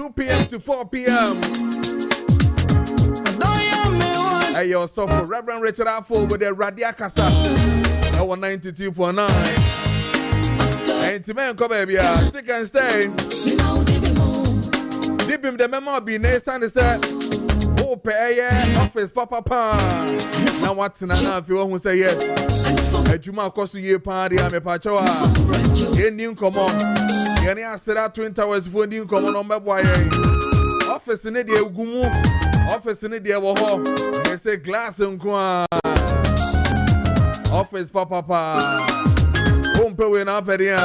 2 p.m. to 4 p.m. Hey, yo, so for Reverend Richard Afo with the Radia Casa. Our 92.9. And to man, come baby, stick and stay. Dip him the memo be nice and say, oh, pay office, papa. Now what's now if you want to say yes? A Juma cost you party, I'm a pachoa. Indian come on. Any I said that Twin Towers for Indian come on my boy. Office in the Gumu. Office in the Woho. They say glass and qua. Office papa. Home pay when up here.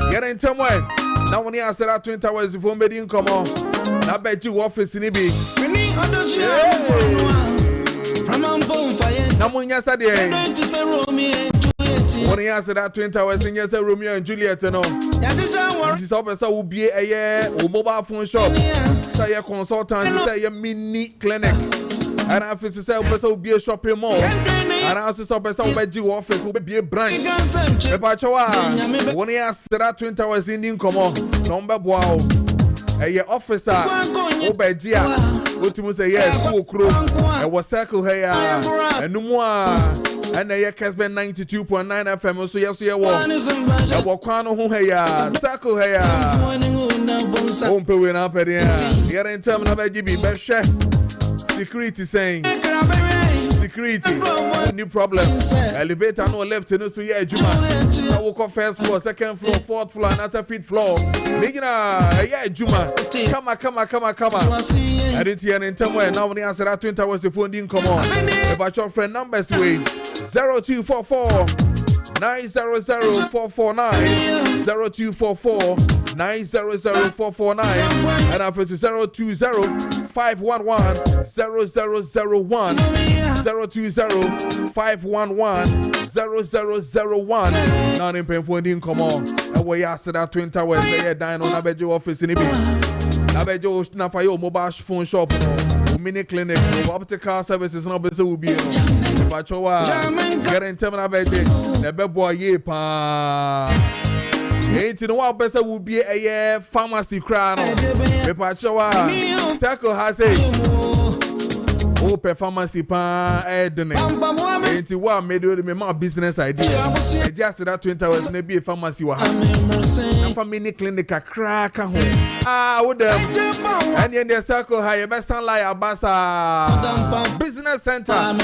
Get in time way. Now when I said that Twin Towers for Indian come on. I bet you office in the big. Now when you said when he answered that Twin Towers in yes, Romeo and Juliet, no. This officer will be a mobile phone shop, say a consultant, say a mini clinic, and officer say will be a shopping mall, and officer will be office will be a branch. When he answered that Twin Towers in income, number wow, a officer, Obejia, Ultimus say yes, and was circle here, and no more. And the Kessben 92.9 FM, so yes, you walk. I walk on home here, circle here. Home paying up at the end. Get in terms of AGB, best chef. Security saying. Security, new problem. Elevator no left in so yeah, Juma. I walk off first floor, second floor, fourth floor, another fifth floor. Yeah, Juma. Come on. I didn't hear in time where now when I answer that 20 hours the phone didn't come on. About your friend numbers way 0244 900-449 0244 900-449 and after 020-511-0001 020-511-0001 now in pain for didn't come on and we asked that Twin Towers they dine on Abejo office in Ibi Abejo Nafayo mobile phone shop mini clinic optical services no be so will be but get in terminal Abejo the bebo ye pa ain't no one person will be a pharmacy crown. Circle has a pharmacy pan Edne. Ain't one made with my business idea. Just that 20 hours maybe a pharmacy will have a mini clinic a crack home. Would and in the circle high best sunlight Abasa business center.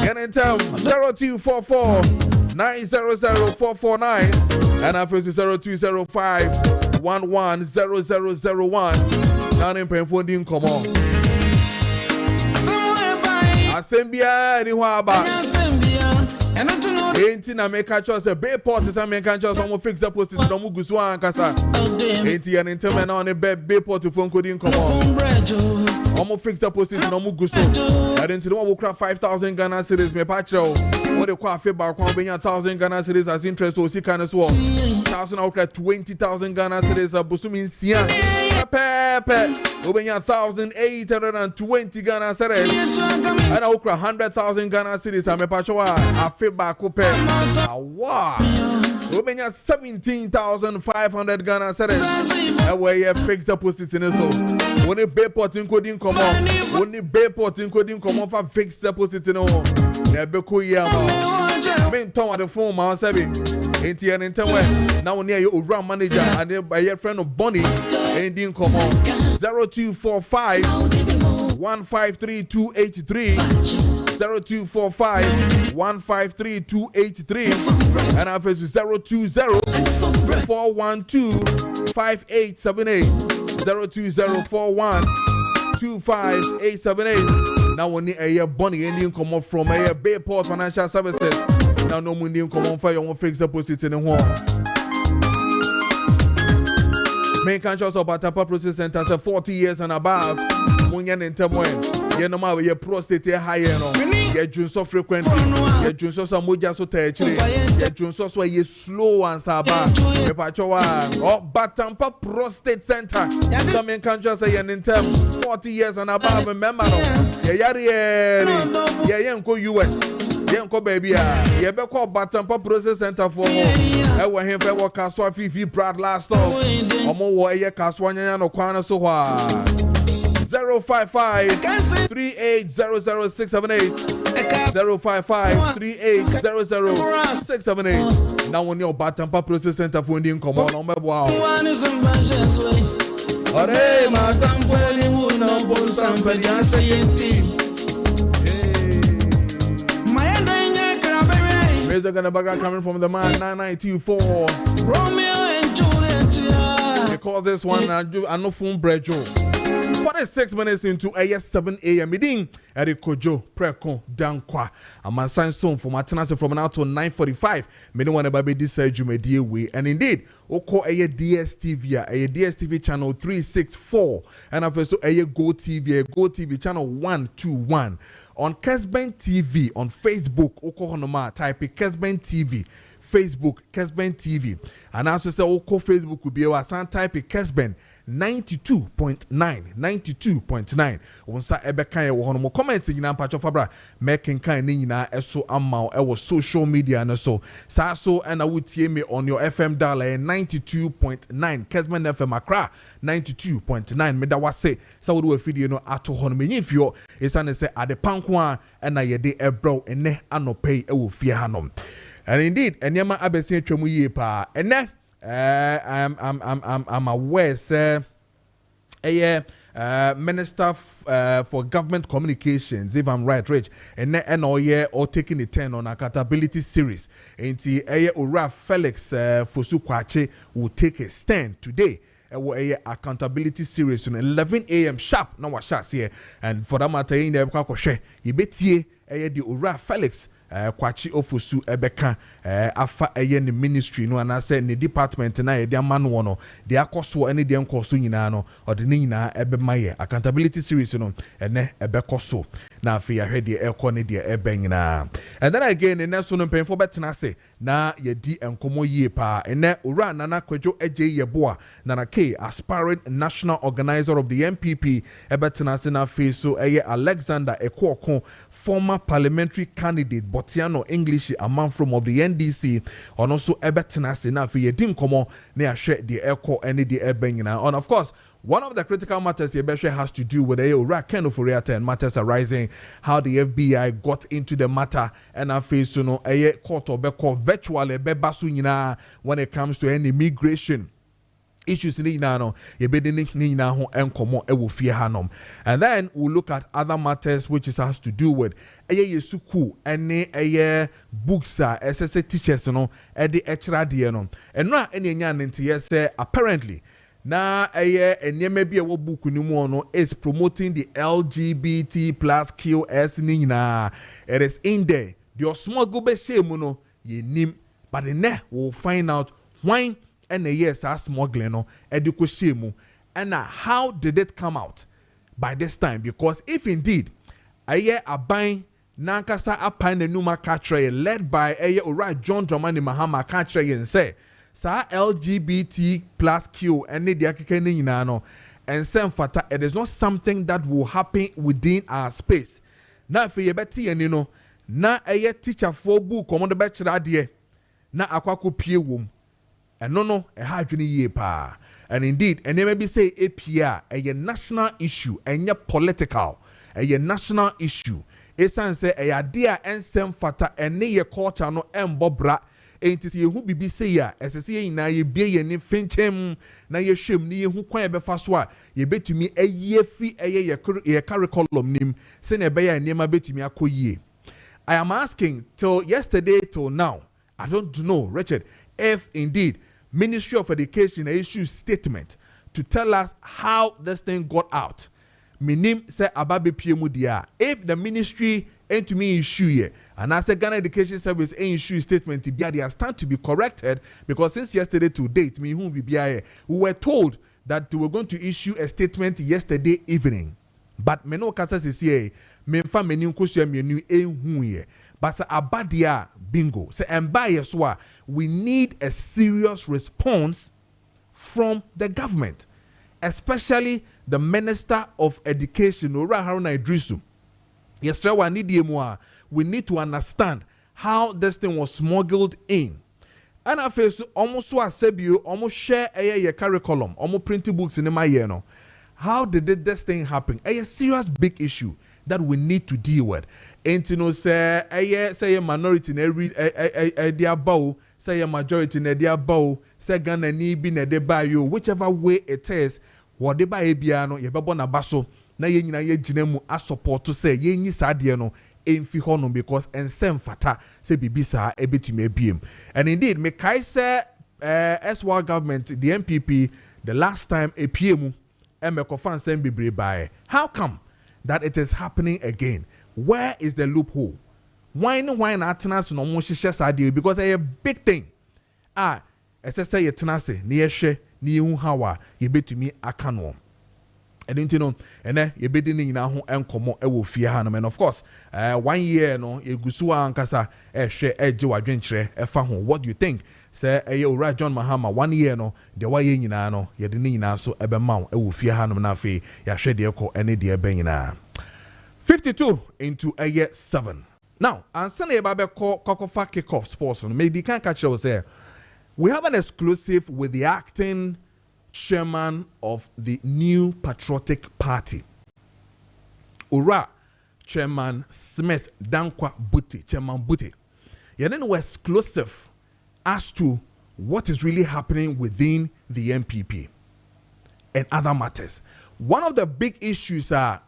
Get in term 0244 900-449 and after 0205-110001 down in Penford in come on. Assembia anywhere about ain't in America choice a bay port is American choice almost fix the post no Muguswan Casa. Ain't an interment on a bay port to phone code in come on. Almost fix the post no Mugusu. I didn't know we'll craft 5,000 Ghana cities, me pacho. What the quite feedback on being 1,000 Ghana cities as interest or see kind of swap. 1,000 out 20,000 Ghana cities a Busumin Sian. Pepe, open 1,820 Ghana cities. And I will 100,000 Ghana cities. I'm a pacho. I feedback up. Wow. Open 17,500 Ghana cities. And where you fix the post in so. When a bay port including come on. When a bay port including come on for fix the post in no. Never could hear. Main town at the phone, man, Sabi. Ain't here in time now near your round manager and by your friend of Bonnie. Ain't didn't come on 0245 153-283 0245 153-283 and after 020-412-5878 02041-25878. Now we need a year Bonnie Indian come up from a Bayport Financial Services. Now no Indian come on fire on fix the post in the wall. Main conscious of Batapa Process Center 40 years and above. Munyan in Temwen. You know my your prostate higher no. You drink so frequently. You drink so much so territory. You drink so you slow and saba. You pachowa. Oh, Batampa Prostate Center. Some main conscious say in term 40 years and above. Remember no. You go US. Yenko baby, ye be call Batampa Process Center for more. Him for what Caswa Fifi Brad last off. Omo wo ye Caswanya no Kwana so 055 3800678 055 3800678. Now on your Batampa Process Center for Indian Common on my wow. Ore Matampa Nimuna Bonsam Pediasa Yenti. They're gonna bag coming from the man 9924 Romeo and Juliet. Because this one I no phone bread Joe. 46 minutes into 7 a.m. meeting at the Kojo Preko Dankwah. I'm a sign soon for my tenancy from now to 9:45. Many want to be this Jumedie way. And indeed, Oko a DSTV, a DSTV channel 364, and I've also a Go TV channel 121. On Kessben TV on Facebook, Oko Honoma, type Kessben TV, Facebook, Kessben TV. And also say Oko Facebook will be able to type Kessben 92.9. Once I ever kind of one comments in your patch of Fabra, making kind of so amount our social media and so. So and I would see me on your FM dial 92.9, Kessben FM Accra 92.9. Me that was say so do a video no at home. If you is an say at the Pankwa and I de a bro and ne ano pay a fear hanom. And indeed, and yama abesi twemu ye pa. And then I'm aware, sir. Minister for Government Communications, if I'm right, Rich, and all taking the 10 on accountability series. And Ura Felix Fosu Kwache will take a stand today. Accountability series on 11 a.m. sharp. Now what shots here, and for that matter, in the Kwakoshe, you bet ye the Ura Felix. Kwachi ofosu ebeka afa ni ministry no ana say ni department na ye de amano no de akoso ene de enkoso nyina no ode ni nyina ebe maye accountability series no ene ebekoso na afi ya hwede ekọ ne de ebe nyina. And then again ene so no mpemfo betena se na ye di enkomo yie pa ene ora nana Kojo eje yeboa nana K aspiring national organizer of the MPP ebetena se na face so Alexander Ekwoko former parliamentary candidate Botiano English a man from of the NDC and also ebetena se na fi yedi nkomo na ahwe de ekọ ene de ebe nyina. And of course one of the critical matters Yebeshe has to do with Ken of and matters arising, how the FBI got into the matter, and I face a court or virtually when it comes to any immigration issues in Nano, and then we'll look at other matters which has to do with suku and books SSA teachers at the extra and now any apparently. Na enyeme bi ewo book ni mu no is promoting the LGBT plus QS ni na. It is in there. The small go be shame no ye nim, but the ne will find out why and yes are smuggling no eduko shame. And how did it come out by this time? Because if indeed aban nankasa apan the numa katre led by ora John Dramani Mahama katre and say sa LGBT plus Q and the akekene nyina no and sem fata it is not something that will happen within our space. Na fe yebeti eni no na teacher for book komodo be kira de na akwako pie wom eno ha adwene yie pa. And indeed and they maybe say APR a national issue and political a national issue esan say a idea and sem fata and ye culture no embobra. Enti se yehu bibi se ya esese ye na ye bie ye ni finchem na ye hwem ni yehu kwan ye befa so a ye betumi ayefi ye curriculum nim se na be ya niema betumi akoyie. I am asking till yesterday till now, I don't know, Richard, if indeed Ministry of Education issued statement to tell us how this thing got out. Minim say ababe piemu dia. If the ministry ain't to me issue here, and I said Ghana Education Service ain't issue statement to be they stand to be corrected because since yesterday to date, we were told that they were going to issue a statement yesterday evening. But meno kasa sisi memfa meni nkosia mienu ehu ye. But sa abadia bingo. Say embaye so we need a serious response from the government, especially the Minister of Education, Ora Haruna Idrisu. Yesterday, we need we need to understand how this thing was smuggled in. And I feel so almost so as you almost share a curriculum, almost printed books in my year. How did this thing happen? A serious big issue that we need to deal with. And you know, say a minority in every their bow, say a majority in their bow, say Ghana ni be ne de buy you, whichever way it is, what they buy a piano, ye babo na baso, na ye nyina ye jinemu a support to say ye nyi sadie no emfi hono because ensem fata say bibisa ebetumi ebiem. And indeed, me kai say SY government, the MPP, the last time a PMU emekofan sem bibre bae. How come that it is happening again? Where is the loophole? Why atnas no mo hihye sadie because a big thing. Say ye tenase ni yehwe ni hu hawa ye betumi aka no. And you know, and ye bedi ni nyina ho enkomo e wo fie ha no. And of course, 1 year no ye gusuwa ankasa hwe eje wadwenkyere e fa ho. What do you think? Say Ora John Mahama 1 year no de wa ye nyina no ye de ni nyina so ebe ma e wo fie ha no na fe ya hwe de ekọ ene de ebe nyina. 52 into a year 7. Now, and Sunday Babe Kokofa Kickoff Sports on maybe can catch us there. We have an exclusive with the acting chairman of the New Patriotic Party. Ura Chairman Smith Dankwah Buti, Chairman Buti. Yeah, then we're exclusive as to what is really happening within the MPP and other matters. One of the big issues are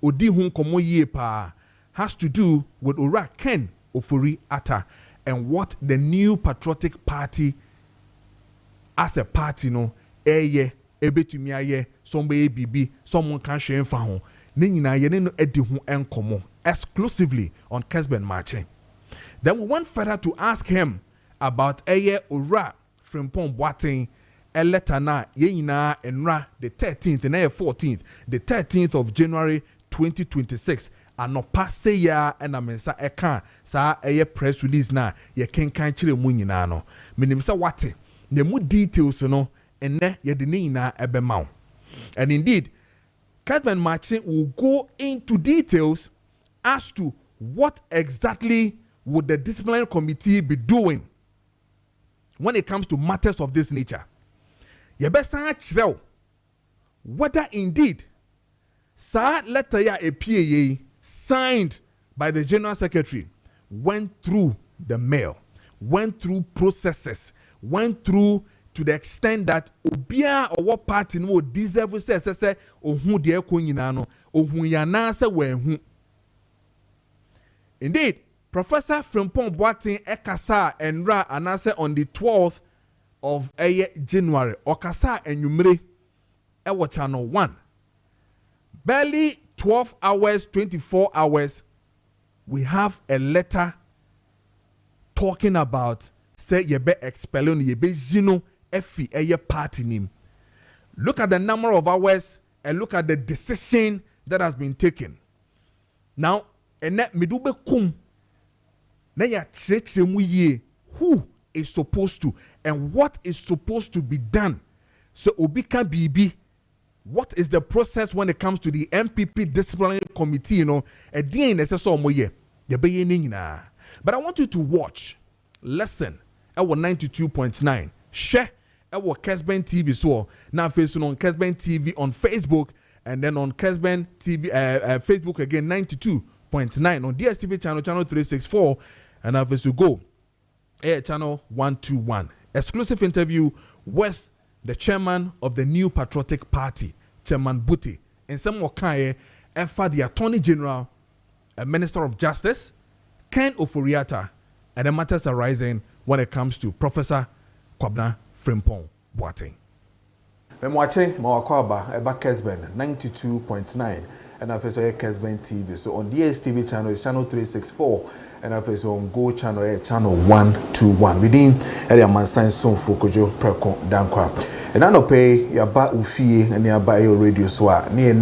Odi hun komo yie pa has to do with Ura Ken Ofori Atta and what the New Patriotic Party as a party no eye ebetumi aye somebody bibi someone can share fa ho ne nyina ye ne no edi ho enkomo exclusively on Kessben Maakye. Then we went further to ask him about eye Ura Frimpong Boateng a letter na ye nyina enra the 13th and 14th the 13th of January 2026 anopa say ya and amensa eka sa eye press release na ye kenkan kire mu nyina no menim sa wate ne mu details no enne ye de nyina ebema. And indeed Kessben Maakye will go into details as to what exactly would the disciplinary committee be doing when it comes to matters of this nature. Ye besa chrew whether indeed sa letter ya APA signed by the General Secretary went through the mail, went through processes, went through to the extent that obia or what party no deserve say ohun de ekọ nyina no ohun ya na se wenhu. Indeed, Professor Frimpong Boateng ekasa enra anase on the 12th of January okasa enwumre e channel 1. Barely 12 hours, 24 hours, we have a letter talking about say yebe expelling yebe zino efi eye party nim. Look at the number of hours and look at the decision that has been taken. Now, ene midube kum na ya chreche mu ye who is supposed to and what is supposed to be done. So obika bibi. What is the process when it comes to the MPP disciplinary committee, you know, but I want you to watch, listen, at 92.9, share at Kessben TV, so now facing on Kessben TV on Facebook, and then on Kessben TV, Facebook again, 92.9, on DSTV channel 364, and now as you go, air channel 121, exclusive interview with the chairman of the New Patriotic Party, Chairman Buti, and some Wakaye, and for the Attorney General, a Minister of Justice, Ken Ofori Atta, and the matters arising when it comes to Professor Kwabena Frimpong Boateng. I'm watching Mawakwaba about Kessben 92.9, and I've also Kessben TV. So on DSTV channel is channel 364. And I've also on Go channel channel 121. Within area man sign song for Kojo Preko Dankwah. And I know pay yaba ufi and yaba your radio swa near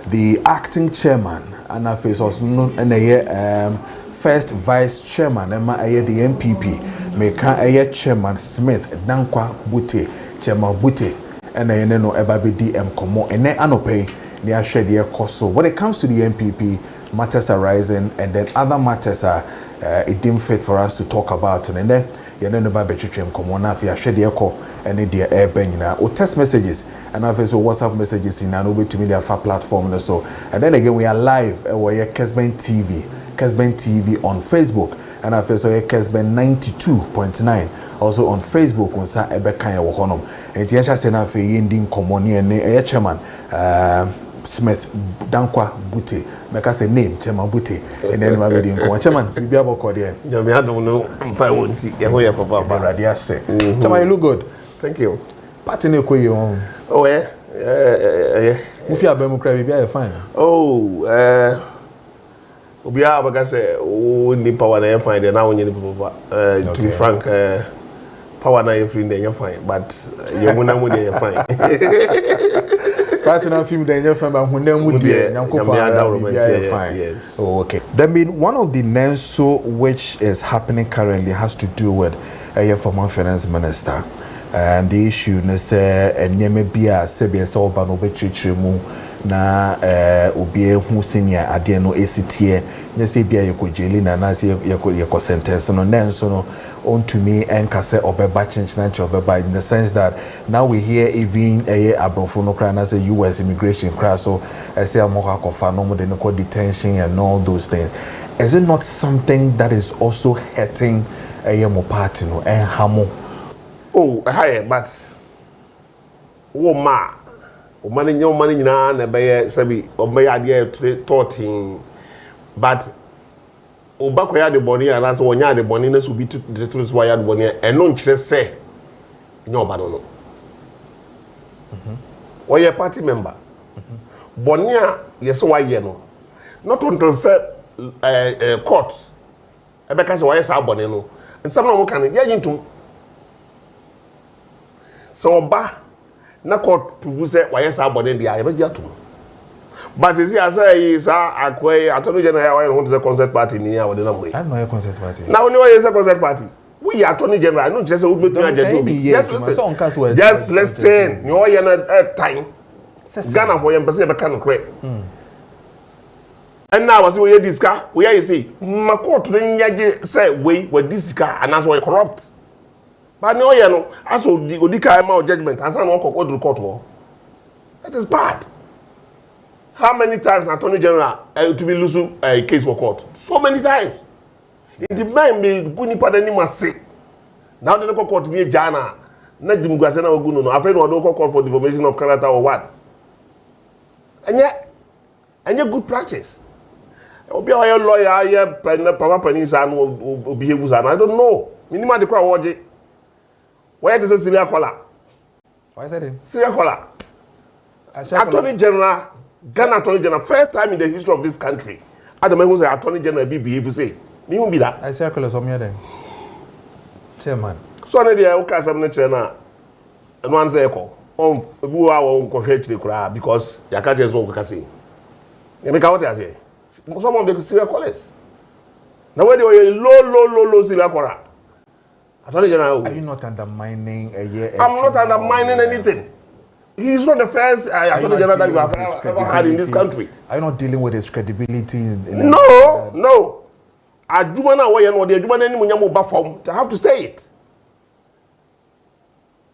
the acting chairman and I face also and first vice chairman and my the MPP make a chairman Smith Dankwah Buti Chairman Buti and I know eba be DM komo and I know pay near share the cost. So when it comes to the MPP, matters arising, and then other matters are it deemed fit for us to talk about. And then you know about between common if you share the echo and the air or text messages and I've also WhatsApp messages in an over to media platform and so. And then again we are live we're Kessben TV on Facebook. And I've also Kessben 92.9 also on Facebook on Sa Ebekanya Wohonom. And Tiasha Sena Fe Yindin Komoni and Chairman Smith Dankwah Bute. Make us a name, Chairman Bute. And then my wedding. Chairman, you be able to call there. Yeah, I don't know. I won't see. Radia say. Chairman, you look good. Thank you. Party ne ko you. Oh yeah. Mufi abemu kra bi be fine. Oh, obi abaga say o ni power na fine there now only papa. To be frank, power na you free there fine, but you muna mu there fine. Party na film there fine, but hunna mu there nyanko fine. Yes. Oh, okay. Then mean one of the NENSO which is happening currently has to do with a former finance minister. And the issue is enyeme bia sebia oba no bechichiremu na obie hu senior ade no esitie nya se bia yekojeli na se yeko sentence no nenso no ontumi enkase obeba chinchina che obeba in the sense that now we hear even abrofo no cry na say US immigration cry so say amoka kofa no mo de no detention and all those things. Is it not something that is also hurting mo party no en hamo? Oh, hi, but money na be sabi obey idea 13 but obakoya de boni and so wonya de boni na so bi the truth why de boni e no nkire say nyoba no oye party member boni a yeso why no not until say court e be ka say why say boni no nsam na mo kan ya yintum. So ba na court prove say why say abode dia e be dia to but see as say akwe attorney general why want the concert party ni ya wode na moy I know a concert party now we say concert party we attorney general no just say we betu ajeto bi just listen you all na time Ghana for your person be kan correct and now was we discuss we you see ma court no nyage say we discuss and as we corrupt. But no, you know, as Odika amount judgment, and some go to court. That is bad. How many times Attorney General to be losing a case for court? So many times. It depends me good nipa any must say. Now they go court near Jana. Not the Mugasena Oguno. I've heard no court for defamation of character or what. And yet good practice. Obi a lawyer, yeah, Papa Penny's and will behave with I don't know. Minima the crowd watch it. Where does it Syria Kola? Why is that? Syria Kola. Attorney General, Ghana Attorney General, first time in the history of this country. Adam was the Attorney General behave say. Me won't be that. I say Kola some then. Chairman. So na dey o ka some na chere na no an say ko. On bu wa won ko hwe chire kura because ya ka je so ko ka say. E me ka what ya say. Some of the Syria Kolas. Now where they low Syria Kola. Attorney General. Are you not undermining I'm not undermining anything. He's not the first Attorney General that you have ever had in this country. Are you not dealing with his credibility? No. Adumana way no the adumana ni munyamo ba form to have to say it.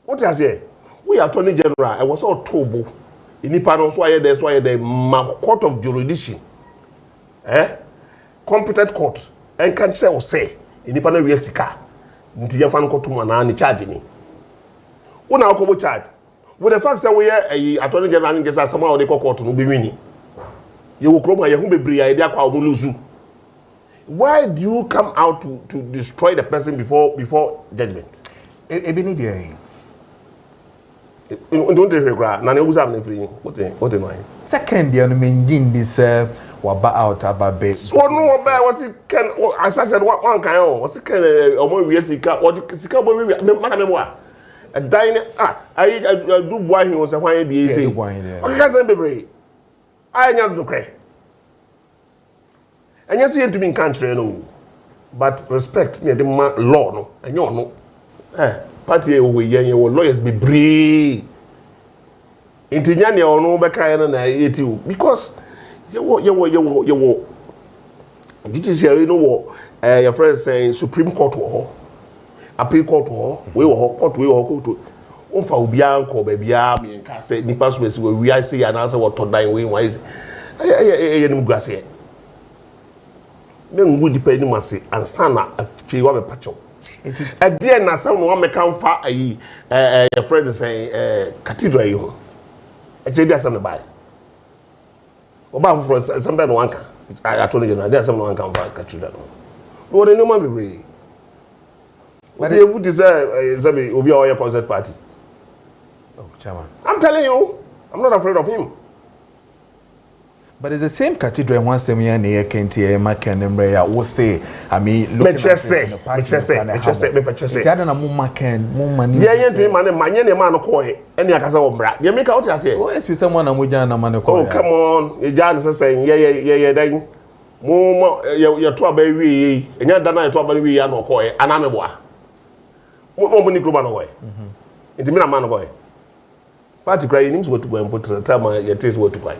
What is here? We Attorney General, I was all trouble. In the panel, so that's why the court of jurisdiction, competent court, and can't say in the panel we sika. Nti ya fan ko tuma na ni charge ni una ko bo charge with the fact that we are Attorney General in case somehow they court no be wini you go kroma ye hu bebre ai dia kwa obo lose. Why do you come out to destroy the person before judgment? Ebi ni dey don't dey regret na na uza am free what no second dia no mengin this waba out ababe so no waba was it can as I said one kind on was it can omo we sika or sika bo we maka memo a dine I do boy he was a why dey say okay can say bebre I nya do kre anya say to be in country no but respect near the law no enyo no party we yen lawyers bebre intinya ne ono be kan na yeti because you judiciary no wo your friend saying Supreme Court wo appeal court wo we wo court we wo court onfa obi anko ba bia me nka say nipa so esi we I say na say what to dan we wise nim guase me ngu dipa ni mase ansa na afie wa be pacho ade na sam no me kan fa ayi your friend saying cathedral yi ho e che dia sam na bai oba for something no anka I told you there some no anka fa cathedral no what no man be but they would say obi oya concert party. Oh, Chairman. I'm telling you, I'm not afraid of him. But it's the same cathedral once a year near Kenty, Maakye, and Mbreya will say, I mean, look at oh, come on, you just saying, yeah, then. More, your trouble, and you're done. I trouble we are no coy, and I'm a boy. What money club away? It's a man boy. Party crying names what to go and put the time your taste what to buy.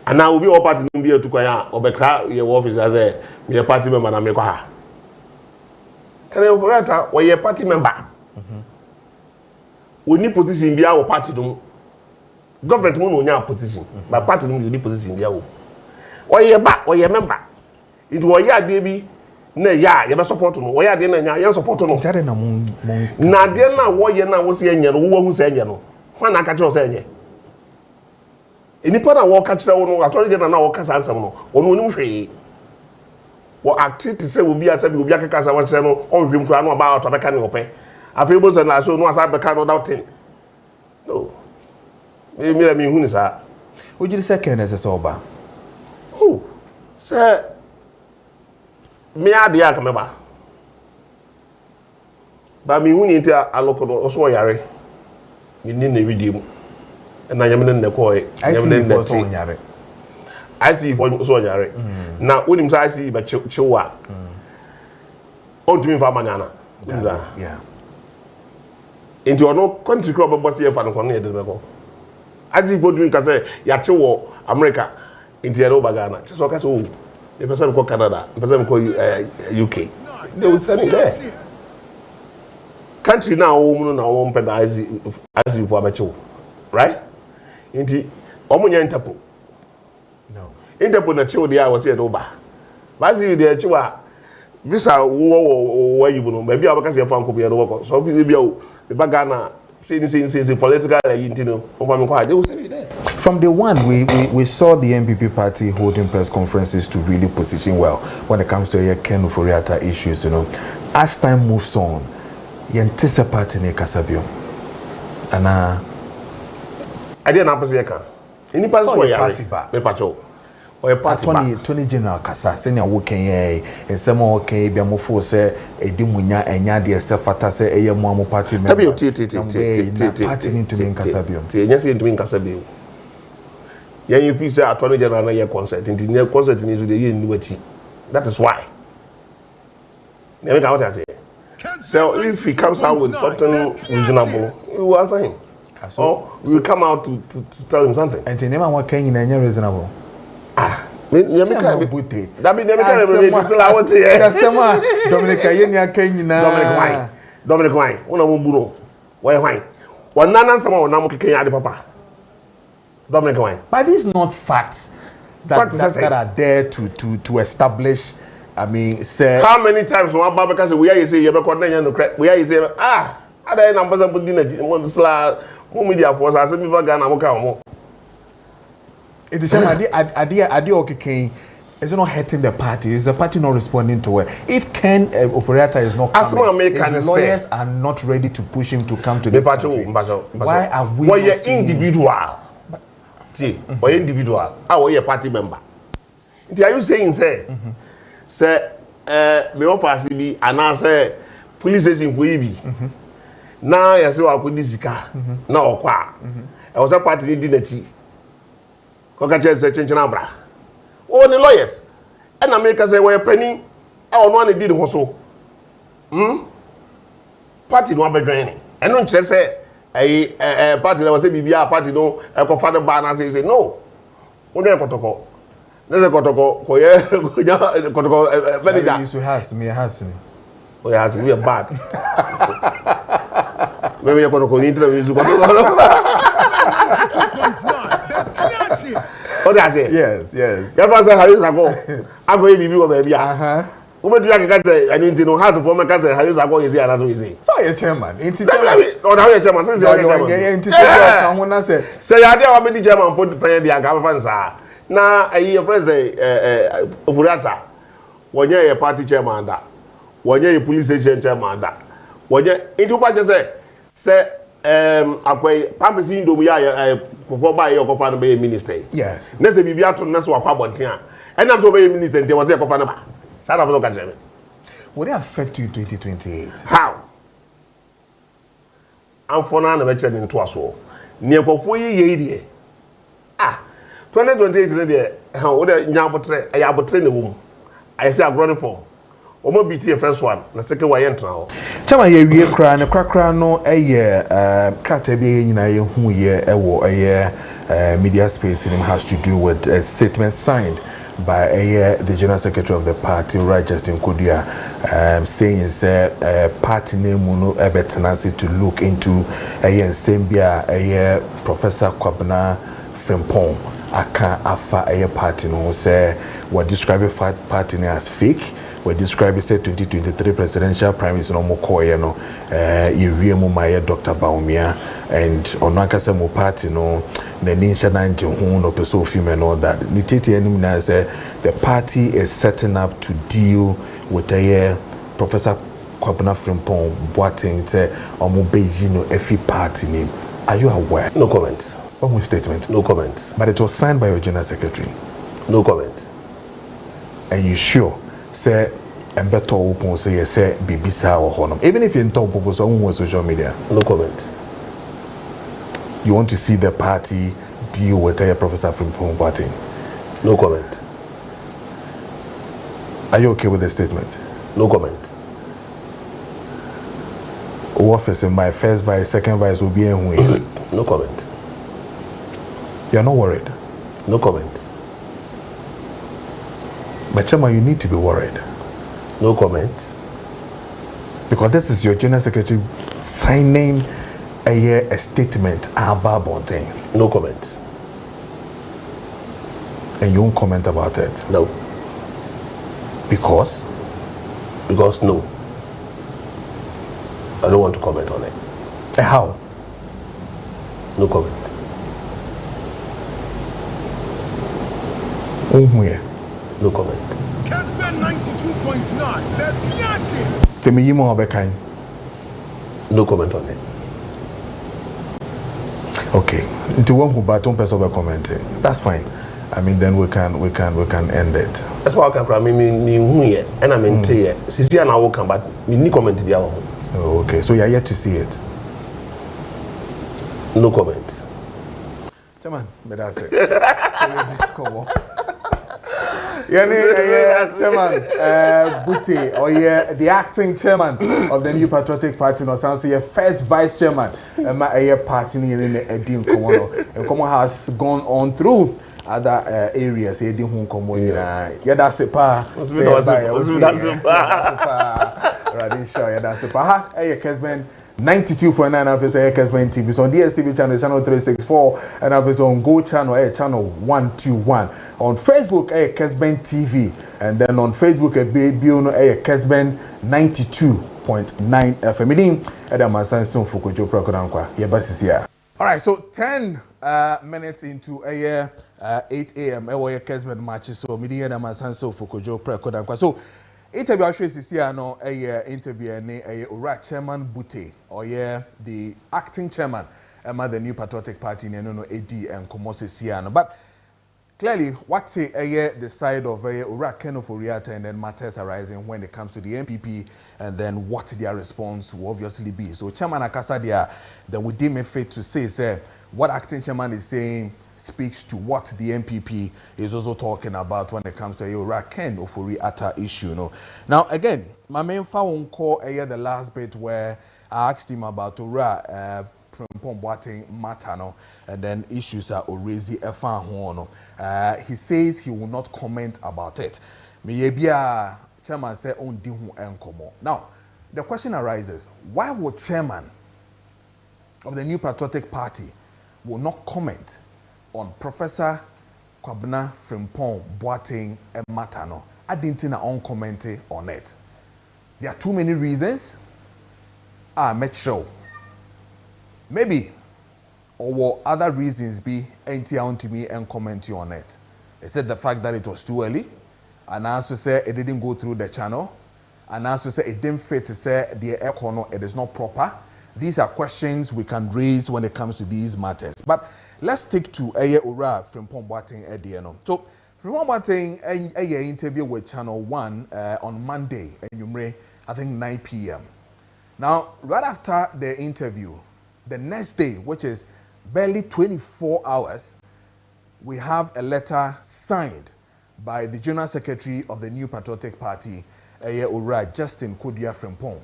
And now we all party in beer to Koya or Becca, your office as a mere party member and make her. Can I offer that or your party member? We need position be our party. Government won't know position, but party you need position be our. Or your back or your member. It was ya baby. Na ya ye be support no wo ya de na nya ye support no tare na na de na wo ye na wo se nya no wo hu se nya no ho na ka che o se nya enipa na wo ka kire wo no atore de na wo ka sa ansam no ono onim hwe wo activity se obi asa bi obi akeka sa wo kire no on hwim kura no ba auto be ka ne ope afi bo se na so no asa be ka no doubting no me hu ni sa o jiri se ken ese so ba oh se me adia ka meba ba mi huni nti aloko no so yare ni na video na nyame ne ko nyame ne so yare I see for so yare na wonim sa I see ba chiwa on to me fa manyana yeah into no country club boss here fa no kono yede beko I see for doing ka say ya chiwo America into yero bagana so ka so the person called Canada, the person called UK. They will send it there. Country now, woman, as you for a right? Indeed, Omonia Interpol. No. Interpol, the child, the was here over. But you there, Chua, visa, where you know, maybe our cousin found could be a worker. So, if you the Bagana, saying political, you know, over they will send it there. From the one we saw the MPP party holding press conferences to really position well when it comes to Ken Uforiata issues, you know. As time moves on, you anticipate in Kasabio. And I didn't have to any party patrol. Or a party 20 General Kasa, senior working and some more okay, Biamofo say a Dimunya and Yadia Sefata say a Momo party member. Party into Kasabio. Yes, into Kasabio. Yeah, if you say Attorney General na your concert, in the concert in the university. That is why. Never got what I say. So if he comes out with something reasonable, we will answer him. Or we will come out to tell him something. And the name of what can you reasonable? Ah, Dominica, Dominic wine. One of them, why wine? One nana some of them can papa. Dominic wine. But these not facts that are there to establish. I mean, say how many times one Babaka say we are say you be condemn no credit. We are say other numbers put dinner sla media force as people Ghana mo ka mo. It is adi okay. It's not hurting the party. Is the party not responding to it? If Ken Uforiata is not coming, if the lawyers are not ready to push him to come to this country, why are we not seeing individual? See, or individual, or party member. Are you saying, say, me offer be and I say police station for you. Now you say I put this car. No, I was a party did the Coca say change number. Oh, the lawyers. And America say we're penny. I don't want to do the hustle. Party no be joining. And don't just say a party that was a BBR party no. I go father ban and say no. What do you protocol? Nese kotoko koye kotoko manager. You has me. Oh yeah, we are bad. Maybe you kotoko ni interview you kotoko. What I say? Yes. You ever say how you go? I go bibi go baby. Who do you say? I need to know how to form a case. How you go? You say that's what you say. So you're chairman. No, now you're chairman. Say I dey want be chairman put the pen there. Come find sir. Na your friend say Ofuriata. When you a party chairman da. When you a police station chairman da. When you into party say akwai pamisi ndo ya perform by your coffin be minister. Yes. Nese bibia to nese wa kwabontia. And I'm so be minister nte was e coffin ba. Sada for look at. Will it affect you in 2028? How? I'm for now na mention into aso. Ni ekofo ye die. 2028 dey o dey nyabotre ayabotre na wom. I say agrone form. Omo BT first one na second one entra ho. Chama ye wie kra ne kwakra no krata bi nyina ye hu ye ewo media space in has to do with a statement signed by the General Secretary of the party, right, Justin Kodia, saying party name no ebetenasi to look into Sembia Professor Kwabena Frimpong aka afa party no say what describe party as fake. We describe say 2023 presidential primaries no mo koye no mu maye Dr. Baumia and onakasa mo party no na ninsha na nje hu no person of human all that nitete enim na say the party is setting up to deal with Professor Kwabena Frimpong Boateng say omo beji no efi party name. Are you aware? No comment. One statement. No comment. But it was signed by your general secretary. No comment. And you sure say embeto open say say bibisa or honum even if you don't propose on social media? No comment. You want to see the party deal with Professor Frimpong Boateng? No comment. Are you okay with the statement? No comment. Office in my first vice, second vice will be in way. No comment. You're not worried? No comment. But Chama, you need to be worried. No comment. Because this is your general secretary signing a statement about Boateng. No comment. And you won't comment about it? No. Because? Because no. I don't want to comment on it. How? No comment. No comment. Kessben 92.9. The Maakye. Tell me you more about kind. No comment on it. Okay. Into one who but don't person commenting. That's fine. I mean then we can end it. That's why I can cry me who yet and I mean here. Sisi and I will come but me ni comment be our. Oh, okay. So you're yet to see it. No comment. Chairman, but that's it. Come on. Chairman Butte, or the acting chairman of the New Patriotic Party, no sounds your first vice chairman. My party in the Edin Komono, and Komo has gone on through other areas. Edin Hong Komo, yeah, that's it. That's it. Kessben 92.9 officer Kessben TV. So on DSTV channel 364 and officer on Go channel channel 121. On Facebook Kessben TV and then on Facebook Kessben 92.9 FM. Kojo Preko Dankwah. All right, so 10 minutes into 8 a.m. Kessben match. So media Damasanso for Kojo Preko Dankwah. So interview actually no interview Ura Chairman Butte or the acting chairman of the New Patriotic Party no AD and Komose Siano. But clearly what say the side of Ura Keno Foriata and then matters arising when it comes to the MPP and then what their response will obviously be. So Chairman Akasadia then we deem it fit to say what acting chairman is saying speaks to what the MPP is also talking about when it comes to Ura Ken Ofori Atta issue. Now again, my main phone call the last bit where I asked him about Ura Frimpong Boateng matter no, and then issues are already no. He says he will not comment about it. Maybe chairman say on di ho enkomo. Now, the question arises, why would chairman of the New Patriotic Party will not comment on Professor Kwabena Frimpong Boateng matter no? I didn't think on comment on it. There are too many reasons. Make sure. Maybe or will other reasons be on to me and comment on it? Is it the fact that it was too early? And also say it didn't go through the channel? And also say it didn't fit to say the air corner, it is not proper? These are questions we can raise when it comes to these matters. But let's stick to Ura Frimpong Boateng Ediano. So Frimpong Boateng a interview with Channel 1 on Monday, I think 9 p.m. Now, right after the interview, the next day, which is barely 24 hours, we have a letter signed by the General Secretary of the New Patriotic Party, Ura Justin Kodia Frimpong.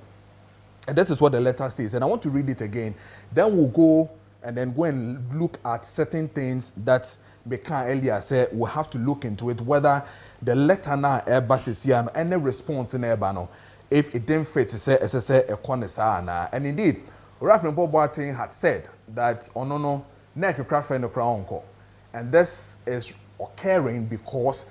And this is what the letter says. And I want to read it again. Then we'll go and look at certain things that Mekan earlier said we'll have to look into it, whether the letter now is here and any response in Ebano, if it didn't fit to say a corner. And indeed, Reverend Bob Boateng had said that no neck craft and the crown. And this is occurring because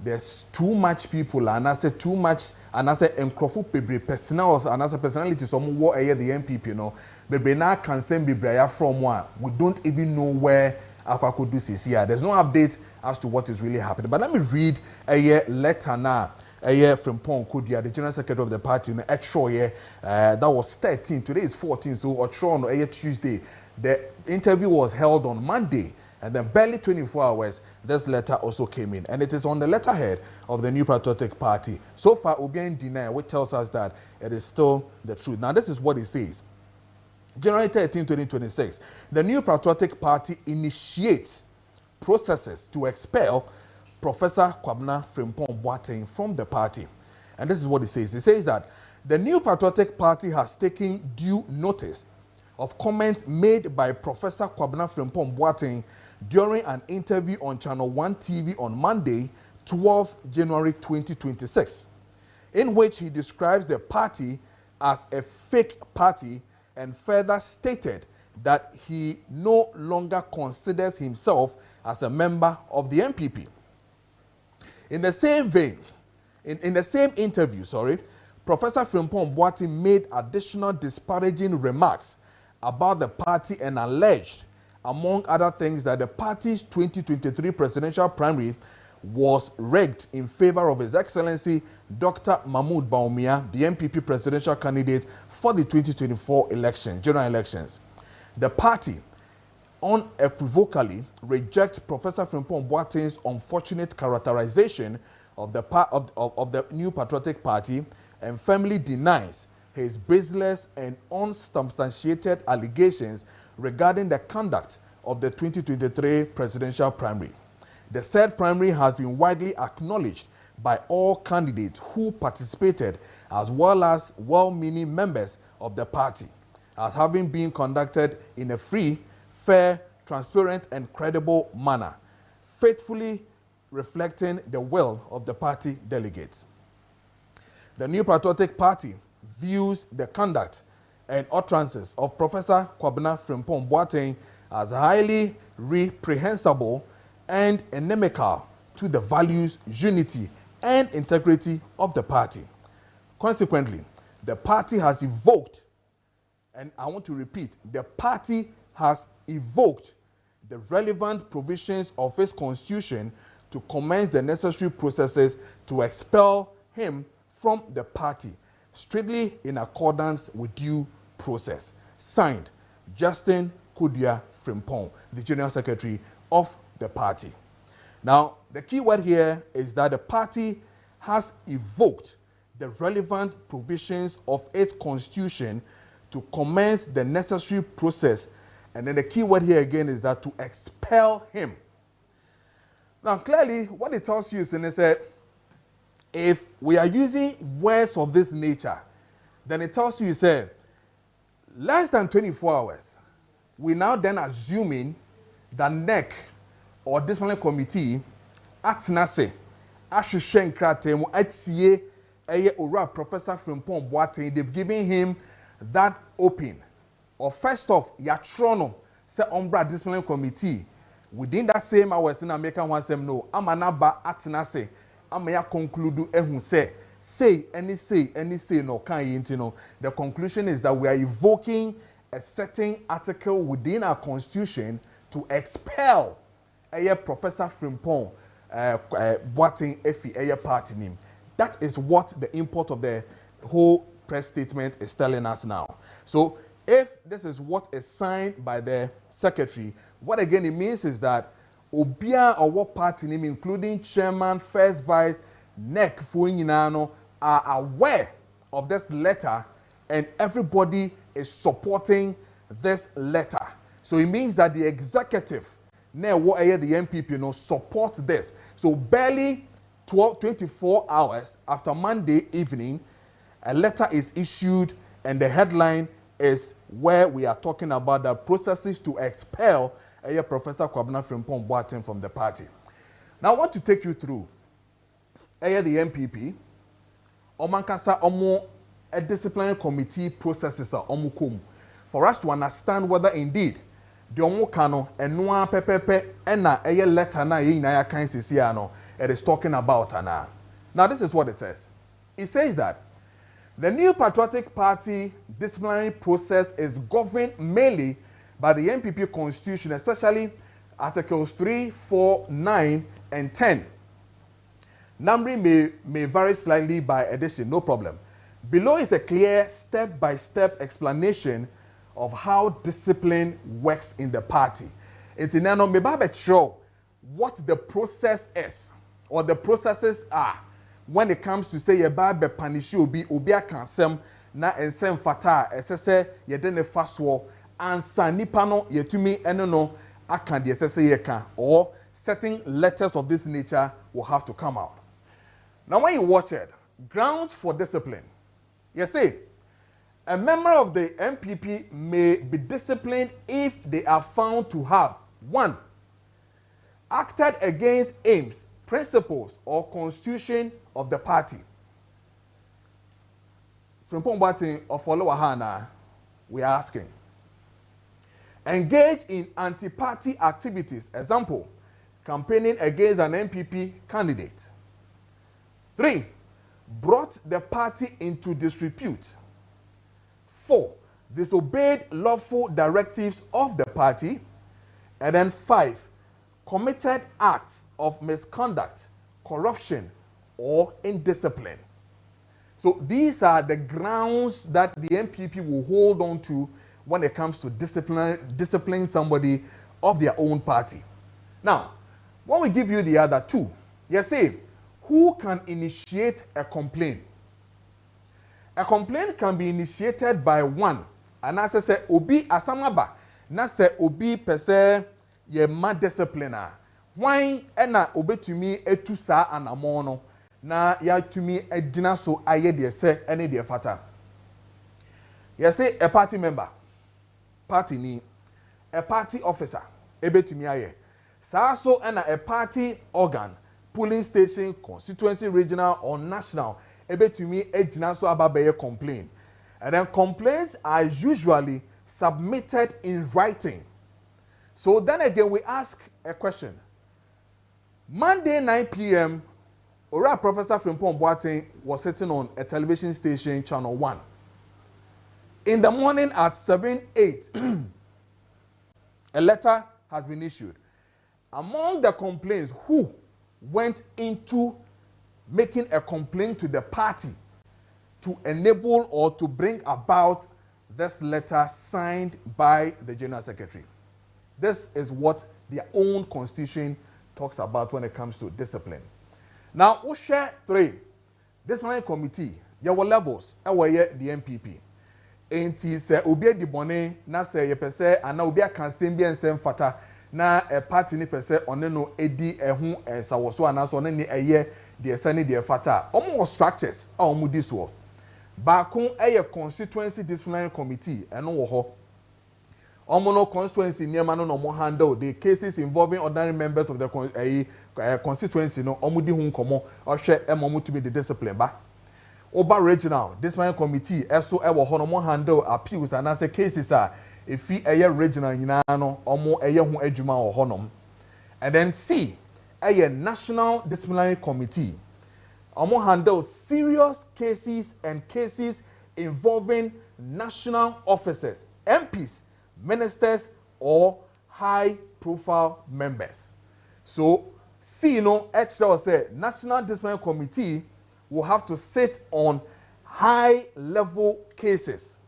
there's too much people and I say too much and I say encrofu personals and as a personality some war the MPP, you know, but now can send be from one. We don't even know where Akwakodu is here. There's no update as to what is really happening. But let me read a letter now. From Frimpong Kodia, the General Secretary of the party, in that was 13. Today is 14, so Tuesday. The interview was held on Monday, and then barely 24 hours, this letter also came in. And it is on the letterhead of the New Patriotic Party. So far, Obiang denied, which tells us that it is still the truth. Now, this is what it says. January 13, 2026, the New Patriotic Party initiates processes to expel Professor Kwabena Frimpong Boateng from the party. And this is what it says. It says that the New Patriotic Party has taken due notice of comments made by Professor Kwabena Frimpong Boateng during an interview on Channel 1 TV on Monday, 12 January 2026, in which he describes the party as a fake party and further stated that he no longer considers himself as a member of the MPP. In the same vein, in the same interview, Professor Frimpong Boateng made additional disparaging remarks about the party and alleged, among other things, that the party's 2023 presidential primary was rigged in favor of His Excellency Dr. Mahmoud Bawumia, the MPP presidential candidate for the 2024 elections, general elections. The party unequivocally rejects Professor Frimpong Boateng's unfortunate characterization of the New Patriotic Party and firmly denies his baseless and unsubstantiated allegations regarding the conduct of the 2023 presidential primary. The said primary has been widely acknowledged by all candidates who participated, as well as well-meaning members of the party, as having been conducted in a free, fair, transparent, and credible manner, faithfully reflecting the will of the party delegates. The New Patriotic Party views the conduct and utterances of Professor Kwabena Frimpong Boateng as highly reprehensible and inimical to the values, unity, and integrity of the party. Consequently, the party has evoked, and I want to repeat, the party has evoked the relevant provisions of its constitution to commence the necessary processes to expel him from the party, strictly in accordance with due process. Signed, Justin Kodia Frimpong, the General Secretary of the party. Now, the key word here is that the party has evoked the relevant provisions of its constitution to commence the necessary process. And then the key word here again is that to expel him. Now, clearly, what it tells you is, if we are using words of this nature, then it tells you, less than 24 hours, we now then assuming that NEC or disciplinary committee atenase ahwehwe nkrataa mu atie eye owura Professor Frimpong Boateng. They've given him that open. Or first off, yatrono say ombra disciplinary committee within that same hours in America one say no amanaba atenase amaya conclude ehun say any say no kan yintino. The conclusion is that we are evoking a certain article within our constitution to expel Professor Frimpong Boateng Efi party name. That is what the import of the whole press statement is telling us now. So if this is what is signed by the secretary, what again it means is that Obia or what party name, including chairman, first vice, NEC, Fuinano, are aware of this letter and everybody is supporting this letter. So it means that the executive, the MPP, support this. So barely 24 hours after Monday evening, a letter is issued and the headline is where we are talking about the processes to expel Professor Kwabena Frimpong Boateng from the party. Now I want to take you through the MPP, Omankasa Omo a disciplinary committee processes are Omukum for us to understand whether indeed the Omukano and Noa Pepepe and na letter na ya kind sisiano it is talking about ana. Now this is what it says. It says that the New Patriotic Party disciplinary process is governed mainly by the MPP constitution, especially Articles 3, 4, 9, and 10. Numbering may vary slightly by edition, no problem. Below is a clear step-by-step explanation of how discipline works in the party. It's in an show what the process is or the processes are when it comes to say be punish obi akansem na ensem fata esese ye de ne faswo ansa nipa no yetumi eno no aka de esese ye ka or certain letters of this nature will have to come out. Now when you watch it, grounds for discipline. You see, a member of the MPP may be disciplined if they are found to have 1. Acted against aims, principles, or constitution of the party. Frimpong Boateng or follower Hana, we are asking. Engage in anti-party activities. Example, campaigning against an MPP candidate. 3. Brought the party into disrepute. 4. Disobeyed lawful directives of the party. And then 5. Committed acts of misconduct, corruption, or indiscipline. So these are the grounds that the MPP will hold on to when it comes to disciplining somebody of their own party. Now, when we give you the other 2, you say, who can initiate a complaint? A complaint can be initiated by 1. And as I say, obi asamaba, na se obi pese ye ma discipliner. Why ena obetumi etu saa anamono na ya tumi edina so aye de se ene de fata. You say a party member, party ni, a party officer, ebetumi aye. Saa so ena a party organ, polling station, constituency, regional or national, ebetumi edina so ababeye complain. And then complaints are usually submitted in writing. So then again we ask a question. Monday 9 p.m., Ora Professor Frimpong Boateng was sitting on a television station, Channel 1. In the morning at 7:08, a letter has been issued. Among the complaints, who went into making a complaint to the party to enable or to bring about this letter signed by the General Secretary. This is what their own constitution talks about when it comes to discipline. Now, we share 3. Disciplinary committee, there were levels, the MPP. Enti se obi di bone na se ye pese ana obi aka nsem bi ensem fata na a party ni pese one no edi ehu sawoso ana so ne eye de ese ne de fata. Omo structures a omo di so. Ba kon eye constituency disciplinary committee eno wo ho. Omono constituency near man no more handle the cases involving ordinary members of the constituency no omudi hun komo or share emomu to be the discipline ba. Oba regional disciplinary committee eso e wo ho no handle appeals and as cases are if eye regional nyina no omo eye ho adwuma wo honom. And then C a national disciplinary committee omo handle serious cases and cases involving national officers, MPs, ministers or high profile members. So C actually say national disciplinary committee will have to sit on high level cases.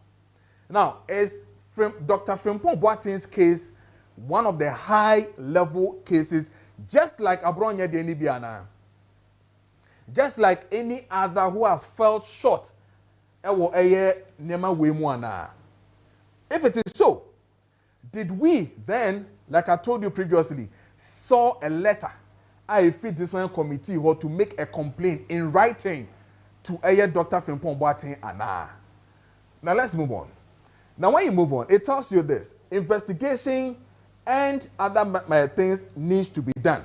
Now, is Dr. Frimpong Boateng's case one of the high level cases, just like Abronya Denibiana, just like any other who has fell short? If it is so, did we then, like I told you previously, saw a letter I fit disciplinary committee or to make a complaint in writing to Dr. Frimpong Boateng Ana? Now let's move on. Now when you move on, it tells you this: investigation and other things needs to be done.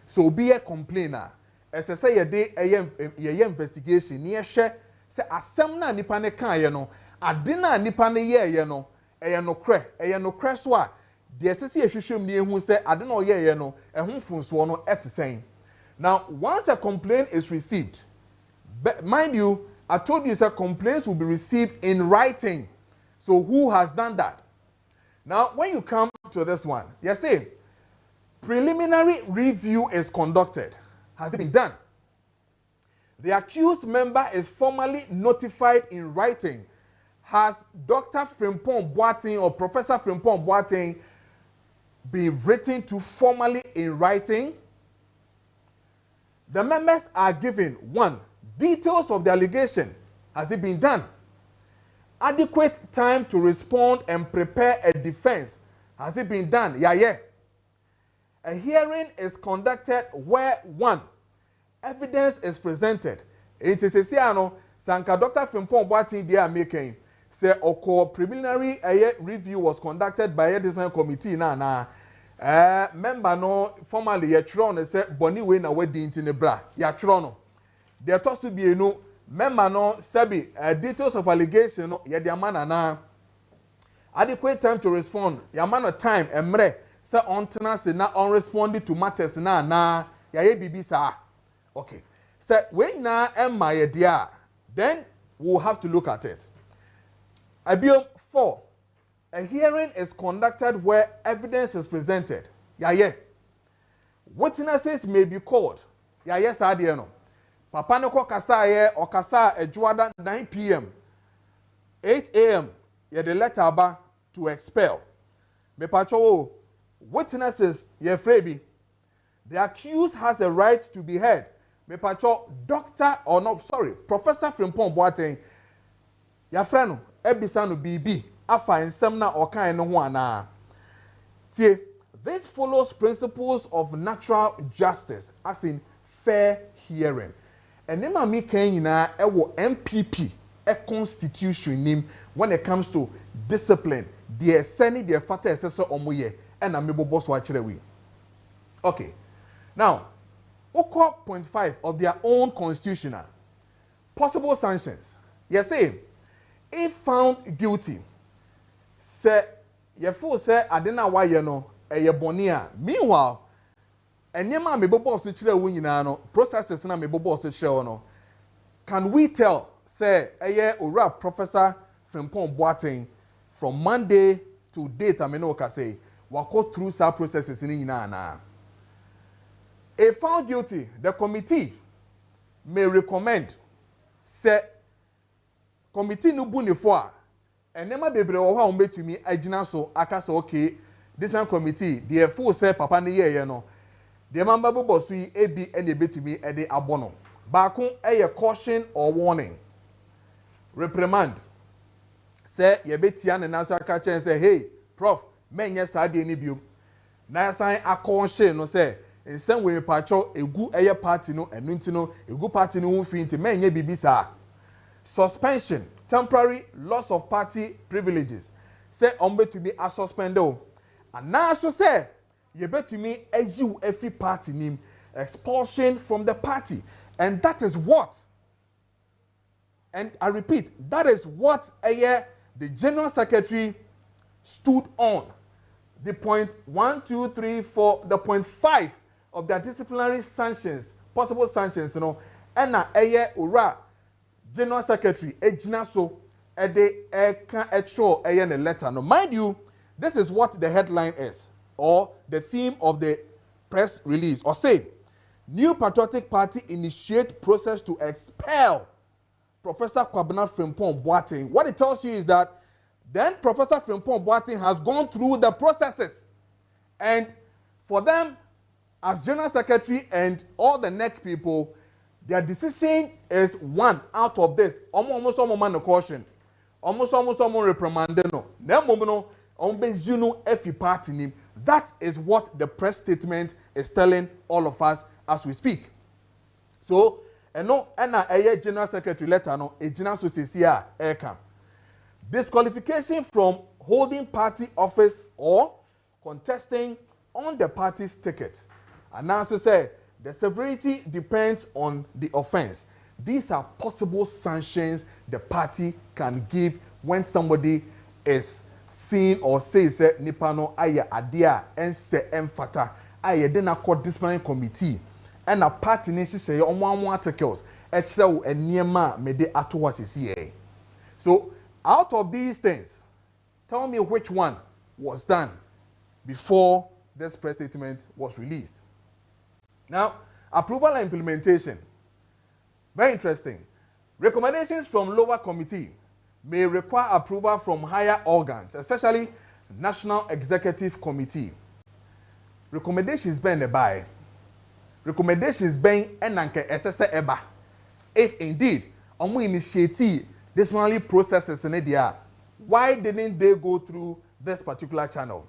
So be a complainer. As I say, a investigation near share. Say asem na nipa ne kan ye no ade na nipa ne ye no no kre so a de sese ehwehwem ne ehu say ade na ye no ehun funso no etesen. Now once a complaint is received, mind you, I told you that complaints will be received in writing. So who has done that? Now when you come to this one, you say preliminary review is conducted. Has it been done? The accused member is formally notified in writing. Has Dr. Frimpong Boateng or Professor Frimpong Boateng been written to formally in writing? The members are given 1. Details of the allegation. Has it been done? Adequate time to respond and prepare a defense. Has it been done? Yeah. A hearing is conducted where 1. Evidence is presented. It is a siano Sanka Dr. Frimpong Boateng they are making. Say oko preliminary review was conducted by a disciplinary committee na member no formally yatron say boni we na wedi nti ne bra yatron no. There to to be no member no sabi details of allegation no ye dia man na adequate time to respond. Ya man time emre say on tenance na on responding to matters na ya ye bibi sa. Okay. So when na emma ye dia, then we'll have to look at it. Abiom 4. A hearing is conducted where evidence is presented. Yeah. Witnesses may be called. Yeah, sadie no. Papa no ko kasa ye o kasa ejuada 9 p.m. 8 a.m. ye the letter aba to expel. Me pacho witnesses ye frebi. The accused has a right to be heard. Me pacho Professor Frimpong Boateng ya freno ebisa no bibi afa ensem na okan no ho ana. Tie, this follows principles of natural justice, as in fair hearing. Enema mi kan nyina ewo MPP a constitution nim when it comes to discipline. The seni the fata eseso omoye and amebo so akire we. Okay. Now, point 5 of their own constitutional possible sanctions. You say, if found guilty, say you feel say adena wa ye no eye bonia. Meanwhile, enyema mebobo so kire wo nyina no processes na mebobo so kire no. Can we tell say eye ora Professor Frimpong Boateng from Monday to date ameno ka say wako through some processes ni nyina na? If found guilty, the committee may recommend say committee no bu ne fo a enema bebre wo ha umbetumi agina so aka so okay this one committee the full say papa ne ye no the member bo so yi ebi ene betumi e de abono baako eye caution or warning, reprimand say ye betia ne naso aka chen say hey prof menye sa de ni biom na san akon no say in some way pacho egu eye party no enu nti no egu party no hu fi nti menye bibi sa. Suspension, temporary loss of party privileges. say ombetumi a suspend o ana so say ye betumi ayiw every party nim expulsion from the party, and that is what, and I repeat, that is what the general secretary stood on. The point 1, 2, 3, 4, the point 5 of the disciplinary sanctions, possible sanctions, and ura general secretary ejina so ede eka etro ne letter. No, mind you, this is what the headline is, or the theme of the press release, or say, New Patriotic Party initiate process to expel Professor Kwabena Frimpong Boateng. What it tells you is that then Professor Frimpong Boateng has gone through the processes, and for them, as General Secretary and all the NEC people, their decision is one out of this. Almost man caution, almost reprimanded no. Party. That is what the press statement is telling all of us as we speak. So, and General Secretary letter no, a General Society aircam. Disqualification from holding party office or contesting on the party's ticket. And now to say the severity depends on the offense. These are possible sanctions the party can give when somebody is seen or says nipano aya adia and se emfata aya dena court disciplinary committee and a party nation say on one articles extra and niema mede atowa sisi. So out of these things, tell me which one was done before this press statement was released. Now, approval and implementation. Very interesting. Recommendations from lower committee may require approval from higher organs, especially National Executive Committee. Recommendations being by. Recommendations being enanke SSA eba. If indeed, omu initiate disciplinary processes in India, why didn't they go through this particular channel?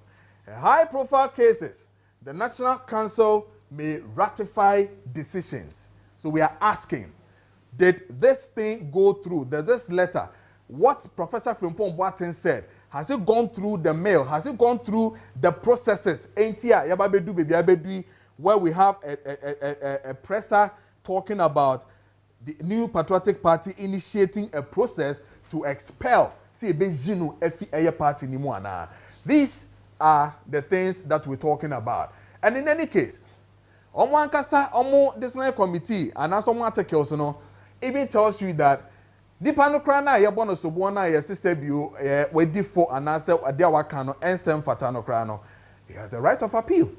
In high-profile cases, the National Council may ratify decisions. So we are asking, did this thing go through? Did this letter, what Professor Frimpong Boateng said, has it gone through the mail? Has it gone through the processes? Where we have a presser talking about the New Patriotic Party initiating a process to expel party. These are the things that we're talking about. And in any case, Omo disciplinary committee and some articles even tells you that Dipano Krana Yabono Subwana Yasisebu we defo and answer Adiawakano and Sem Fatano Krano. He has a right of appeal.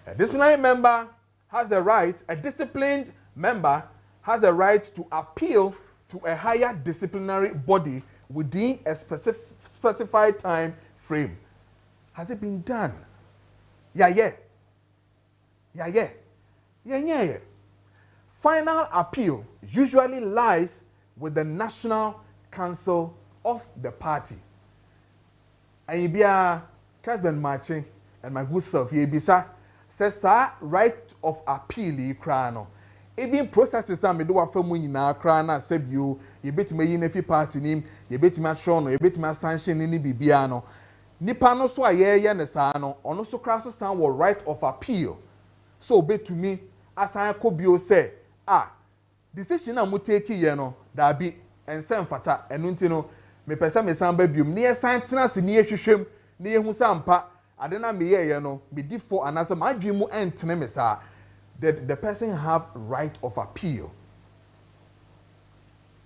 A disciplinary member has a right, a disciplined member has a right to appeal to a higher disciplinary body within a specified time frame. Has it been done? Yeah. Final appeal usually lies with the National Council of the party. And you be a Kessben Maakye and my good self, you be sir, says sir, right of appeal you crano. Even processes are made for money na crana, said you bet me in every party name, you bet me shown, you bet me sanction in the bibiano. Nipano so aye nesano, ono so crasso sound will right of appeal. So bet to me, as I could be say, decision I would take yeno, that be and send fata, and untino, me pesa me san babium, near Santinas near Shim, near Husampa, Adena me yeno, be defo and as my dream and tenemesa, that the person have right of appeal.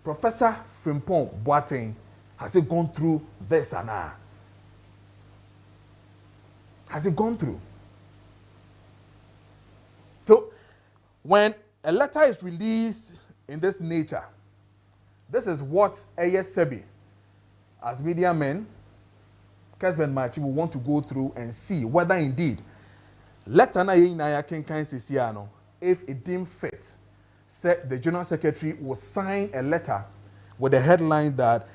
Professor Frimpong Boateng has it gone through this and that? Has it gone through? So, when a letter is released in this nature, this is what Sebi, as media men, Kessben Maakye will want to go through and see whether indeed letter na sisiano, if it deemed fit, said the General Secretary will sign a letter with the headline that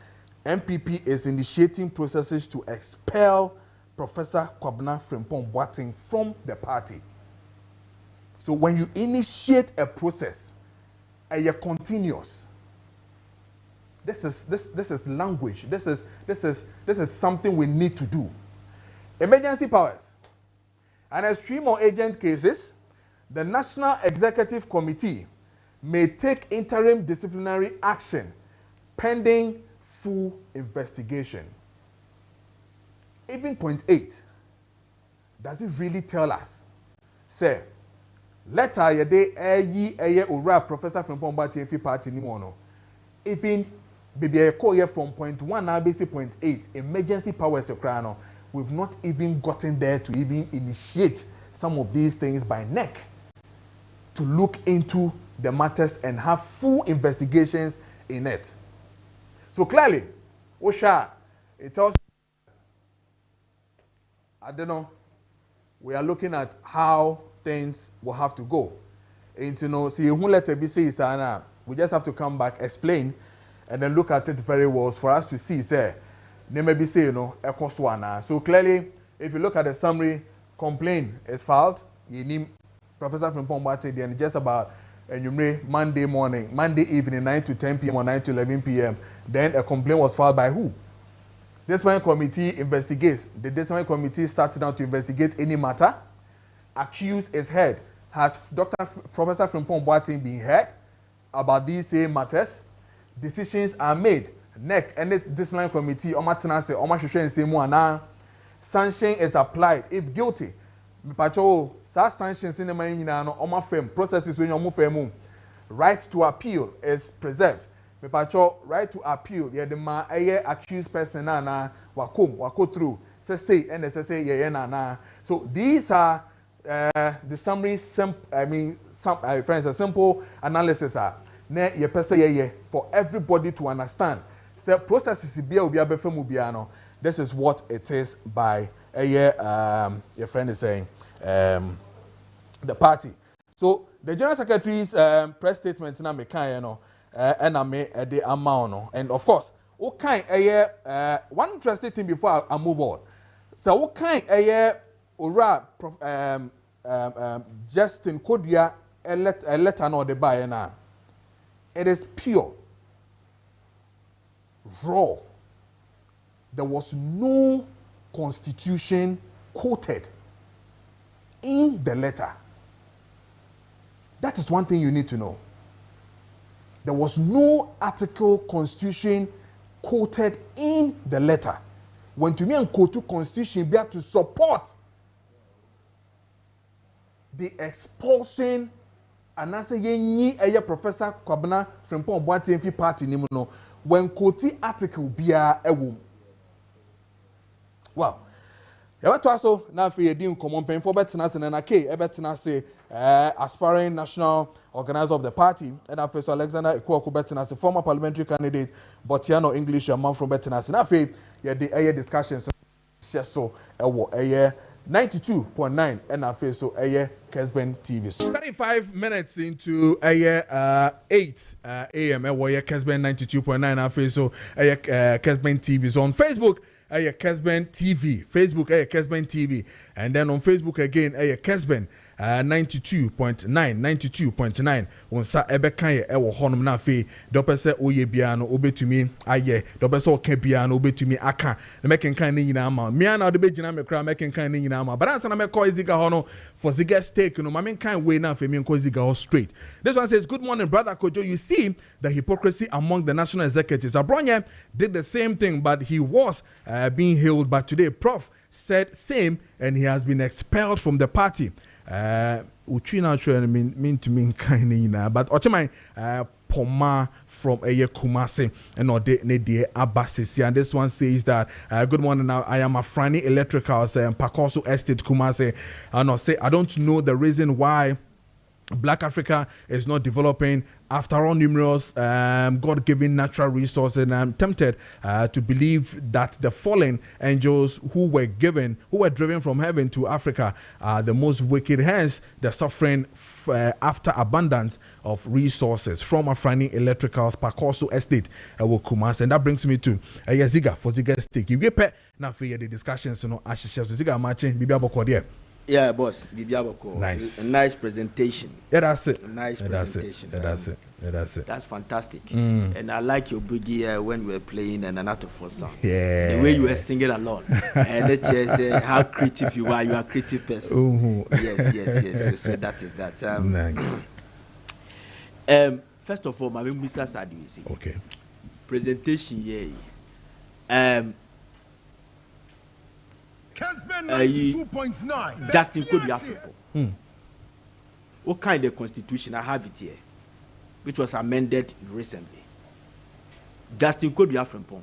MPP is initiating processes to expel Professor Kwabena Frimpong Boateng from the party. So when you initiate a process and you're continuous, This is language. This is something we need to do. Emergency powers. And as stream or agent cases, the National Executive Committee may take interim disciplinary action pending full investigation. Even point 8, does it really tell us? Say, letter yede eye ora Professor Frimpong Boateng party ni mono. Even baby call here from point 1 now basic point 8, emergency powersokrano. We've not even gotten there to even initiate some of these things by neck to look into the matters and have full investigations in it. So clearly, Osha, it tells, I don't know, we are looking at how things will have to go. And you know, see, who let it be say, Sana, we just have to come back, explain, and then look at it very well for us to see, say, they may be say, you know, Ekoswana. So clearly, if you look at the summary, complaint is filed. You need Professor Frimpong Boateng, and just about Monday morning, Monday evening, 9 to 10 p.m. or 9 to 11 p.m. Then a complaint was filed by who? Disciplinary committee investigates. The disciplinary committee started down to investigate any matter. Accused is heard. Has Professor Frimpong Boateng been heard about these same matters? Decisions are made. NEC and its disciplinary committee, Omatanase, Omashushe and Semuana. Sanction is applied if guilty. Mipacho, sanctions in the Marina, Oma firm, processes when you move. Right to appeal is preserved. Mipacho, right to appeal, yeah, the ma accused person na wako through. Say and say yeah na. So these are the summary. Friends, a simple analysis are ne ye pese ye for everybody to understand. So processes be mubiano. This is what it is by your friend is saying the party. So the General Secretary's press statement na me kan no and I may the amount and of course what kind one interesting thing before I move on. So what kind ora Justin Kodua a letter no the buy na. It is pure, raw. There was no constitution quoted in the letter. That is one thing you need to know. There was no article constitution quoted in the letter. When to me and quote to constitution be to support the expulsion and I say ye Professor Kwabena Frimpong Boateng party ni no when quote article be a womb. Wow. You to also now for your deal common pain for Bettinas and NK, Bettinas aspiring national organizer of the party, and Professor Alexander Ekwoku Bettinas, a former parliamentary candidate, Botiano English, a man from Bettinas. And I feel you the air discussions so a year 92.9 and I feel so a year Kessben TV. So 35 minutes into a year 8 a.m. a year Kessben 92.9 I feel so a year Kessben TV. So on Facebook. Kessben TV, Facebook Kessben TV, and then on Facebook again Kessben 92.9 on sa ebeka ewo honom na fe dopese oye bia no obetumi aye dopese okabia no obetumi aka na mekenkan ni nyina ama me na de begina me kra mekenkan ni nyina ama but answer na me call Ziga hono for Ziga stake no ma menkan we na fe me call Ziga ho straight. This one says, good morning brother Kojo. You see the hypocrisy among the national executives. Abronye did the same thing but he was being hailed, but today Prof said same and he has been expelled from the party. Uchi na try mean to mean kind na but ochimai Poma from Kumase and or de Abasisi, and this one says that good morning now I am a Franny Electricals and Pakoso Estate Kumase and I say I don't know the reason why Black Africa is not developing after all numerous God-given natural resources, and I'm tempted to believe that the fallen angels who were driven from heaven to Africa are the most wicked, hence the suffering after abundance of resources. From Afrani Electricals Pakoso Estate Kumas, and that brings me to Ziga for Ziga Stick. You get pet now for the discussions, Ziga matching Bibi Abokode. Yeah, boss. Bibiaboko. Nice. A nice presentation. Yeah, that's it. A nice Yeah, presentation. that's it. That's fantastic. And I like your boogie when we were playing an Anatofo song. Yeah. The way you were singing along. And the chair said how creative you are. You are a creative person. Yes. So that is that. Nice. First of all, my name is Sadi. Okay. Presentation, yeah. Kessben 92.9. Justin could be African. What kind of constitution? I have it here, which was amended recently. Justin could be African.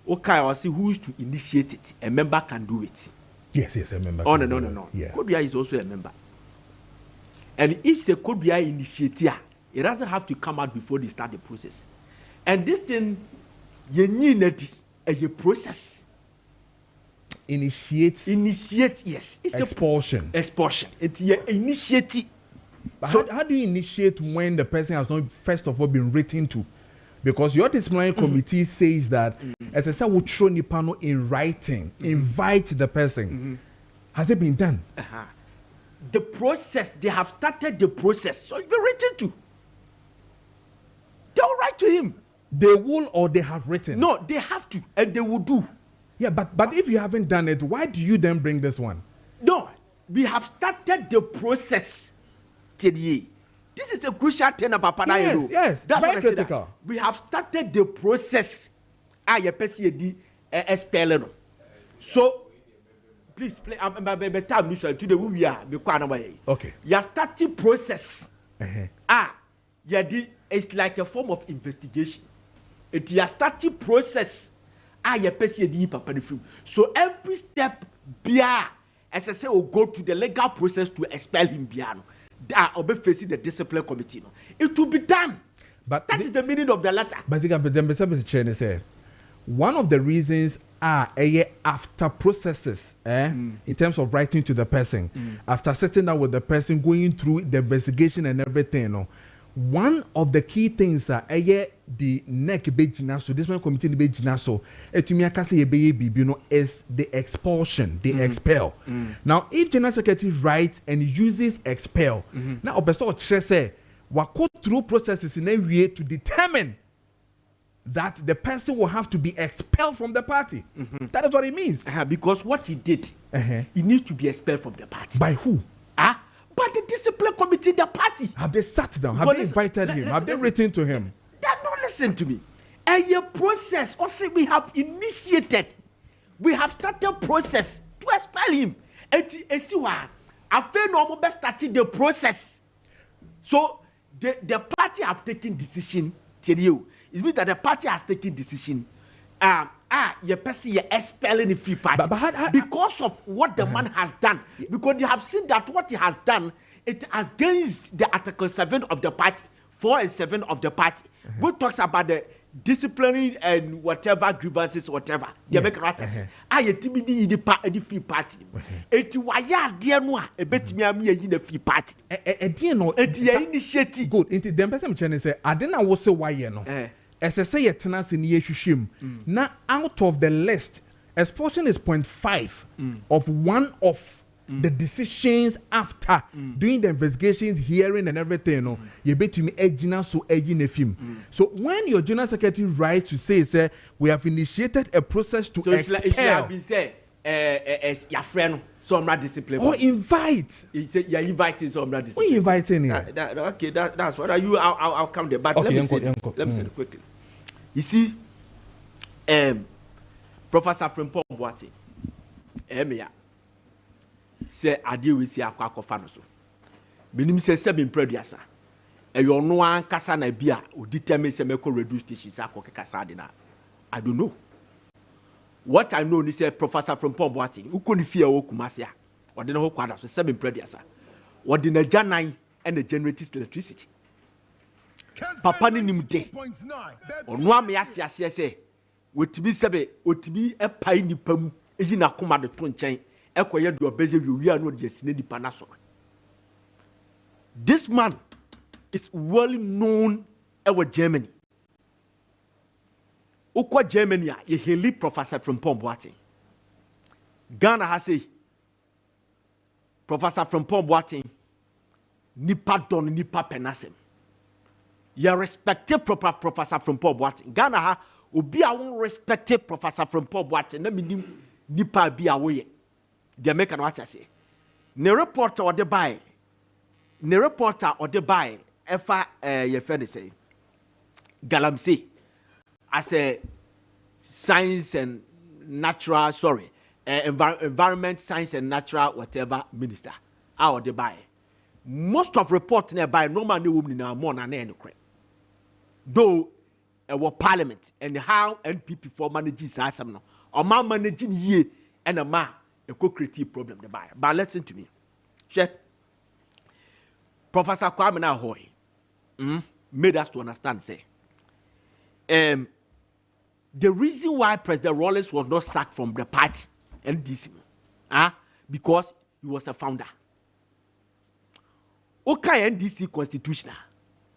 What kind of see who is to initiate it? A member can do it. Yes, a member. Oh no. Yeah. Kodua is also a member. And if the Kodua initiator, it doesn't have to come out before they start the process. And this thing, you need a process. Initiate, yes. It's expulsion. Expulsion. It's initiate. So how do you initiate when the person has not first of all been written to? Because your disciplinary committee says that as I said, we throw Nipano in writing, invite the person. Has it been done? The process, they have started the process. So you've been written to. They'll write to him. They will or they have written? No, they have to, and they will do. Yeah, but if you haven't done it, why do you then bring this one? No, we have started the process. This is a crucial thing about Papa. Yes, that's very what I said. critical. We have started the process. So, please play. Time today we are. Okay. You are starting process. It's like a form of investigation. It is starting process. So every step, as I say, will go to the legal process to expel him. Or be facing the discipline committee. It will be done. But that is the meaning of the letter. But one of the reasons are after processes, in terms of writing to the person, after sitting down with the person, going through the investigation and everything. One of the key things are the neck bejina so this one committee bejina so etumi akase ye is the expulsion, the expel. Now if general secretary writes and uses expel, now obeso kire say wako through processes in a way to determine that the person will have to be expelled from the party. That is what it means. Because what he did, he needs to be expelled from the party. By who? But the discipline committee in the party. Have they sat down? Have they invited him? Have they written to him? Don't listen to me. A process, also we have initiated. We have started process to expel him. I feel no more starting the process. So the party have taken decision. Tell you, it means that the party has taken decision. Your person you're expelling the free party because of what the man has done. Because they have seen that what he has done, it has against the Article 7 of the party, 4 and 7 of the party, which talks about the disciplinary and whatever grievances, whatever. You make rattles. You TBD in the free party. It why dear no a bet me in the free party. Initiative. Good. Into the person say, I didn't know so why you know. As I say, tenants in the now out of the list, expulsion is 0.5 of one of the decisions after doing the investigations, hearing and everything. You bet me edging so edging a film. So when your general secretary writes to say, we have initiated a process to expel. It should have been said, as your friend, some discipline. Or invite. He said you're inviting some discipline. Who inviting him? Okay, that's what are you. I'll come there. But okay, let me say this. Let me say it quickly. You see, Professor Frimpong Boati, say I deal with ya kwa fanoso. Minim say 7 prediasa. E yo no an kasa na bia o determine say me ko reduce station say akọ kasa de na. I don't know. What I know is say Professor Frimpong Boati, who ni fear o Kumasi a. O de na ho kwada so 7 prediasa. O de na janan and the generates electricity. Papa ni nimde. Onu am ya tia se wotimi sebe otimi epai nipa mu eyi na koma de to nchen ekoye do obeze wi anu de sine nipa na so. This man is well known in Germany. Ukwa Germany ye heli Professor from Pomboati. Ghana has say Professor Frimpong Boateng, nipa don nipa penasem. You respected Professor Frimpong Boateng. Ghana ha obi a won respected Professor Frimpong Boateng na minim nipa bi a wo ye. The American what I say. Ne reporter or the buy. Ne reporter or the buy. Efa ye friend say. Galamsey as a science and natural environment, science and natural whatever minister. Or the buy. Most of reports nearby no man woman in our more than any crap. Though our parliament and how NPP for manages as some no or man managing ye and a man a co-creative problem the buyer. But listen to me. Check. Professor Kwame Ahoy made us to understand say the reason why President Rawlings was not sacked from the party NDC because he was a founder. Okay, NDC constitutional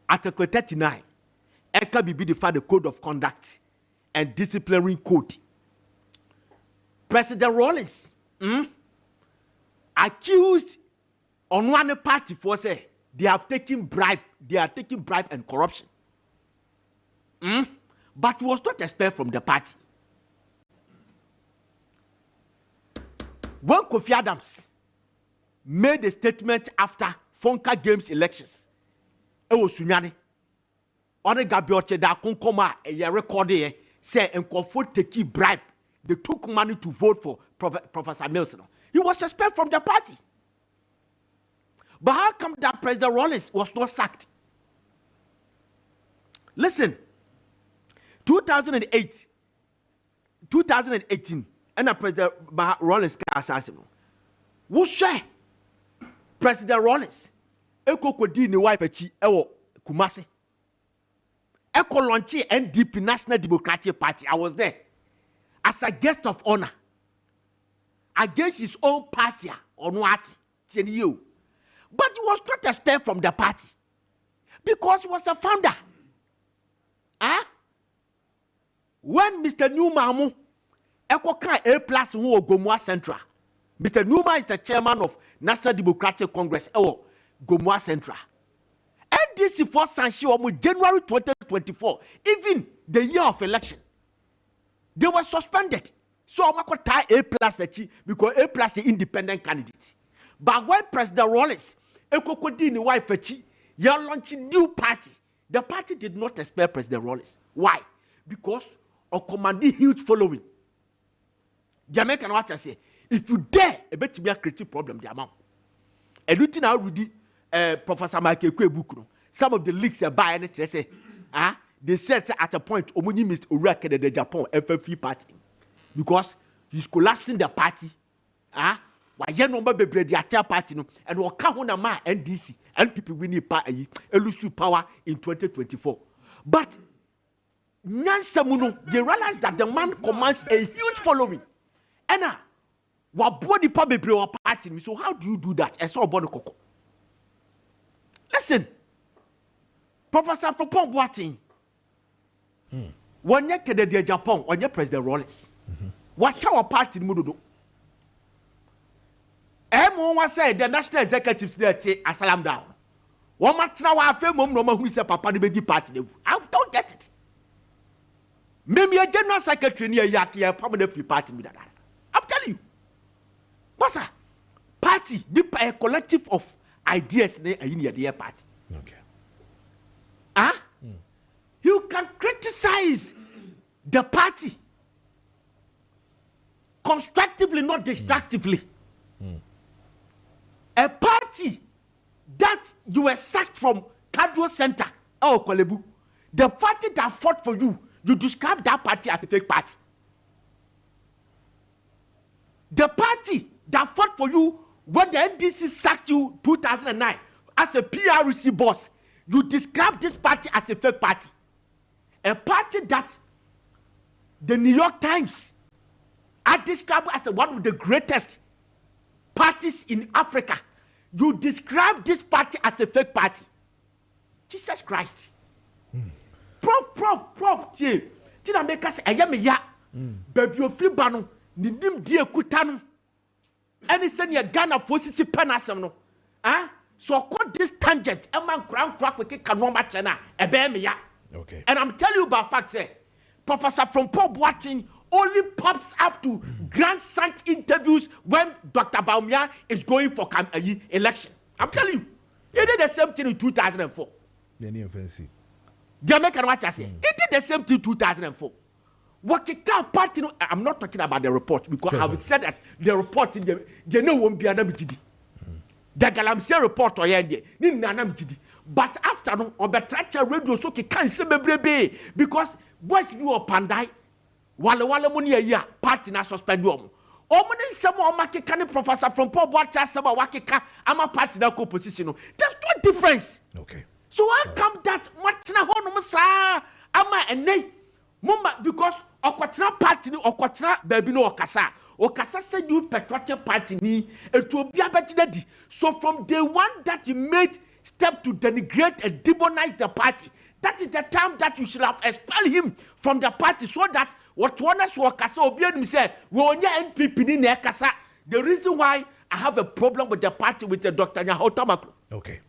Article 39 Eka be define the code of conduct and disciplinary code. President Rawlings accused on one party for say they are taking bribe and corruption. But was not expelled from the party. When Kofi Adams made a statement after Fonka Games elections, it was Sunyani. On a Gabioche da Konkoma a recording say and comfort take bribe. They took money to vote for Professor Milson. He was suspended from the party. But how come that President Rawlings was not sacked? Listen, 2018, and President Rawlings assassin. Who share President Rawlings? Eko kodi ni wife echi ewo Kumasi. Eko launchi NDP National Democratic Party. I was there as a guest of honor against his own party on what you. But he was not expelled from the party because he was a founder. When Mr. Newman Eko A+ who Gomua Central, Mr. Newman is the chairman of National Democratic Congress Gomua Central. NDC for Sanshi January 2024, even the year of election, they were suspended. So I'm going to tie A+ because A+ is independent candidate. But when President Rawlings Eko kodi ni wife echi, you launching new party. The party did not expel President Rawlings. Why? Because of commanding huge following. Jamaican what I say, if you dare, a bit to be a creative problem, the amount. And you think already, Professor Maakye, some of the leaks are buying it. They say, they said at a point, Omuni missed Uraka the Japan FFP party because he's collapsing the party. Why you number be the party no, and will come on a man NDC and people winning party, lose power in 2024. But Nansamuno, they realize that the man commands a huge following. And what body public party? So how do you do that? I saw Bonokoko. Listen, Professor Frimpong Boateng. When you KPD Japan, when you President Rawlings, watch our party mudo. Everyone said the national executives there take a salam down. One match now I feel mom no who is a papa the party. I don't get it. Maybe a general secretary near Yaki a permanent free party with that. I'm telling you. What's party? A collective of ideas in the party. Okay. You can criticize the party constructively, not destructively. A party that you were sacked from Kadro Center or Kolebu, the party that fought for you, you describe that party as a fake party. The party that fought for you when the NDC sacked you 2009 as a PRC boss, you describe this party as a fake party. A party that the New York Times are described as one of the greatest parties in Africa. You describe this party as a fake party. Jesus Christ. Prof, Tina make us a yamia. Baby of free banu, Nidim dear Kutanu. Any send your Ghana for sisi penasem no. So call this tangent. A man crack with Kanoma Chena. A bear me ya. Okay. And I'm telling you about facts. Professor from Paul Boatin only pops up to grandson interviews when Dr. Baumia is going for election. I'm telling you, he did the same thing in 2004. Any offensive. Jamaican watch I say. He did the same thing in 2004. Party, I'm not talking about the report because I have said that the report in the no won't be an MGD. The Galamsey report or yende, but after no, on the tracker radio so can't say because boys you are pandai. Wale money a year, party na suspend you. Omuni some make can professor from Paul Boatin sama wakeka ama party na co-position. There's no difference. Okay. So how come that much na hono sa ama ene mumba because okwatra party ni okwatra baby no okasa said you patriotic party ni etu obi abetide. So from day one that he made step to denigrate and demonize the party, that is the time that you should have expelled him from the party so that what one us wakasa obi enu say we onye NPP ni na kasa. The reason why I have a problem with the party with the Dr. Nyahota. Okay.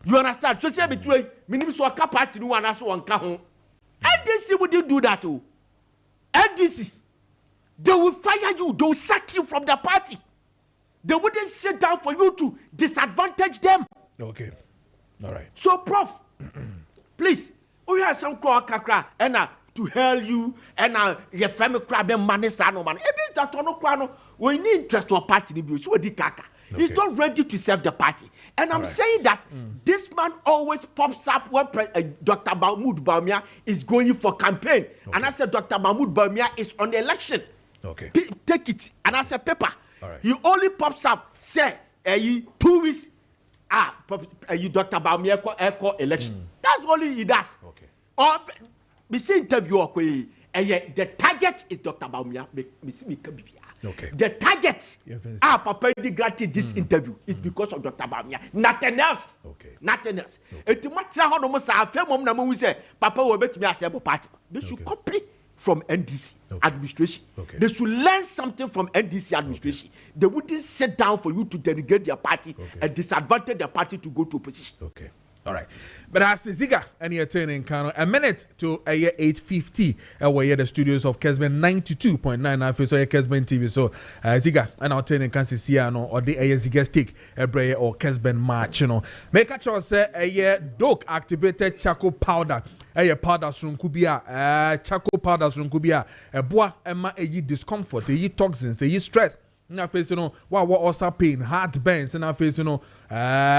You understand? So say between minimum so ka party no anaso wanka ho. NDC wouldn't do that too. NDC, they will fire you, they will sack you from the party. They wouldn't sit down for you to disadvantage them. Okay. All right. So, Prof, please, we have some kakra and to help you and your family crab and money sano man. It means that ono we need interest to a party so we kaka. He's not ready to serve the party. And I'm saying that this man always pops up when Dr. Mahmoud Bawumia is going for campaign. Okay. And I said Dr. Mahmoud Bawumia is on the election. Okay. Take it. And I said paper. Right. He only pops up, say, 2 weeks, Dr. Bawumia echo election. That's all he does. Okay. Or, we see interview, the target is Dr. Bawumia. Okay. The target, Papa granted this interview is because of Dr. Bawumia. Nothing else. Okay. Nothing else. It might say how no more say Papa will bet me as a party. They should copy from NDC administration. Okay. They should learn something from NDC administration. Okay. They wouldn't sit down for you to denigrate their party and disadvantage their party to go to opposition. Okay. All right. But as Ziga and you're turning a minute to 8:50 where the studios of Kessben 92.9 FM so Kessben TV. So Ziga and I'll turn in Kansisiano or the Ziga stick a or Kessben match, you know. Make a choice a dope activated charcoal powder. A powder from Kubia, charcoal powder from Kubia, a bois emma a discomfort, a toxins, a stress. Na face what also pain, heartburns, and I face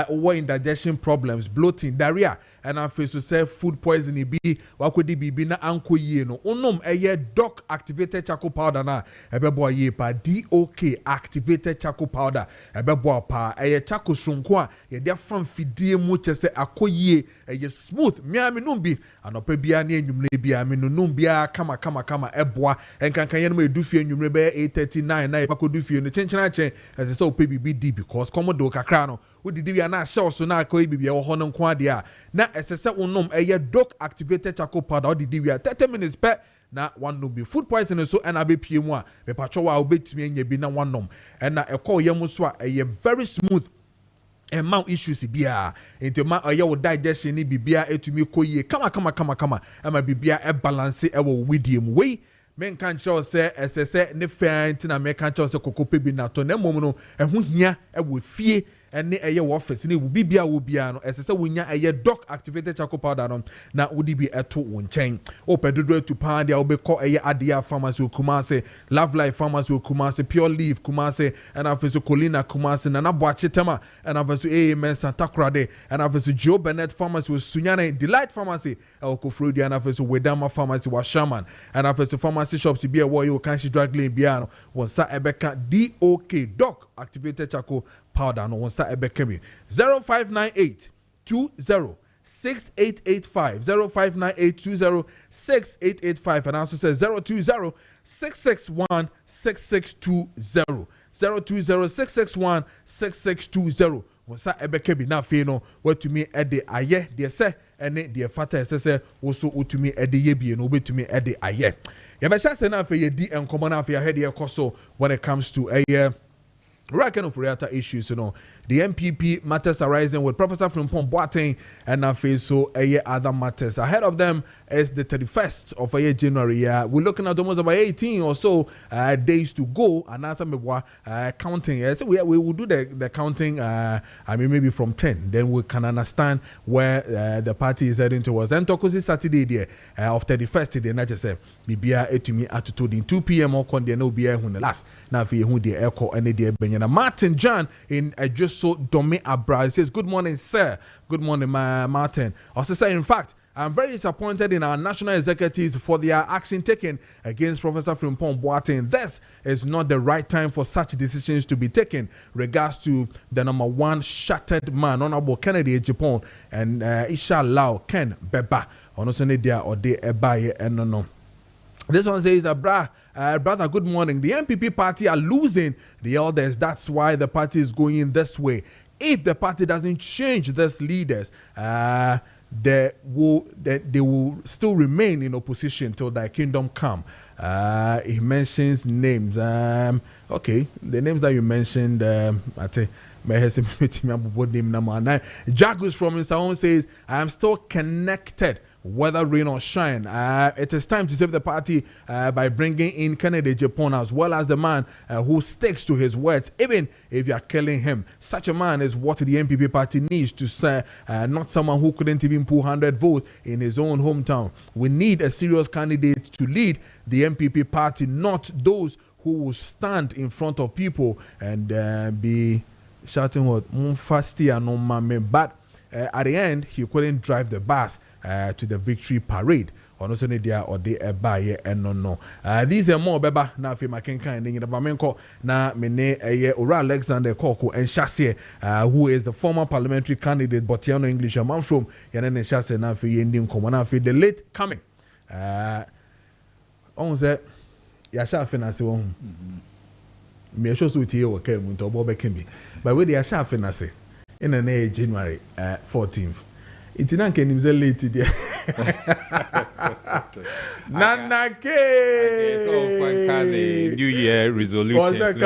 what indigestion problems, bloating, diarrhea, and I face to say food poisoning be what could it be na anko ye no onom a doc activated charcoal powder na ebebo ye pa DOK activated charcoal powder ebebo pa a charcoal shunko ye dia fan fidie mu chese akoye ye smooth miami numbi anope bia na enwumre bia me no numbia kama eboa enkankan ye no edufie enwumre be 8:39 na ebakodufie no chenchena chen as say ope BBD because komodo kakra no udidi wi na show so na akoye bibia wo hono nko ade a na esese unom eye doc activated charcoal powder udidi wi 30 minutes per na one no be food poisoning so and abepie mu a me patcho wa obetimi anya bi na one nom and na ekọ ye mu so a eye very smooth and mount issues bia into ma oye digestion ni bibia etumi koye kama ama bibia e balance e wo widiem we men kan show say esese ne fant na me kan show say kokope bi na to na mom no eho hia e wo fie ene eye wo office ni wo bibia wo bia no esese wonya eye doc activated charcoal powder no na wodi bi eto wo nchen opedodo etu pound ya obekọ eye adia pharmacy Kumase, Love Life Pharmacy Kumase, Pure Leaf Kumase, and afeso Colina Kumase na Boachetema, and afeso Amen Santa Crade, and afeso Joe Bennett Pharmacy Sunyane Delight Pharmacy Okofrodi, and afeso Wedama Pharmacy Washaman, and afeso pharmacy shops be a warrior kanshi drug lane biano was sa ebeka DOK doc activated charcoal powder no one sa ebekemi 0598 20 6885 0598 6885 and also says 020 661 6620 020 661 6620 wasa ebekemi na fe no watumi ede aye de se ene de fata se woso utumi ede ye bie no obetumi ede aye ye be sha se na fe ye di enkomo na fe ya he de ekoso when it comes to right kind of reactor issues, the MPP matters arising with Professor Frimpong Boateng and so other matters. Ahead of them is the 31st of January. We're looking at almost about 18 or so days to go, and as counting. So we will do the counting. Maybe from 10, then we can understand where the party is heading towards. And Tokosi Saturday there of 31st, the not just say Bibia etumi atuto in 2 p.m. or kon no be who the last. Now if you the echo and the Martin John in just so Domi Abra. He says, good morning, sir. Good morning, Martin. Also say, in fact, I'm very disappointed in our national executives for their action taken against Professor Frimpong Boateng. This is not the right time for such decisions to be taken. Regards to the number one shattered man, Honorable Kennedy Japan, and Isha Ken Beba. Onosone dia or de ebaye and no. This one says, brother, good morning. The MPP party are losing the elders. That's why the party is going in this way. If the party doesn't change these leaders, they will still remain in opposition till thy kingdom come. He mentions names. Okay, the names that you mentioned, Jagus from his own says, I am still connected. Whether rain or shine, it is time to save the party by bringing in Kennedy Japan as well as the man who sticks to his words, even if you are killing him. Such a man is what the MPP party needs to say, not someone who couldn't even pull 100 votes in his own hometown. We need a serious candidate to lead the MPP party, not those who will stand in front of people and be shouting what Mufasti no mame. But at the end, he couldn't drive the bus to the victory parade. Or they and no. These are more beba na fi makenkan in the Bamenko na mene Ora Alexander Koko and Shasse, who is the former parliamentary candidate, but no English man from Yanen Shasse na fi Indian Common fi the late coming. On the Yasha Finance won. Me show so tie o came into Bob Kimbi. But with the Yasha Finance in the January 14th. It's not can him late today. Nana K. So fun New Year resolution.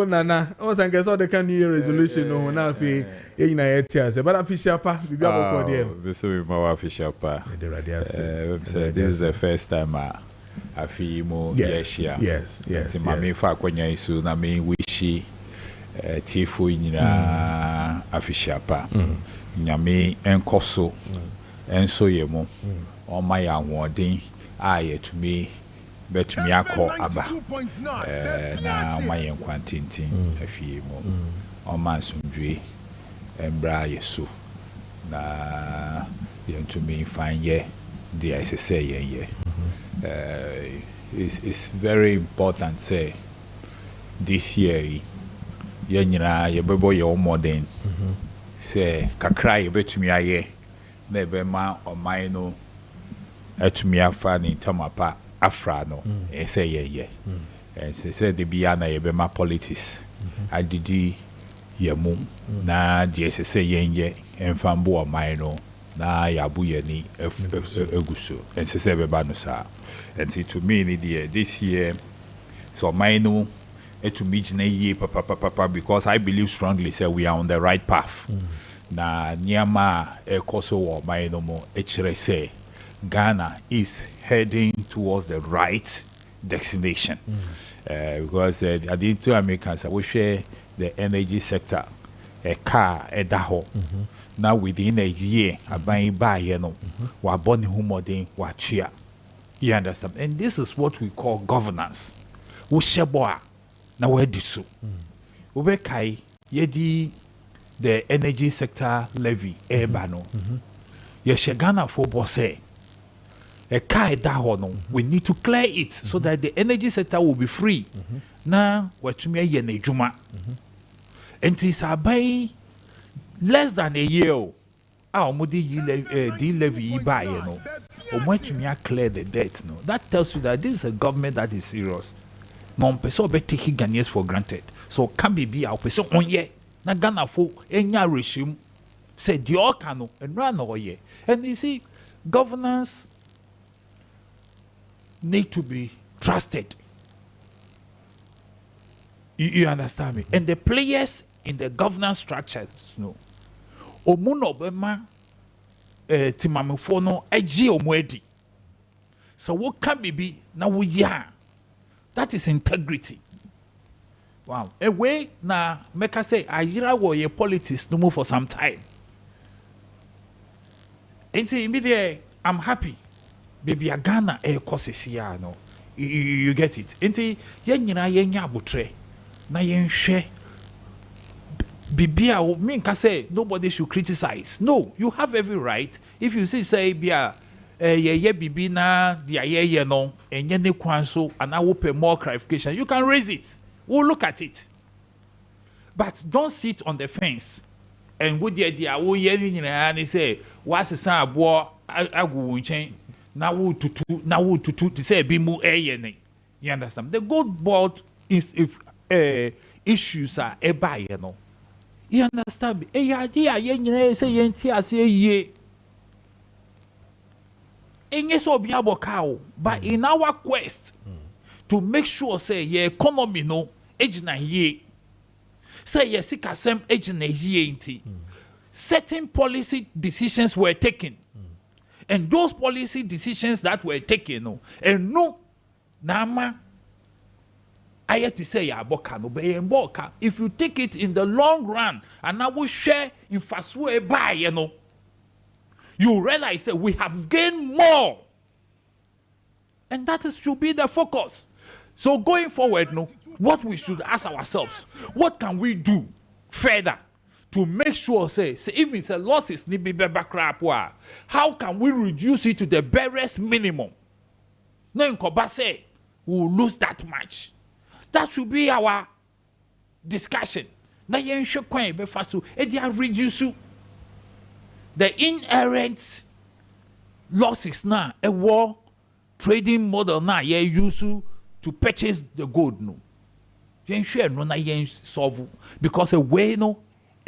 Nana. Oh, thank you. So the New Year resolution. No, now fi na yetia. But official pa. Bibi aboko there. So we more official pa. This is the first time I feel more yes. Yes. Mami fa kwanya isu na me wishi. Tifo nyina afishia pa nyame enkoso enso yemo oma ya hoden ayetumi betumi akọ aba na oma yen kwantintin afie mo oma sundwe embra yeso na yentumi fanye the isese yen it's very important say this year yanyina yebebo ye modern say kakra yebetumi aye na ebema oman no atumi afa ni tamapa afra no say ye say de bia na yebema politics adidi yemu na je say yenye enfambo oman no na yabu ye ni eguso say beba no sa and to me ni this year so oman no to meet papa because I believe strongly say we are on the right path. Na Nyama Ekoso or Mainomo say Ghana is heading towards the right destination. Because I did two Americans we share the energy sector, a car, a daho. Now within a year, a buying buy wa born humodin wa chia. You understand? And this is what we call governance. Usheboa. Na where disu ubekai yedi the energy sector levy ebano ye Ghana for bosse e kai da hono we need to clear it so that the energy sector will be free na watumi ye na adwuma enti sabai less than a year omodi levy buy no omwatumi clear the debt no that tells you that this is a government that is serious. Non person be taking Ghanaians for granted. So can be our person on ye. Na Ghana for any regime say the okano and run over ye. And you see, governance need to be trusted. You understand me? And the players in the governance structures, no. Omuno bema timamufo no eji omwedi. So what can be na we ya? That is integrity. Wow. A way na make I say ayira wo ye politics no more for some time. And see immediately I'm happy. Baby a Ghana e kosisi no. You get it. And see yen nyina yen nya abotre. Na yen hwe bibia o me can say nobody should criticize. No, you have every right. If you say bia ye bibi na dia ye no enye ne kwan so and I will pay more clarification, you can raise it. We'll look at it. But don't sit on the fence and would the idea wo ye ni nyina say what's the san abo agu nchen na wo tutu to say bi mu ne. You understand? The gold board is if issues are eba ye no. You understand me? Idea ye nyina say ye nti ase ye. Enye so bi aboka, but in our quest to make sure say your economy no ejina ye. Say yes, sikasem ejina ye nti. Certain policy decisions were taken. And those policy decisions that were taken, no, and no, nama, I had to say, ya boka no be boka. If you take it in the long run, and I will share in fast way by, you know, you realize that we have gained more, and that should be the focus. So going forward, no, what we should ask ourselves, what can we do further to make sure, say if it's a losses, how can we reduce it to the barest minimum? No, in Koba say we'll lose that much. That should be our discussion. Now, you should reduce the inherent losses now. A war trading model now you use to purchase the gold. No, you sure no na solve because a way no.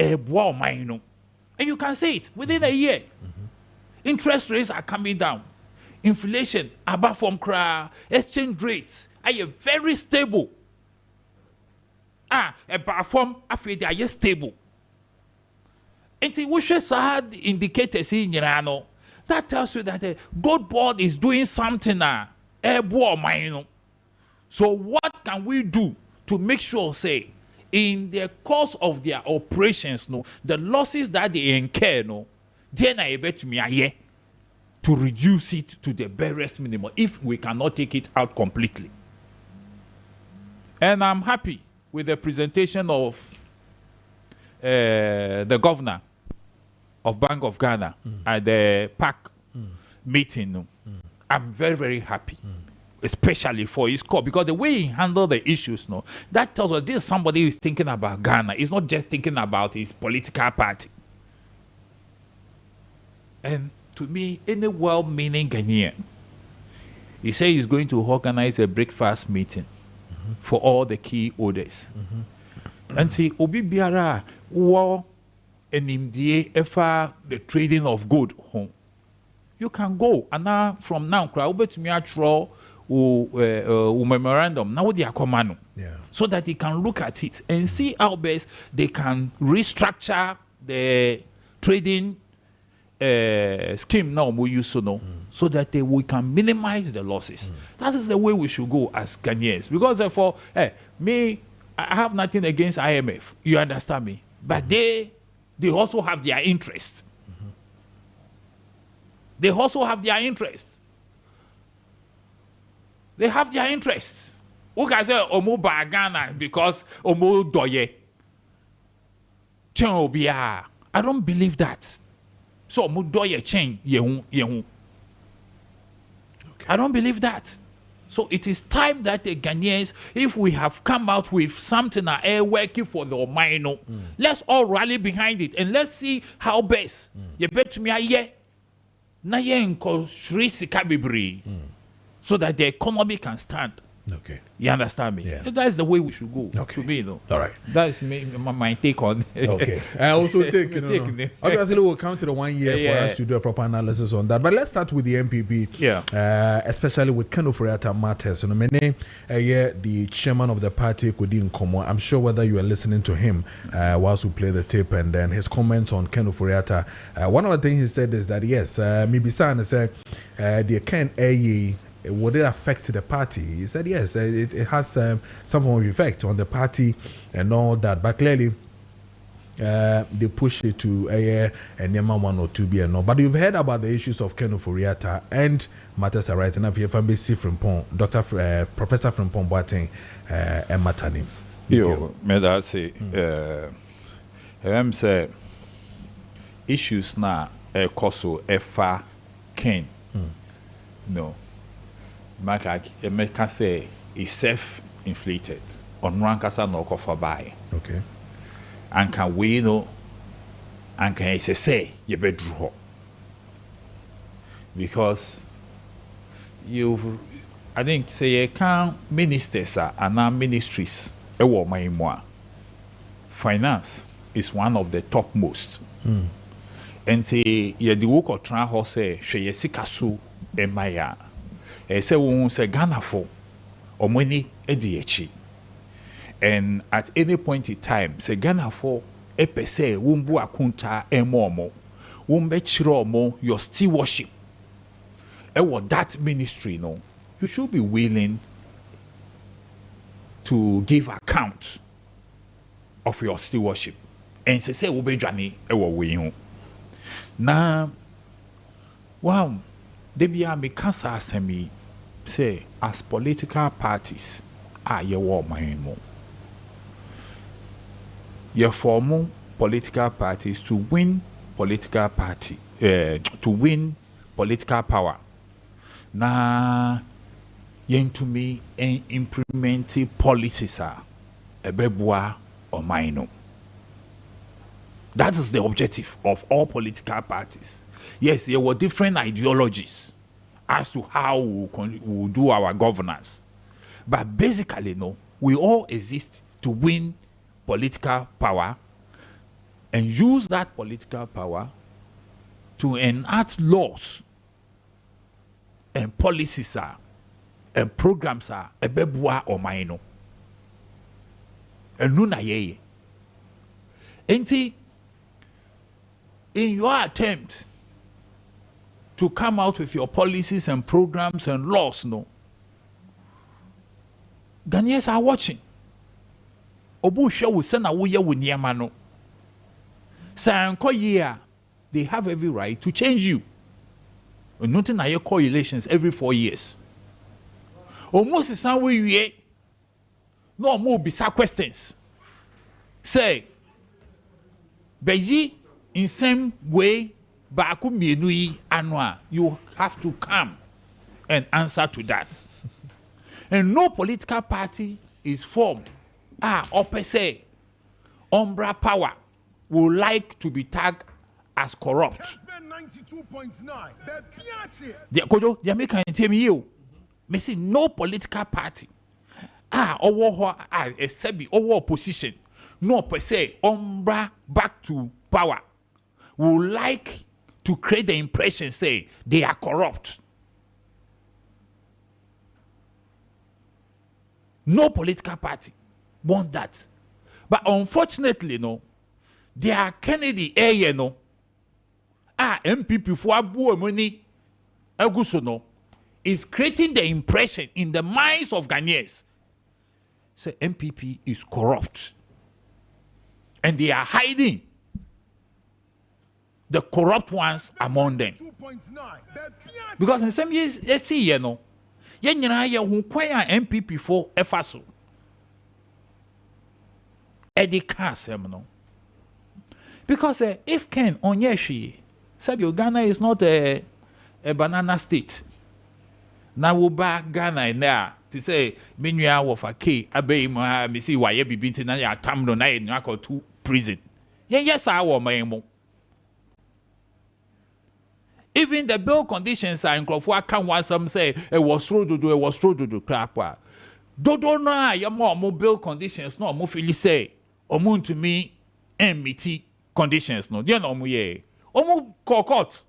And you can see it within a year. Interest rates are coming down. Inflation, above from cry, exchange rates are very stable. Above from after they are stable. And see, we should have indicators in Irano that tells you that the gold board is doing something So what can we do to make sure, say, in the course of their operations, no, the losses that they incur, no, then I bet me to reduce it to the barest minimum if we cannot take it out completely. And I'm happy with the presentation of the governor of Bank of Ghana at the PAC meeting. No. I'm very, very happy. Especially for his core, because the way he handled the issues, no, that tells us this is somebody who is thinking about Ghana. He's not just thinking about his political party. And to me, any well-meaning Ghanaian, he said he's going to organize a breakfast meeting for all the key orders. And see, Obi Biara, war and efa the trading of gold home. You can go, and now from now, crowd to me at memorandum now they are command, so that they can look at it and see how best they can restructure the trading scheme now we use so that we can minimize the losses. That is the way we should go as Ghanaians, because therefore me, I have nothing against IMF, you understand me, but they also have their interest. They also have their interest. They have their interests. Who can say Omo Bagana because Omo Doye? Chen I don't believe that. So Omo Doye Chen Yehu. I don't believe that. So it is time that the Ghanaians, if we have come out with something that are working for the Omaino, let's all rally behind it and let's see how best. You bet me a na yen ko shri sika bebre. So that the economy can stand. Okay. You understand me? Yeah. That's the way we should go. Okay. To me, though. All right. That's my take on. Okay. I also take, obviously we'll count to the 1 year Yeah. for us to do a proper analysis on that. But let's start with the MPP. Yeah. Especially with Ken Ofori-Atta matters. My name, the chairman of the party, Kudi Nkomo. I'm sure whether you are listening to him whilst we play the tape, and then his comments on Ken Ofori-Atta. One of the things he said is that yes, maybe Sana said the Ken would it affect the party? He said yes, it has some form of effect on the party and all that, but clearly they push it to a Nema 1 or 2B and all. But you've heard about the issues of Ken Ofori-Atta and matters arising. Now, if you have Frimpong, Professor Frimpong Boateng and Matani. Yo, may I say, say issues now, Koso, Efa, Ken. No. Maakye say is self-inflated. On Rankasa no kofa by. Okay. And can we know and can say you bedroom. Because I think say you can ministers and now ministries finance is one of the topmost. And say you the work of tran say she sikasu emaya. Say we say Ghana for or money ediachi. And at any point in time, say Ghana for say wumbu akunta emomo, wumbe chiromo your stewardship. What that ministry no, you should be willing to give account of your stewardship. And say ube jani we now. Wow, debia me kasa asemi say as political parties ye war my mo. You form political parties to win political power. Na yen to me and implementing policies ebebua or mino. That is the objective of all political parties. Yes, there were different ideologies as to how we do our governance. But basically, no, we all exist to win political power and use that political power to enact laws and policies and programs ebebua or maino. And nuna yeye. Enti, in your attempt to come out with your policies and programs and laws, no, Ghanaians are watching. Obu share will send away with Niamano. They have every right to change you. Nothing na your correlations every 4 years. Almost the same way you no more bizarre questions. Say, Beji in same way, Baku Mienui Anwa, you have to come and answer to that. And no political party is formed. Or per se, Umbra power would like to be tagged as corrupt. Kessben 92.9. The Kojo, the American tell me you. Me see no political party. Except over opposition. No per se, Umbra back to power would like to create the impression, say, they are corrupt. No political party want that. But unfortunately, no, they are Kennedy area, no. MPP for Abu money, Agusono, is creating the impression in the minds of Ghanaians. Say MPP is corrupt. And they are hiding the corrupt ones among them. 2.9. Because in some years, let's see, you know, who kwaya MPP for EFASO. Eddie Kassem, because if Ken Onyeshi said Ghana is not a banana state. Now we back Ghana in there to say Minya of a key, Abe me see why you be beaten and you tamno na in to prison. Yes, I want my mo. Even the bill conditions are in Crawford can want some say it was true to do crap. dodo na yamo mobile conditions no mo feel say omo to me MT conditions no dey no mo ye omo court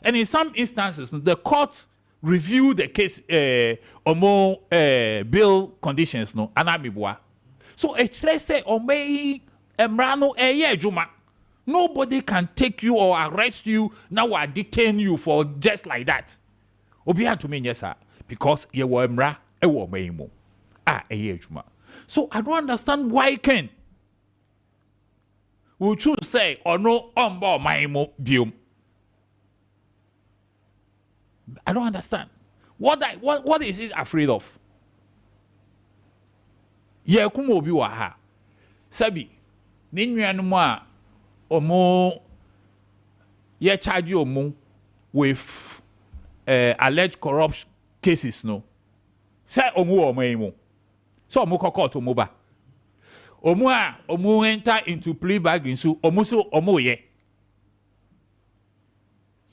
and in some instances the court review the case bill conditions no anamibwa so it say omei emrano juma nobody can take you or arrest you now or detain you for just like that obi to me yes sir because you were emra ewo meimo juma so I don't understand why Ken we should say or no ombo maimo biom. I don't understand. What is he afraid of? Ye kumo obi wa ha. Sabi, ni nuanu a omo ye charge omo with alleged corruption cases no. Say omo imo. So omo court omo ba. Omo enter into plea bargain so omo ye.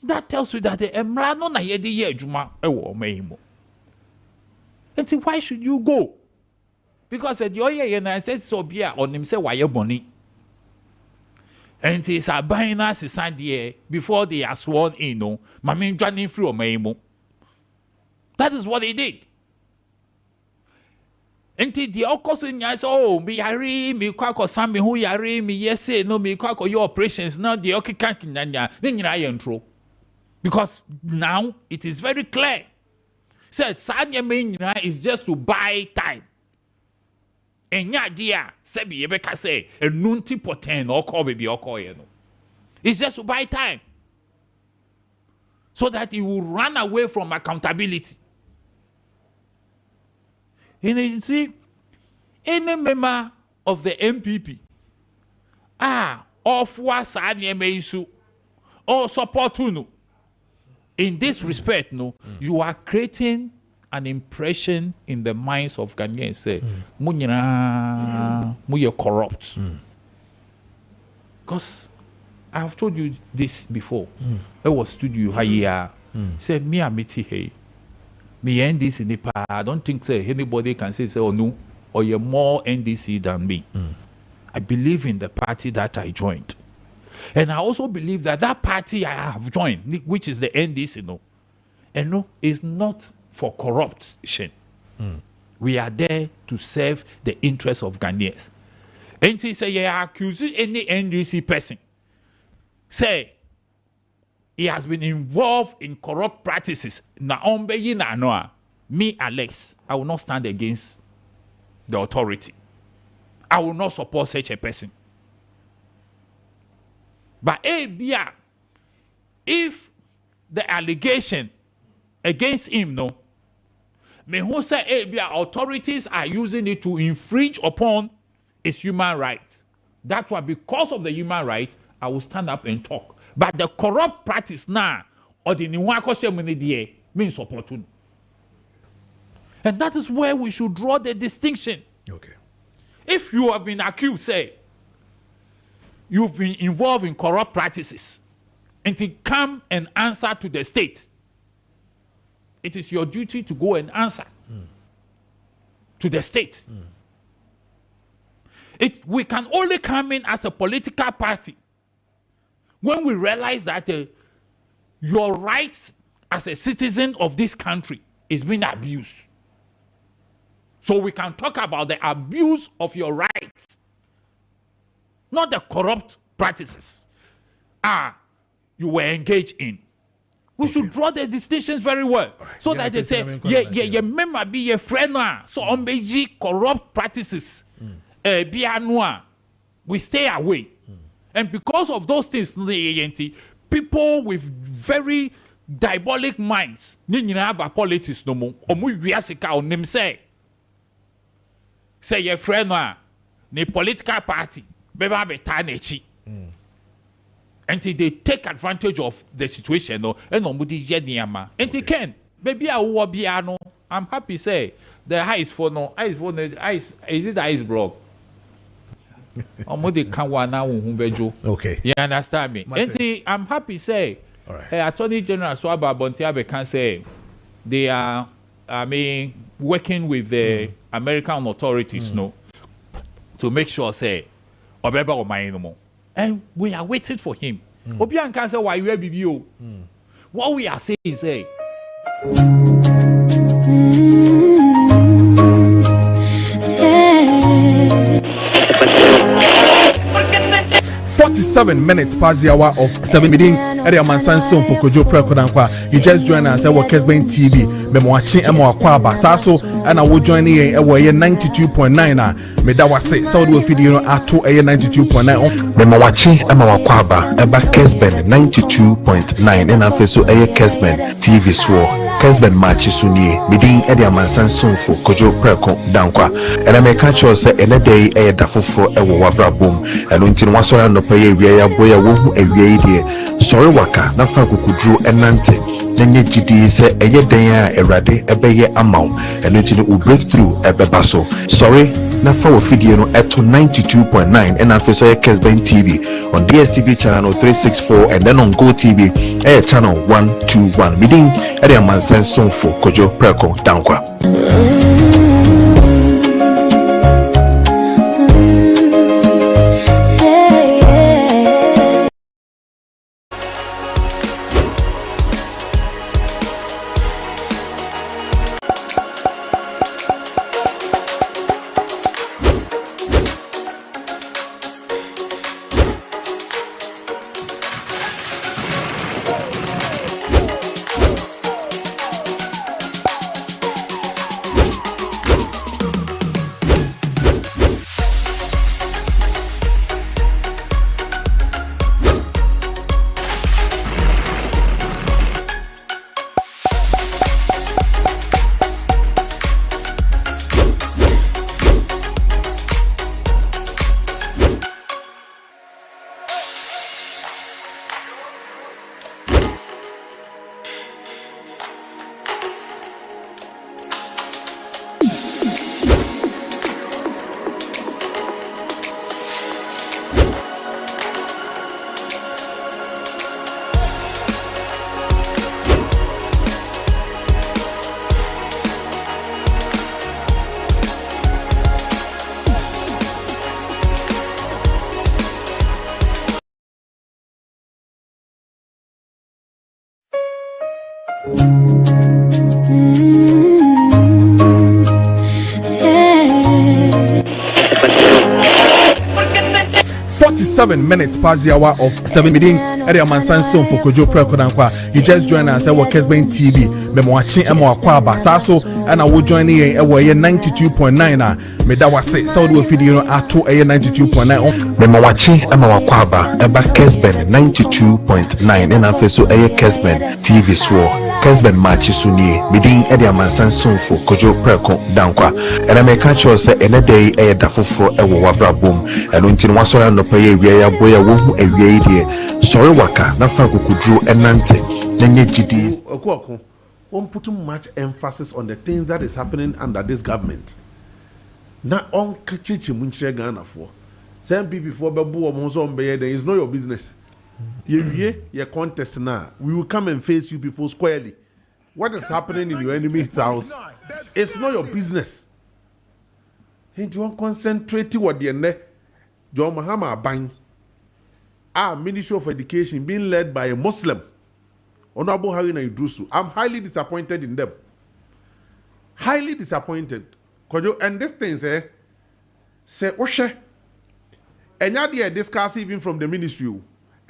That tells you that the emrano na yedi ye juma ewo meimo. And why should you go? Because the oye na said so bia on him say why boni. And it's a bina sisan before they are sworn in no. Mami joining through meimo. That is what he did. And the okosin ya say oh me yari me kwako sambi who yari me yes no me kwako your operations now the okikan nyanya then nyina yentro. Because now it is very clear. Said Sanya Main is just to buy time. And ya dear, Sebi Ebeka say, a nunti poten or call baby or call you know. It's just to buy time. So that he will run away from accountability. And you see, any member of the MPP, of what Sanya Maisu, or support no. In this respect, no, you are creating an impression in the minds of Ghanaians. Say, "Muye corrupt." Because I have told you this before. I was studio here. Say, me amiti hey, me NDC nipa. I don't think say anybody can say oh no, or you're more NDC than me. I believe in the party that I joined. And I also believe that that party I have joined, which is the NDC, is not for corruption. We are there to serve the interests of Ghanaians. And he say, yeah, accuse any NDC person. Say, he has been involved in corrupt practices. Me, Alex, I will not stand against the authority. I will not support such a person. But if the allegation against him, me who say authorities are using it to infringe upon his human rights. That's why because of the human rights, I will stand up and talk. But the corrupt practice now, or the niwako means supporting. And that is where we should draw the distinction. Okay. If you have been accused, say, you've been involved in corrupt practices and to come and answer to the state, it is your duty to go and answer to the state. We can only come in as a political party when we realize that your rights as a citizen of this country is being abused. So we can talk about the abuse of your rights, not the corrupt practices you were engaged in. We should draw the distinctions very well. So that they say, yeah, member be your friend, so on corrupt practices, we stay away. And because of those things, people with very diabolic minds, politics no more, say your friend, the political party, until they take advantage of the situation, and nobody yet and they can. Maybe I will be I'm happy say the ice for no ice for the ice. Is it the ice block? Okay. You understand me? And I'm happy say Attorney General Swaba Bontiabe can say they are working with the American authorities know to make sure say obeba o man no more. And we are waiting for him. Obian can say why you BBO. What we are saying is 47 minutes past the hour of 7 meeting. Area Mansan son for Kojo Preko Dankwah. You just join us at Kessben TV. Memo watching Emo Akwaba. Saso and I will join here at 92.9. Me that was say Saudi will feed you at 92.9. Memo watching Emo Akwaba about Kessben 92.9 and I so Kessben TV swore. Kessben Maakye Sunye, meeting Area Mansan son for Kojo Preko Dankwah. And I make a choice in a day a dafo for a wabra boom. And until once I no pay a boy a woo a way. Sorry waka, na fa kukudru enante. Nenye GD se eye denya erade ebeye amount. And until we break through ebebaso. Sorry, na fa wo video no eto 92.9 and I so Kessben TV on DSTV channel 364 and then on Go TV channel 121. Meeting Area Mansan son for Kojo Preko Dankwah. 47 minutes past the hour of 7 meeting. Area Mansan son for Kojo Preko Dankwah. You just join us at Kessben TV. Memo watching Emo Akwaba. Saso and I will join here at 92.9. Me that was say Saudi will feed you at 92.9. Memo watching Emo Akwaba about Kessben 92.9 and I so Kessben TV swore. Kessben Maakye Sunye, meeting Area Mansan son for Kojo Preko Dankwah. And I make a choice in a day a dafo for a wabra boom. And until once I no pay a boy a woo a way. Sorry waka, na fa kukudru enante. Nenye GD. Okwako, won't put too much emphasis on the things that is happening under this government. Na on kachichi munchire Ghana for. Some people before babu or monzo mbeye, then it's not your business. Your contest now. We will come and face you people squarely. What is happening in your enemy's house? It's not your business. And you want concentrate what the end. John Mahama Bang. Our Ministry of Education being led by a Muslim. Honorable Haruna Idrusu. I'm highly disappointed in them. Highly disappointed. And this thing say Oshe. And now they are discussing even from the ministry.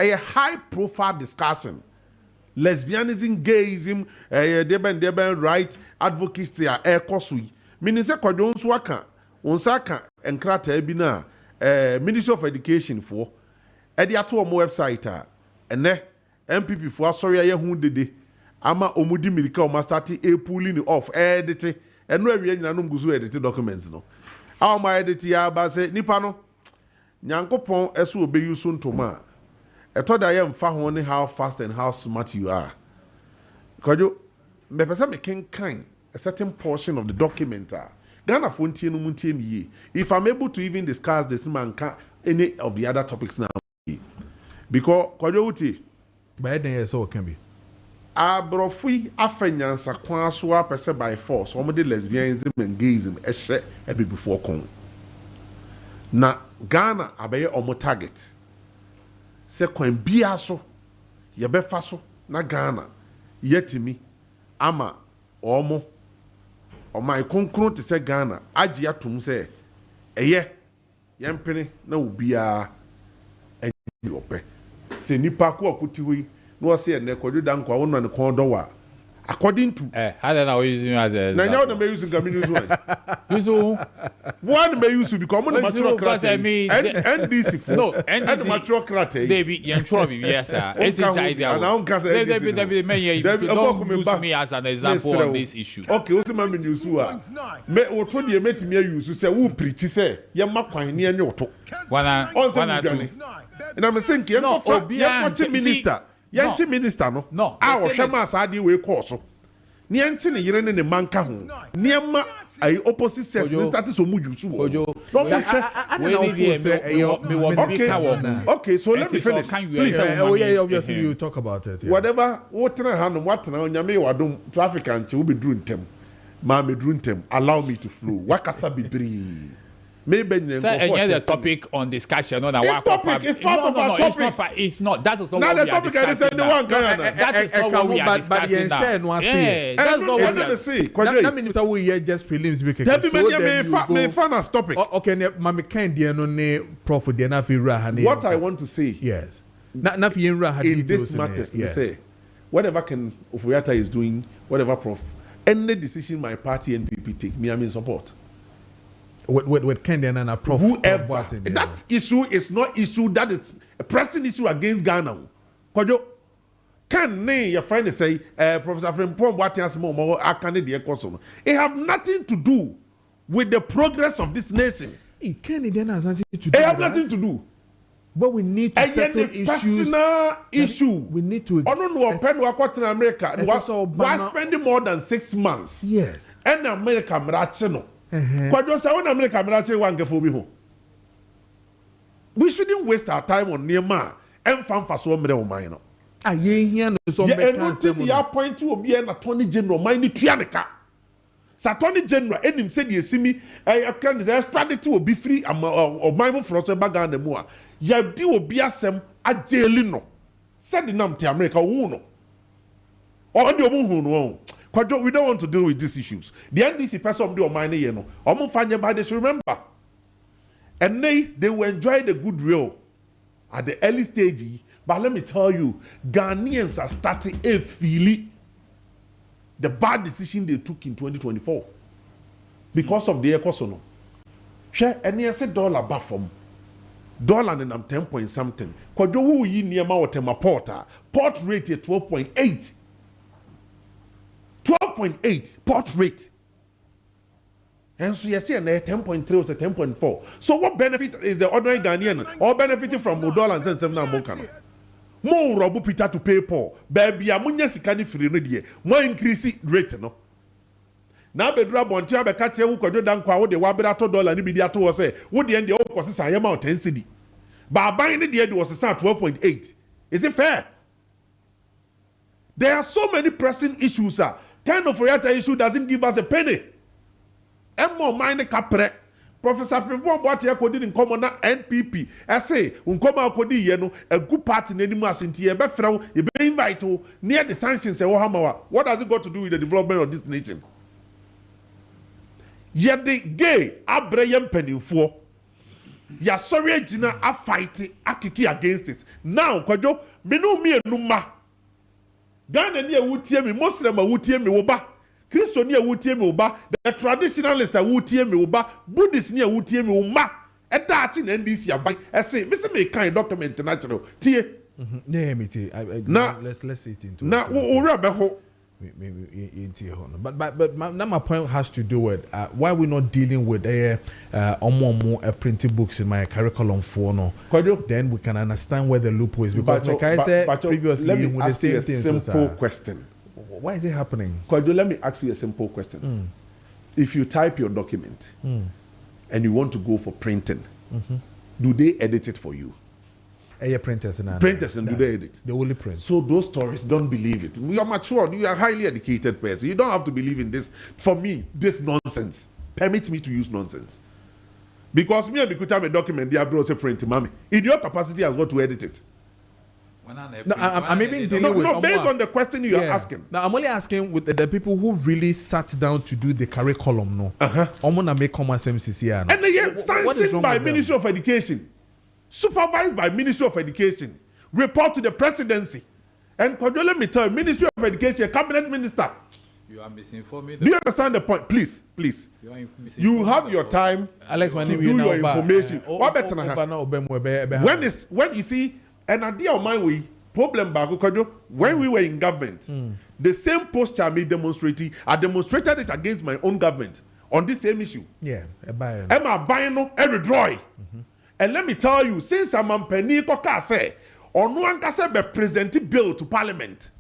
A high-profile discussion, lesbianism, gayism, deben right advocacy, kosui. Minister Kojo Nswaka, Onsaka, and Krata Ebina, Ministry of Education for, Ediato mo website, and ne MPP for sorry I who did ama omudi milika o mastati pulling off edit, and no we na num guzu edit documents no. Our my edit ya ba say nipa no, Nyankopon esu obe yu so ntoma. I thought I am far only how fast and how smart you are. Kojo, me pesa me kind a certain portion of the document. Ghana fontie no muntie me. If I'm able to even discuss this man any of the other topics now. Because Kojo uti. By then so can be. abrofui afenyansa kwan so apese by force omo de lesbianism and gayism ehye ebe before kon na Ghana abeye omo target se kwan bia so ye befa so na Ghana yetimi ama omo omai konkron te se Ghana agi atum se eye yempene na obia enyi ope se nipa ko akuti hui no say na Kojo Dankwah won na kon do wa according to how then are we using as a na nyawo na me use ngam use one use one me use because mo na mature class NDC for no NDC mature class they be yen tro be yes sir it's idea and I don't cast NDC they me don't use me as an example on this issue okay o say me use wa me o to de metimi use say wo preach say ye makwan ne enye oto one two na me think ye no minister yanchi minister no a ohwema asade we course ni yanchi ne yire ne manka ho niema ai opposite sex ni start so mu yusu wo okay so let me finish please obviously you talk about it whatever what na onyame wadom traffic anche wo be dru ntem ma me dru ntem allow me to flow wakasa bibiri maybe the topic on discussion on it's part of our topic. It's not that is not now what the topic is the one that is not what we are discussing now. That's not what we are saying. That means we hear just prelims because me fan as topic. Okay, mama can dia no ne prof dia na fi ra ha ne. What I want to say, yes, na fi ra ha in this matter, say whatever Ken Oforiatta is doing, whatever prof, any decision my party NPP take, me I'm in support. With Kenya and a prof, whoever that issue is not issue that is a pressing issue against Ghana. Kojo, can your friend say Professor Frimpong Boateng Asimo I can't the question. It have nothing to do with the progress of this nation. Kenya has nothing to do. It have nothing to do. But we need to settle issues. Personal issue. We need to. Oh no, pen work in America. We're spending more than 6 months. Yes. And America mrachino. Kojo say when America mrachino wange bi ho. We shouldn't waste our time on Nema and fanfaso mre o man no. Aye hia no so better answer. You point to obi na Attorney General man ni tuaneka. Attorney General enim say dey simi can say extradite obi free o man for so baga na mu a ya di obi asem ajeli no. Said the name to America wo no. O ndi obu hu no. Kojo, we don't want to deal with these issues. The NDC person do mine here no. Omo fanya by this remember. And they will enjoy the goodwill at the early stage. But let me tell you, Ghanaians are starting a feeling the bad decision they took in 2024 because of the economy. Share any $1 back from dollar and I'm 10 point something. Kojo who yi near ma otema port rate at 12.8. 12.8 port rate. And so you see, 10.3 or 10.4. So what benefit is the ordinary Ghanaian or benefiting from $1 and 7 Mokano? More robu pita to pay for. Baby, amunya sikani free radio. More increase rate no. Now bedra bonti abe kache wu Kojo Dankwah wo de wabera $2 ni bidi ato wo say wo de end o kosi san yema 10 cedi. Ba ban ni de was 12.8. Is it fair? There are so many pressing issues. Kind of Oforiatta issue doesn't give us a penny. Emmo mine kapre. Professor Frimpong Boateng akodi in common na NPP. I say unkoma akodi ye no a good party na nimu asinti e be frɛ e be invite near the sanctions e wo hamawa. What does it got to do with the development of this nation? Ye the gay abrayem penifo. Ya sorry agina a fight akiki against it. Now Kojo me no me enuma. Ghana ni ewutie me Muslim ewutie me wo ba. Christian ni ewutie me wo ba. The traditionalist ewutie me wo ba. Buddhist ni ewutie me wo ma. E da ati na NDC aban. E say me say me kind document natural. Tie. Yeah, me tie. Let's see it into. Na wo be ho. But now my point has to do with why we're not dealing with more printed books in my curriculum for no. Then we can understand where the loophole is because like I said previously let me with ask the same you a things. simple question. Why is it happening? Kojo, let me ask you a simple question. If you type your document and you want to go for printing, do they edit it for you? printers and do they edit? They only print. So those stories, don't believe it. You are mature. You are a highly educated person. You don't have to believe in this. For me, this nonsense. Permit me to use nonsense. Because me and Bikuta me document the abroad print, mommy. In your capacity as what to edit it. No, I'm even dealing with. No, based on the question you are asking. Now I'm only asking with the people who really sat down to do the curriculum. No, I'm gonna make common MCC. And they sanctioned by Ministry of Education, supervised by Ministry of Education, report to the presidency, and Kojo, let me tell you, Ministry of Education, cabinet minister. You are misinforming. Do you understand the point? Please. You have your time Alex, to do your information. What better when you see an idea of my way problem back when we were in government, the same posture I demonstrated it against my own government on this same issue. Yeah, am I buying no every drawing? And let me tell you, since I'm a penny koka say or no one can say be present bill to parliament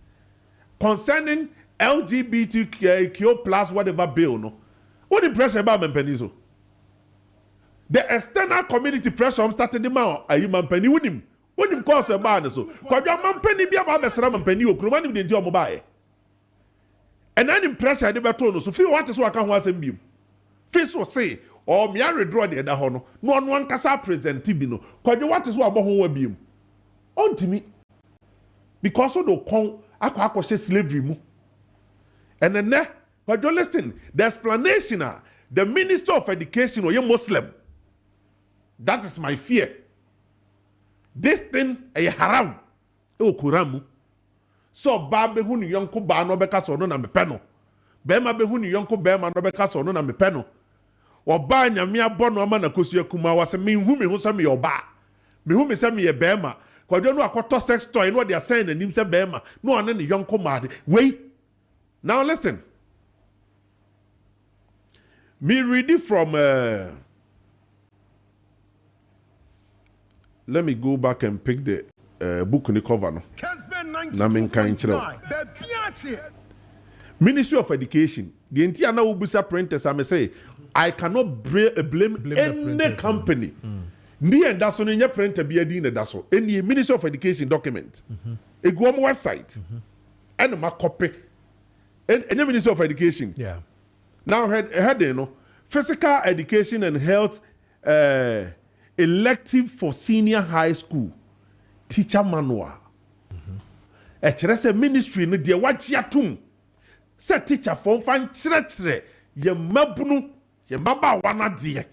concerning LGBTQ plus whatever bill, no. What the pressure about Mampenizo? The external community pressure started the man. Are you Mampeni with him? What him cause about so? Because your Mampeni be about the Sram Mampeni, you could manage the mobile. And then in pressure, I never told us. So feel what is what I can was in beam. Face was say, or me I redraw the other honor. No one can say present Tibino. Because what is what about home beam? On to me. Because of the con, I slavery mu. And then but you listen, the explanation, the Minister of Education or you Muslim. That is my fear. This thing a haram. O kuramu. So babe hu ni yonko ba no beka so no na mepeno. Bema be hu ni yonko bema no beka so no na mepeno. Oba nyame abo no ama na kosu akuma wase me hu me hu so me oba. Me hu me se me ye bema. Kwadwo no akoto sex toy no dey assign na nim se bema. No ane ni yonko made. Wait. Now listen. Me read it from. Let me go back and pick the book in the cover. No? Kessben 92.9. Ministry of Education. The entire now Ubusa printers. I may say, I cannot blame any company. Ni and that's on your printer be a dinner. That's all. Any Ministry of Education document. A go on website. And my copy. And the Ministry of Education. Yeah. Now, head you know, physical education and health elective for senior high school teacher manual. A ministry no de wachiatum. Say teacher for fan chire ye mabunu ye maba wana de.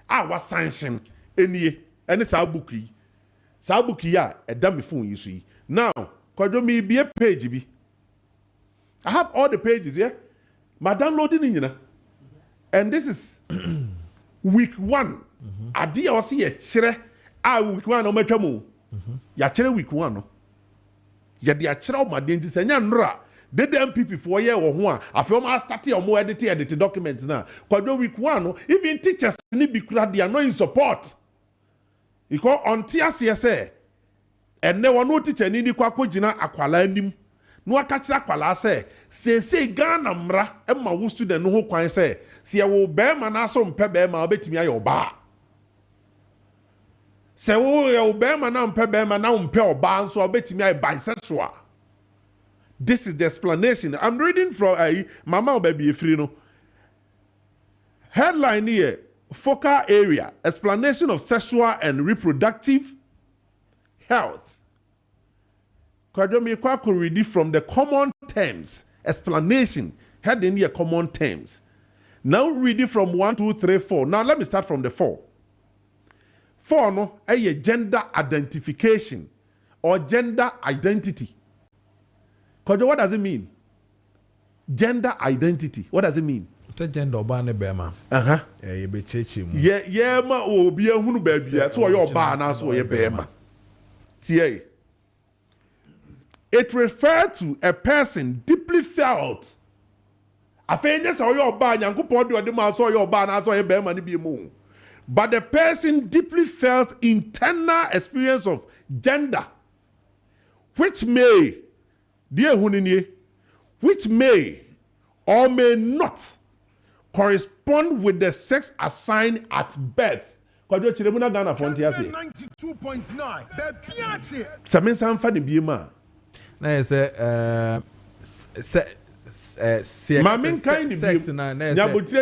Wa sanction any sabuki. Sabuki ya edam me phone you see. Now, Kojo me be a page bi. I have all the pages, yeah? My downloading in and this is week 1. Adi I see a chere week 1 no metamo. Ya chere week 1 no. Ya di a chere my denti senya nra. De MPP for year or ho a afem I start your more edit documents now. Kwado week 1 no even teachers ni bi kura they are not in support. Because on TSC say and ne one teacher ni kwa kogina akwala anim. No akachira kwala say Ghana mra emma wo student no ho kwan say se wo be ma na so mpe be ma obetimi ayo ba se wo be ma na mpe be ma na mpe oba so obetimi ayo bisexual. This is the explanation I'm reading from Mama Obabi Efri no headline here focal area explanation of sexual and reproductive health. Kwadomi Kwako read it from the common terms. Explanation. Head in here common terms. Now read it from 1, 2, 3, 4. Now let me start from the 4. 4 no a gender identification or gender identity. Kwajo, what does it mean? Gender identity. What does it mean? The gender obane bema. You be chechi mu. Yeah ma obi ehunu ba bia. So you oba na so you bema. Tie. It refers to a person deeply felt. But the person deeply felt internal experience of gender, which may, dear Hunini, which may or may not correspond with the sex assigned at birth. Kojo Chiremuna Ghana Fontiasi. 92.9. Bebiache. Samin Fanny Bima. Na say Mamin kind sex na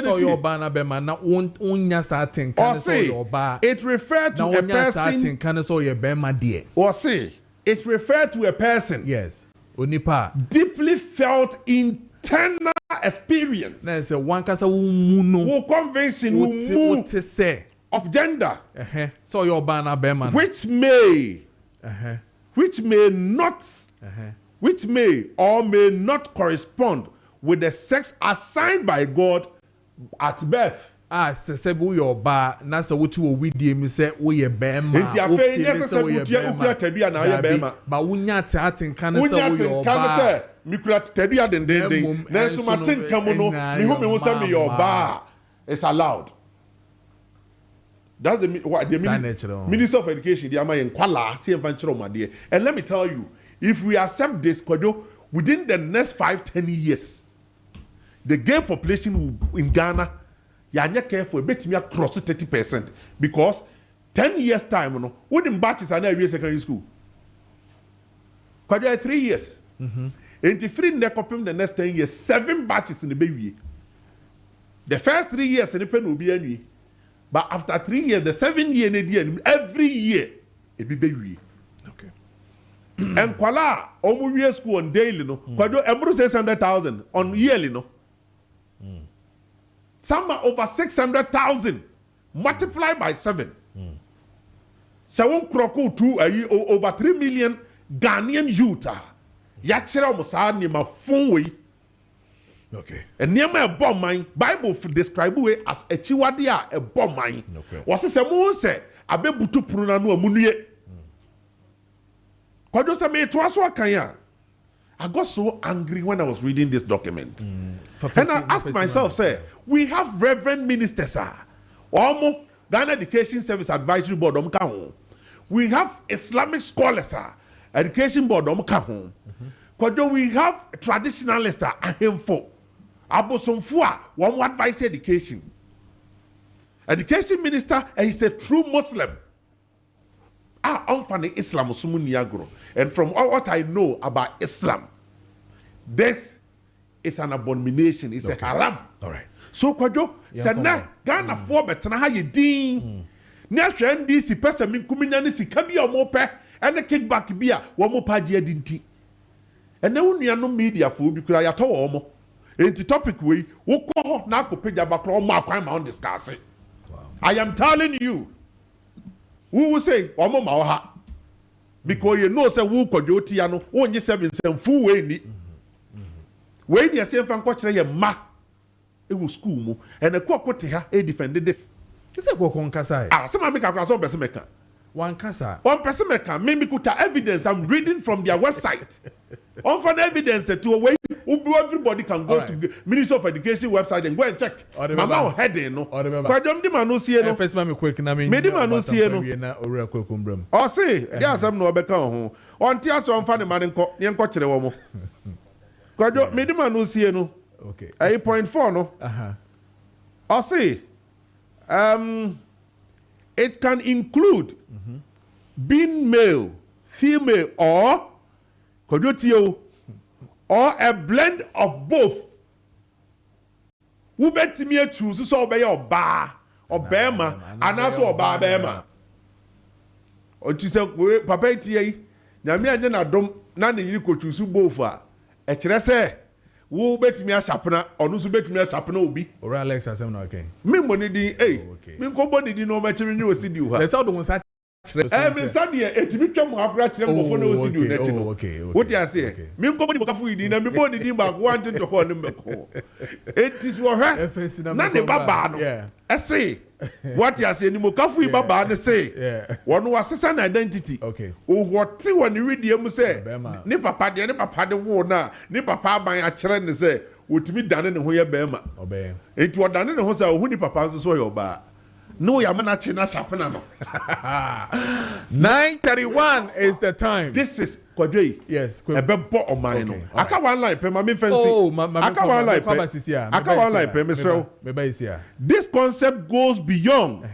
so your bana be man na unya certain kan so your ba it referred to a person kan so your be ma de or say it referred to a person yes onipa deeply felt internal experience na say one kasa mu no wo convention wo say of gender so your bana be man which may not which may or may not correspond with the sex assigned by God at birth. Se bu your ba na se wuti wo widie mi se wo ye bema enti afa nya se wutia ukura tadua na ye bema ba wunya aten kan se wo your ba se mikura tadua den na so maten kam no mi hu se mi your ba is allowed. That's the Minister of Education, the Amayen Kwala, and let me tell you, if we accept this, within the next 5-10 years, the gay population in Ghana, you are not careful, bet me across 30%. Because 10 years' time, you know, when batches are not secondary school. 3 years. And if free the next 10 years, 7 batches in the baby. The first 3 years in the pen will be anyway. But after 3 years, the 7 year, every year, it be baby. Okay. And Kuala, almost school on daily, no. Kwado, every 600,000 on yearly, no. Some are over 600,000 multiplied by 7. So one crocodile 2 over 3 million Ghanaian youth. Yachira Musad ni mafunwe. Okay. And near my bomb mine, Bible describe it as a chiwadia a bomb mine. Okay. Was it a moon said, I be butu pruna no munie. Kodosa me to aswa kanya. I got so angry when I was reading this document. And I asked myself, say, we have reverend ministers, Omo, Ghana Education Service Advisory Board, we have Islamic scholars, Education Board, we have traditionalists, ahemfo. Abosomfua, one advise education. Education minister, he's a true Muslim. Unfunny Islam Sumunyagro. And from what I know about Islam, this is an abomination. It's a haram. All right. So Kojo, sana Ghana for betana ha ye din. Na hwe NDC pesa min kuminya ne sika bia o mo pe ene kickback bia wo mo pa je dinti. Ene wo nuanom media fo bi kura ya to wo mo. Enti topic we wo ko ho na akopagya bakro o mo akwan ma on discuss. I am telling you. Who will say omo ma ha? Because you know say wo Kojo tia no wo nyi 7 fu we ni. We ni ase fan ko kire ye ma e wo school mu ene ko akote ha e defend this. Say ko kon kasa e. Some make akwa so person make. One kasa. One person make me kuta evidence I'm reading from their website. On for evidence to a way everybody can go to Ministry of Education website and go and check. Mama heading no. Kwa jom di manu sie no. First man me quick na me. Me di manu sie no. Na ora kwakumbram. O say, there are some no obeka ho. On tia so on fa ne ma nko, ne nko kire wo mo. Kwa jom me di manu sie no. Okay. 8.4 no. O say, it can include being male, female, or a blend of both. Who bet me choose so obey or bar or bema and also bar bema. Or just a papa tia. Namia na dom none you could choose both. A chrese who bet me a sapna or no bet me a sapna ubi. Or Alex as I'm not okay. Me money di me ko body di no match me see you. Let's all the ones that me sadia etimi twam akura kire mbofo na osi di unechi no. What you say? Me ko body makafu di na me body di ba want to ho no meko. It is wo hwe. Na ne baba no. Say what you say ni mo kafu baba ne say. One was an identity. Okay. O what ti won read am say. Ni papa de wo na. Ni papa ban a kire ne say. Otimi dane ne ho ye bema. Obey. It was dane ne ho say o hu ni papa so yo ba. No, you're not china shapena. 9:31 is the time. This is Kojo. Yes. A bebo o mine. Okay, Aka one life, my main fancy. Oh, Aka one life. Aka one life, Mr. This concept goes beyond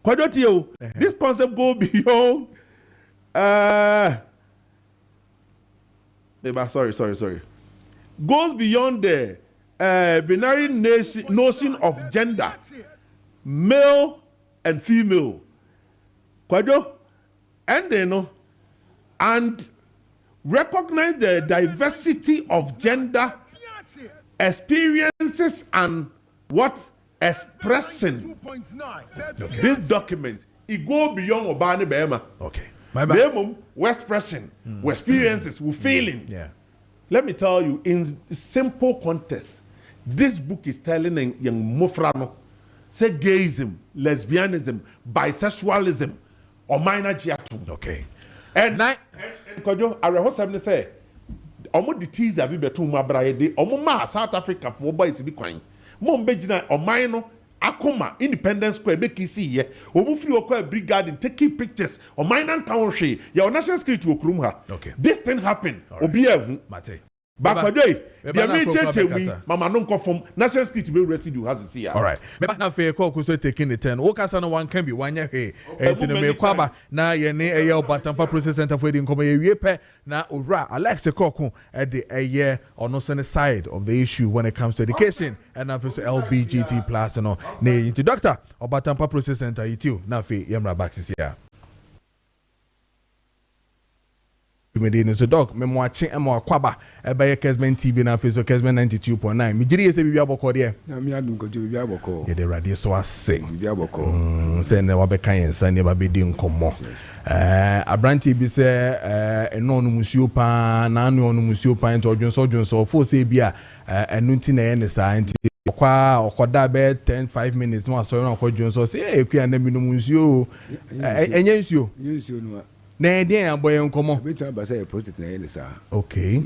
Kojo, this concept go beyond. Sorry. Goes beyond the binary notion of gender, male and female. Kojo, and and recognize the diversity of gender experiences and what expression. This document it go beyond Obani Bema. Okay. We expression, we experiences, we feeling. Yeah. Let me tell you, in simple context, this book is telling young Mofrano, say gayism, lesbianism, bisexualism, or minor giatum. Okay. And Kojo, I rehearse something say, Omo the teas have been too my bride, Omo ma South Africa for boys to be crying. Mom Bejina or minor. Akoma Independence Square make you see ye omu free okwa brigade taking pictures o minor town she your national security okrum ha. Okay. This thing happen obi ehu Mate. Bakodoy there me cheche we mama no confirm national security be residue has it here. All right. Me na fe call so taking the turn. Wo kasa no one can be one hwe. Enti no me kwaba na ye ne eye Obatampa Process Center for the nkomo ye wie pe na owura Alex Kokon e de eye ono sene side of the issue when it comes to education and na so LBGT plus no na into Dr. Obatampa Process Center yitiu na fe yemra baxis here. So dog me watching e mo kwaba e be Kessben TV na face Kessben 92.9 me jiri ese bibia boko de na me adun ko bibia boko ye de radio so ase bibia boko say na wa be kan yensa ne ba be di nkomo abranti bi say eno no musuo pa na anu no musuo pa ento odwonso fo say bia enu nti na ye ne sa nti kwa okoda be 10-5 minutes no aso na okodwonso say ekua na mi no musuo enye nsuo no na eden aboye nkomo betu abasa e prostate na ye sa okay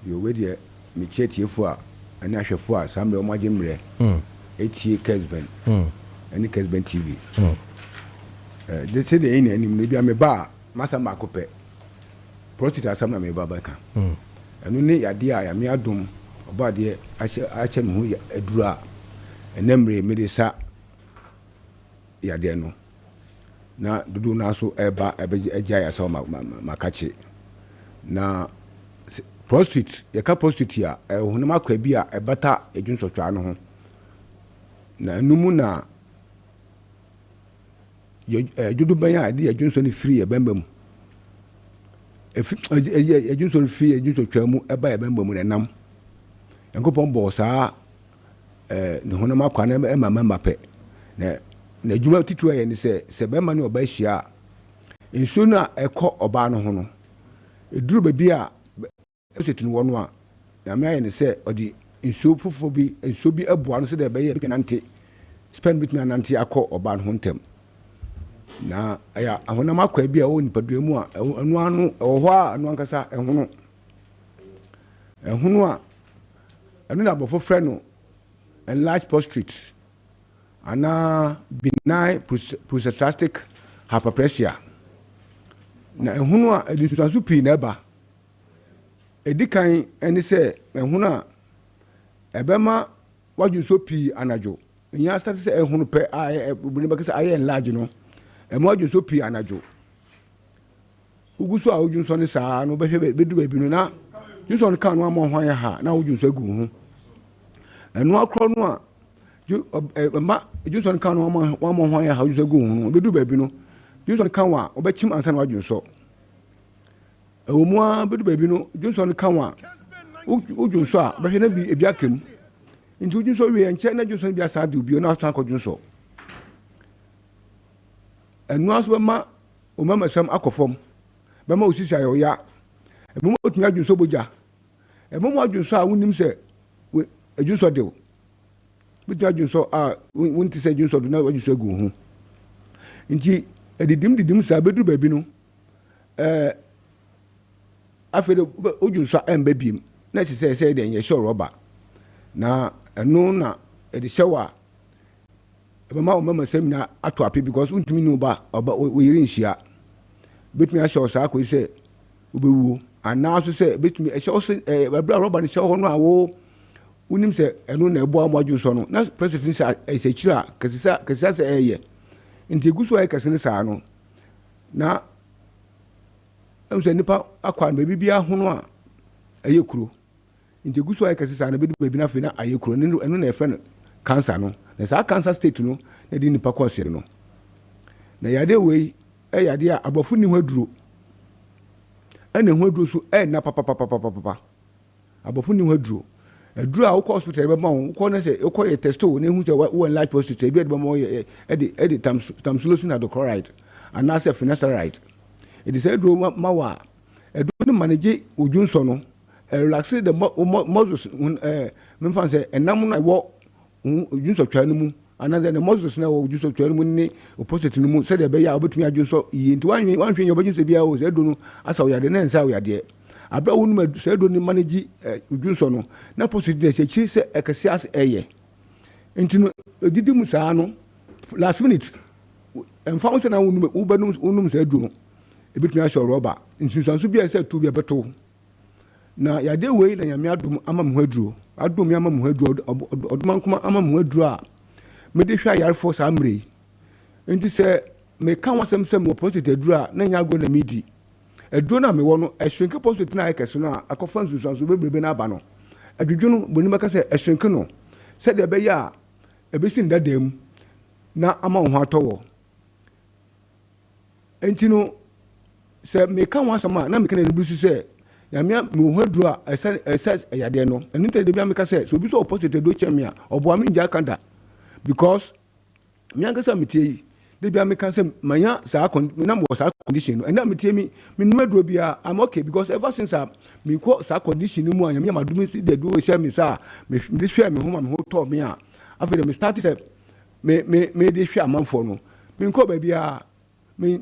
yo we de me chetiefo a ani ahwefo a samre o maje mre etie Kessben ani Kessben TV de se de ene anim ne bia me ba masa makope prostate asam na me ba ba ka anu ne yade a ya me adom oba de ache me hu aduru a enemre me de sa yade no na dudu na so eba eja ya so makache na prostitute ya ka prostitute ya ehunu makwa bi a ebata ejunso no ho na numu na dudu banya ade ejunso ni free ebemba mu ejunso free ejunso twa mu eba ebemba mu na nam enkopon bo sa ne hunu makwa na emama pe na juma titu aye ni se be ma ne oba hia enso na ekọ oba no ho no eduru ba bi a setinu wono a na me aye ni se odi enso fofo bi enso bi aboa no se de be ye penante spend bit me anante akọ oba no ho ntem na aya ahona makwa bi a o nipadua mu a anu anu ho a anu ankasa ehunu a anu na bofo frɛ no enlarged prostate ana benign prostatic hyperplasia na ehunu a edisutansu pi na eba edikan eni se ehunu a ebema waju so pi anajo nya start se ehunu pe a obuni bakese aye enlarge no emo waju so pi anajo uguso a waju so ne saa no behwe bedu ba bi no na juso no kan no amon ya ha na waju so gu hu enu akro no a ma Johnson kan one more ya how you go no be do baby no Johnson kan wa obechim ansa na wadwun so omu a be do baby no Johnson kan wa ujun so a be hwe na bi ebia kam nti ujun so we enche na Johnson bi asa de obi na asan kodwun so enu aso be ma o mama sam akofom be ma osisi ayo ya e mo otun adwun so boja e mo adwun so a wonim se adwun so de bitu ajunso a wonti se junso do na wajuso gu hu nti edidim sa bedu baby no afede ojunso emba biem na se de nye show rubber na eno na edi shewa eba ma o mama semina ato api because untumi no ba oba oyiri nhia betumi a show sa ko se obewu ana so se betumi e show se bra rubber ni show ho no awo unim se eno na ebo amaju so no na president se kira kesisa se eye nti egu so ayɛ kɛse ne saa no na ɛnso nipa akwa no baabi bia ho no a ɛyɛ kuro nti egu so ayɛ kɛse saa no bɛdu baabi na afei na ayɛ kuro ɛno na ɛfrɛ no cancer no na saa cancer state no na de nipa kɔ ɔsɛre no na yade wei ɛyade a abɔfo ni ho aduro ɛna ho aduro so ɛna papapapapapa abɔfo ni ho aduro aduro a wokɔ hospital bɛma wo wokɔ na sɛ wokɔ yɛ testo na ehu sɛ wo large hospital ebi ɛde bɛma wo yɛ ɛde tamsulosin hydrochloride anaasɛ finasteride ɛde sɛ aduro ma wo a aduro no manage odwu nsɔ no relax the muscles memfa sɛ ɛnam no ɛwɔ odwu nsɔ twa no mu anaasɛ the muscles na ɛwɔ odwu nsɔ twa no mu ne opposite no mu sɛdeɛ ɛbɛyɛ a wobɛtumi adwo nsɔ yie nti wanhwɛ yɛ wobɛgye sɛ biara wo sɛ aduro no asa wo yadeɛ na ɛnsa wo yadeɛ abra wo numa sɛ aduro no manage odwu nsɔ no na opposite no sɛ kyiri sɛ ɛkɛse ase ɛyɛ nti no ɛdidi mu saa no last minute ɛmfa wo sɛ na wonum sɛ aduro no ɛbɛtumi ahyɛ rɔba nsunsuanso bi a ɛsɛ tu bi ɛbɛto na yade wei na nyame adom ama me ho aduro adom ama me ho aduro ɔdoma nkoma ama me ho aduro a mede hwɛ ayarefo saa mmerɛ yi nti sɛ meka wasɛm sɛ mewɔ prostate aduro a na nya agorɔ na medi aduro no a mewɔ no ɛhyenke prostate no a ɛkɛse no a akɔfa nsunsuanso bebrebe no aba no adwodwo no bɔni bɛka sɛ ɛhyenke no sɛdeɛ ɛbɛyɛ a ɛbɛsi ndada mu na ama wo ho atɔ wɔ nti no sɛ meka wasɛm a na meka na nibi so sɛ yamia me ho aduro a ɛsɛ ɛyadeɛ no ɛno nti de bia meka sɛ so obi so prostate aduro kyɛ me a ɔboa me ngya kanda because me ankasa metie yi de bia meka sɛ manya saa na mo saa condition no ɛna metie me numa aduro bia I'm okay because ever since me ko saa condition no mu a yamia madum si de aduro hyɛ me saa me de hwɛ me ho ma me ho tɔ me a afei me start sɛ me de hwɛ amanfo no me nko ba bia me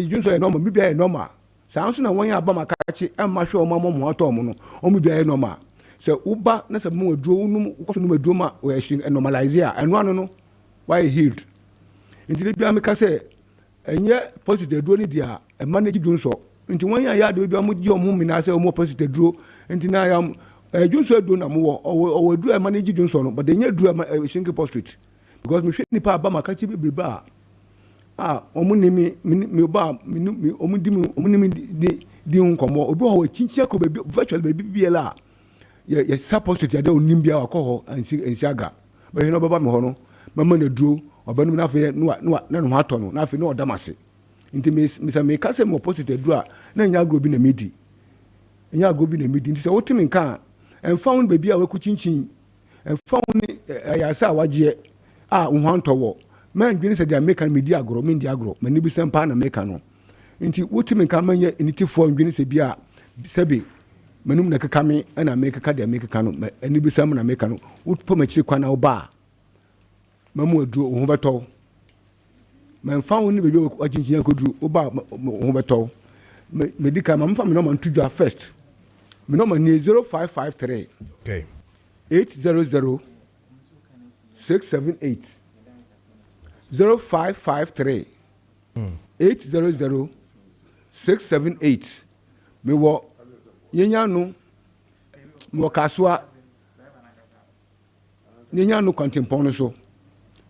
junso yɛ normal me bia yɛ normal saa nso na wɔn yɛ aba makachi ɛmma hwɛ ɔmo mo ho atɔ ɔmo no ɔmo bia yɛ normal sɛ uba na sɛ mo aduro num wokɔ so num aduro ma o yɛ normalize a ɛno ano no why healed nti de bia meka sɛ ɛnyɛ positive aduro ni dia ɛma na gidun so nti wɔn yɛ ade bia mo gye ɔmo mina sɛ ɔmo positive aduro nti na ya adwunso aduro na mo wɔ aduro ɛma na gidun so no but ɛnyɛ aduro ɛma shinke prostate because me hwɛ nipa aba makachi bebrebe a ɔmo ne me ba ɔmo di me di nkɔmɔ obi wɔ kyinkyia kɔ baabi virtual baabi biela yɛ support to yɛde onim bia wakɔ hɔ ansi aga bɛhwɛ no ɔbɛba me hɔ no mama na duro ɔbɛnum na afei na no ho atɔ no na afei na ɔdam ase nti mesɛ meka sɛ mo positive aduro a na nya agro bi na medi nti sɛ wote me nka a ɛmfa wo no baabi a wakɔ kyinkyin ɛmfa wo ne ayase a wagyeɛ a wo ho antɔ wɔ man dwene sɛ deɛ meka no medi agorɔ mendi agorɔ mani bi sɛm paa na meka no nti wotimi nka manyɛ nitifoɔ ndwene sɛ bi a sɛbe manum na keka me ɛna mekeka deɛ mekeka no ani bi sɛm na meka no wopɔ makyiri kwa na woba a mamu aduro wo ho bɛtɔw mamfa wo ne baabi a wakyinkyia kɔduru woba wo ho bɛtɔw medi ka mamfa me nɔma nto dwa first me nɔma nie 0553 okay 800 678 0553 800 678 me wɔ yenya no me wɔ kasua yenya no kontempɔn no so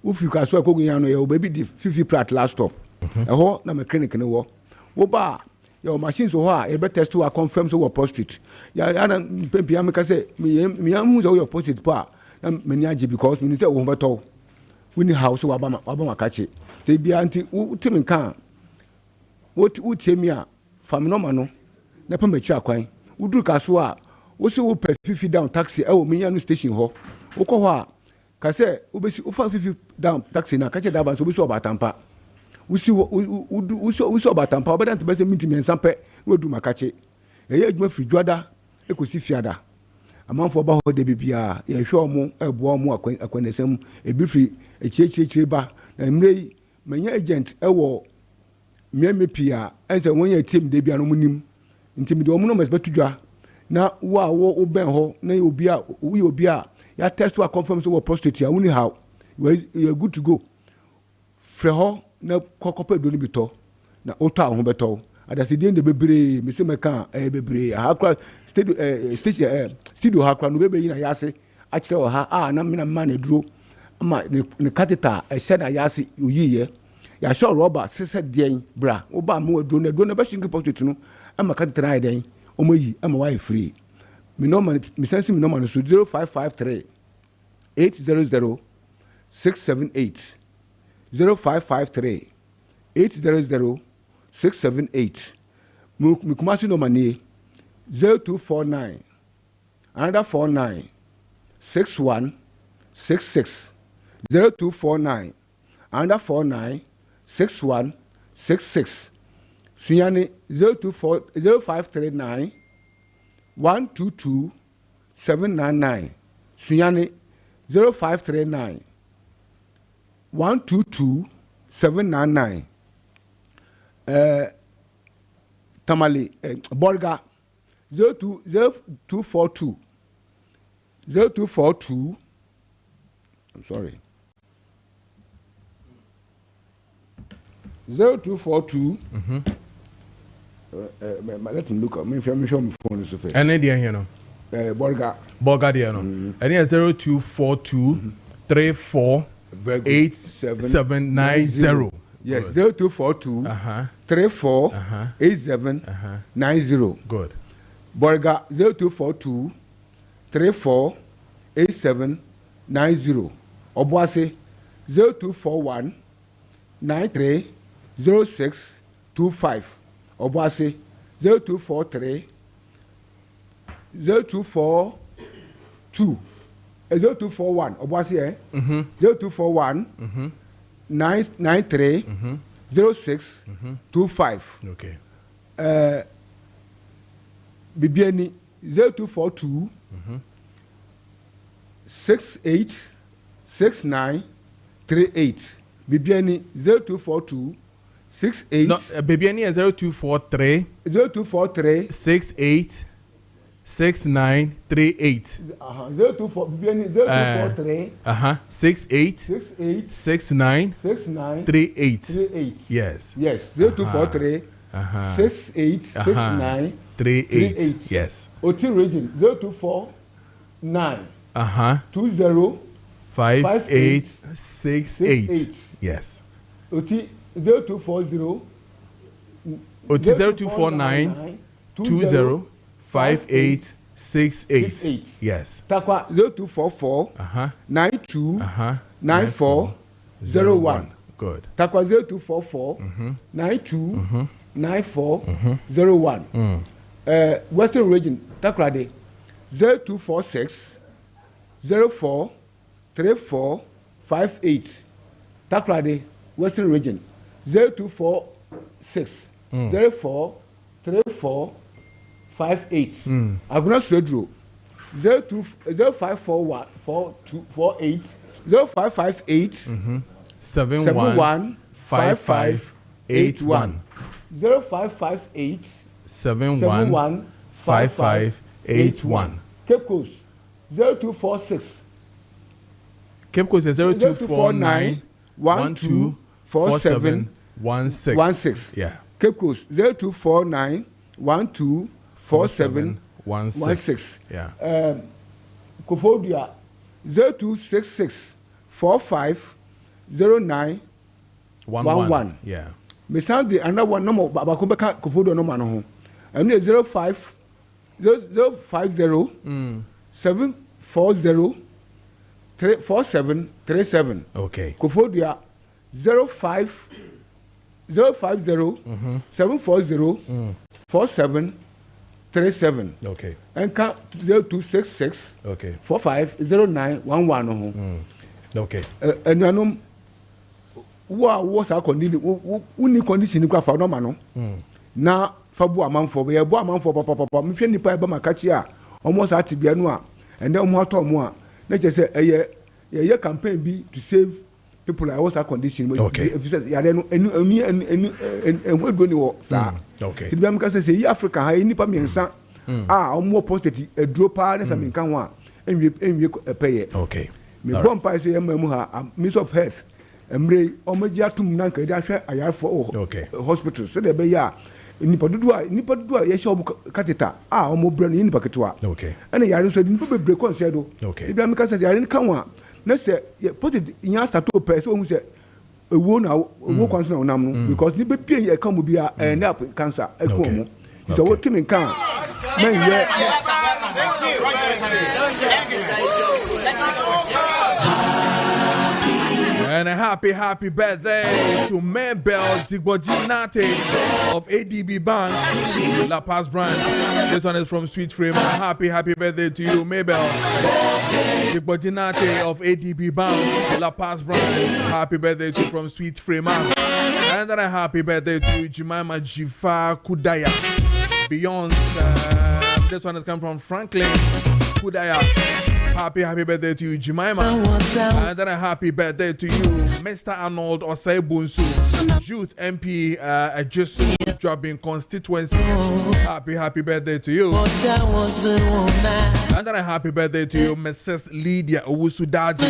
ufi kasua ko yenya no yɛ obabi di fifi prat last stop ɛhɔ na me clinic ne wɔ wo ba yɛ o machine so hɔ a yɛ bɛ test wa confirm so wɔ prostate ya ana pempia me ka sɛ me amu so wɔ prostate pa na me ni age because me ni sɛ wo ho bɛtɔ wini house waba makachi te bia nti utimi kan wotie mi a faminoma no na pa machi akwan uduru kaso a wo se wo pa fifi down taxi e wo menya no station ho wokɔ hɔ a ka sɛ wobesi wofa fifi down taxi na ka che da ba so wobesi obatampa wusi obatampa obeda ntebe se minti mensa pɛ na odu makachi ɛyɛ adwuma firi dwada ekosi fiada amanfo ba hɔ de bibia yɛ hwɛ ɔmo ɛboa ɔmo akwanesɛm ebi firi ekyirikyiri ba na mmerɛ yi manya agent ɛwɔ mmemme pii a ɛnsɛ wɔn yɛ team de bia no munim nti mi de ɔmo no mas bɛto dwa na wo a wo bɛn hɔ na yɛ obi a ya test wa confirm so wɔ prostate a woni how you are good to go frɛ hɔ na kɔkɔpɛ do no bi tɔ na wotɔ a ho bɛtɔ adasidie de bebree mese meka bebree hakra studio hakra no bebe yi na yase akyerɛ wɔ ha na mena ma na duro ama ne catheter ɛhyɛ na yase oyiye ya show rubber sese den bra wo ba mo do na be shinki pocket no ama ka tena den o mo yi ama wa free me normal me sense me normal so 0553 800 678 0553 800 678 me kumasi no mani 0249 another 49 61 66 0249 another 49 61 66 Sunyani 0539 122 799 Sunyani 0539 122 799 Tamale Borga 0242 0242 I'm sorry 0242 let me look up me show my phone so fast and then here no Borga there no and then 0242 34 8790 yes 0242 34 8790 good Borga 0242 34 8790 Obuase 0241 93 0625 Obuase 0243 0242 0241 Obuase 0241 993 0625 okay Bibiani 0242 68 69 38 Bibiani 0242 68 no Bibiani 0243 0243 68 69 38 0243 Bibiani 0243 68 68 69 69 38 yes 0243 68 69 38 yes Oti region 0249 20 5868 yes Oti 0240 Oti 0249 20 5868 yes Takwa 0244 92 94 01 good Takwa 0244 92 94 01 Western region Takrade 0246 04 34 58 Takrade Western region 0246 04 34 58 Aguna Swedro 0541 4248 0558 71 5581 0558 71 5581 Cape Coast 0246 Cape Coast is 0249 12 47 16 yeah Cape Coast 0249 12 47 16 yeah Kofodia 0266 45 09 11 yeah me sound the another one number babako beka Kofodia no man ho and 05 050 740 4737 okay Kofodia 05 050 740 4737 okay and 0266 okay 45 0911 ho okay and you wo sa condition uni condition kwa fa no ma no na fabu amanfo be bo amanfo papa me hwe nipa e ba makachi a omo sa tibia no a and then omo ato omo a na che se ye campaign bi to save people I was a condition okay if you say ya no enu do ni wo sa okay tibia me ka se yi Africa ha nipa miensa a omo post eduro pa na sa me kan ho a enwie peye okay me bomb pa se yemamu ha Minister of Health emre omaji atum na nka dia hwe ayarfo hospital so de be ya nipa dudu a ye hye omo kateta a omo bra no nipa ketwa okay ana yare so nipa bebre konsedo okay bia me ka se yare kan wa na se positive nya start to person se ewo na ewo kwanso na onam no because ni be pie ye kan mo bia end up cancer e ko mo so what timi kan men ye And a happy birthday to Mabel Digbojinate of ADB Bank, La Paz branch. This one is from Sweet Frame. Happy birthday to you, Mabel Digbojinate of ADB Bank, La Paz branch. Happy birthday to you from Sweet Frame. And then a happy birthday to you, Jemima Jifa Kudaya. Beyond, this one is coming from Franklin Kudaya. Happy birthday to you, Jemima. And then a happy birthday to you, Mr. Arnold Osei Bunsu, Youth MP, just dropping constituency. Happy birthday to you. And then a happy birthday to you, Mrs. Lydia Owusu-Dadzi.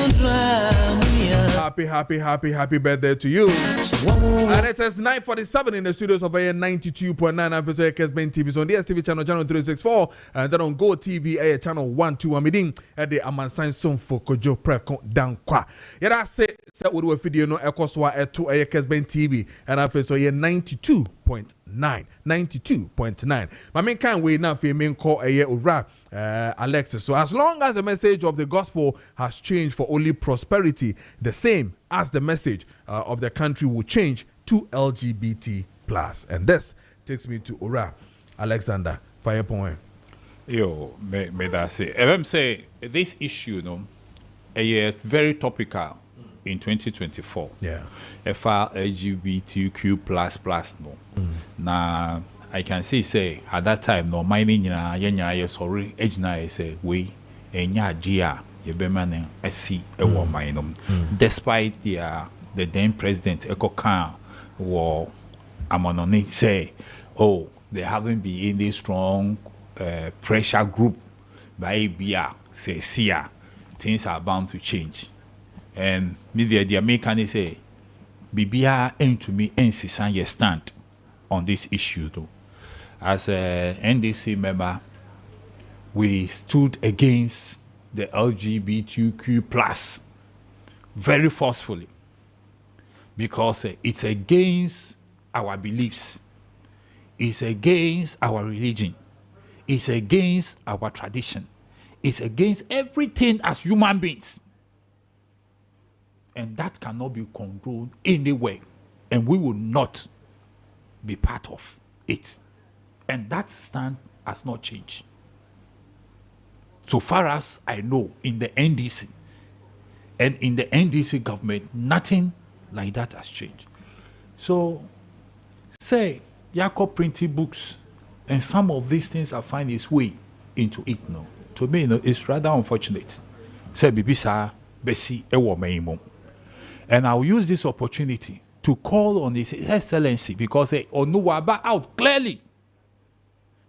Happy birthday to you. And it is 9:47 in the studios of AM 92.9 and Kessben TV. So on DSTV channel 364, and then on Go TV channel 12. I'm meeting at the Amansan Song for Kojo Preko Dankwah. Yeah, that's it. So we do a video no ekoswa to Kessben TV, and I feel so yeah 92.9. My main can't wait now for me call a rap. Alexis. So as long as the message of the gospel has changed for only prosperity, the same as the message of the country will change to LGBT+. And this takes me to Ora Alexander Firepoint. Yo, may that say. If say this issue, no, very topical in 2024. Yeah. If LGBTQ++, no. Now I can say at that time no mining sorry ejina say we enya gia ye be man asi e wo minom despite the then president Ekokan war amononi say they haven't been in this strong pressure group by bia say sia things are bound to change and media the American say bibia into me ensisan ye stand on this issue though. As a NDC member, we stood against the LGBTQ+ very forcefully because it's against our beliefs, it's against our religion, it's against our tradition, it's against everything as human beings. And that cannot be controlled anywhere, and we will not be part of it. And that stand has not changed. So far as I know, in the NDC and in the NDC government, nothing like that has changed. So, say, Jacob printing books, and some of these things are finding its way into it now. To me, it's rather unfortunate. Say, Bibisa, Bessie, Ewo Meimo. And I'll use this opportunity to call on His Excellency because Onuwaba out clearly.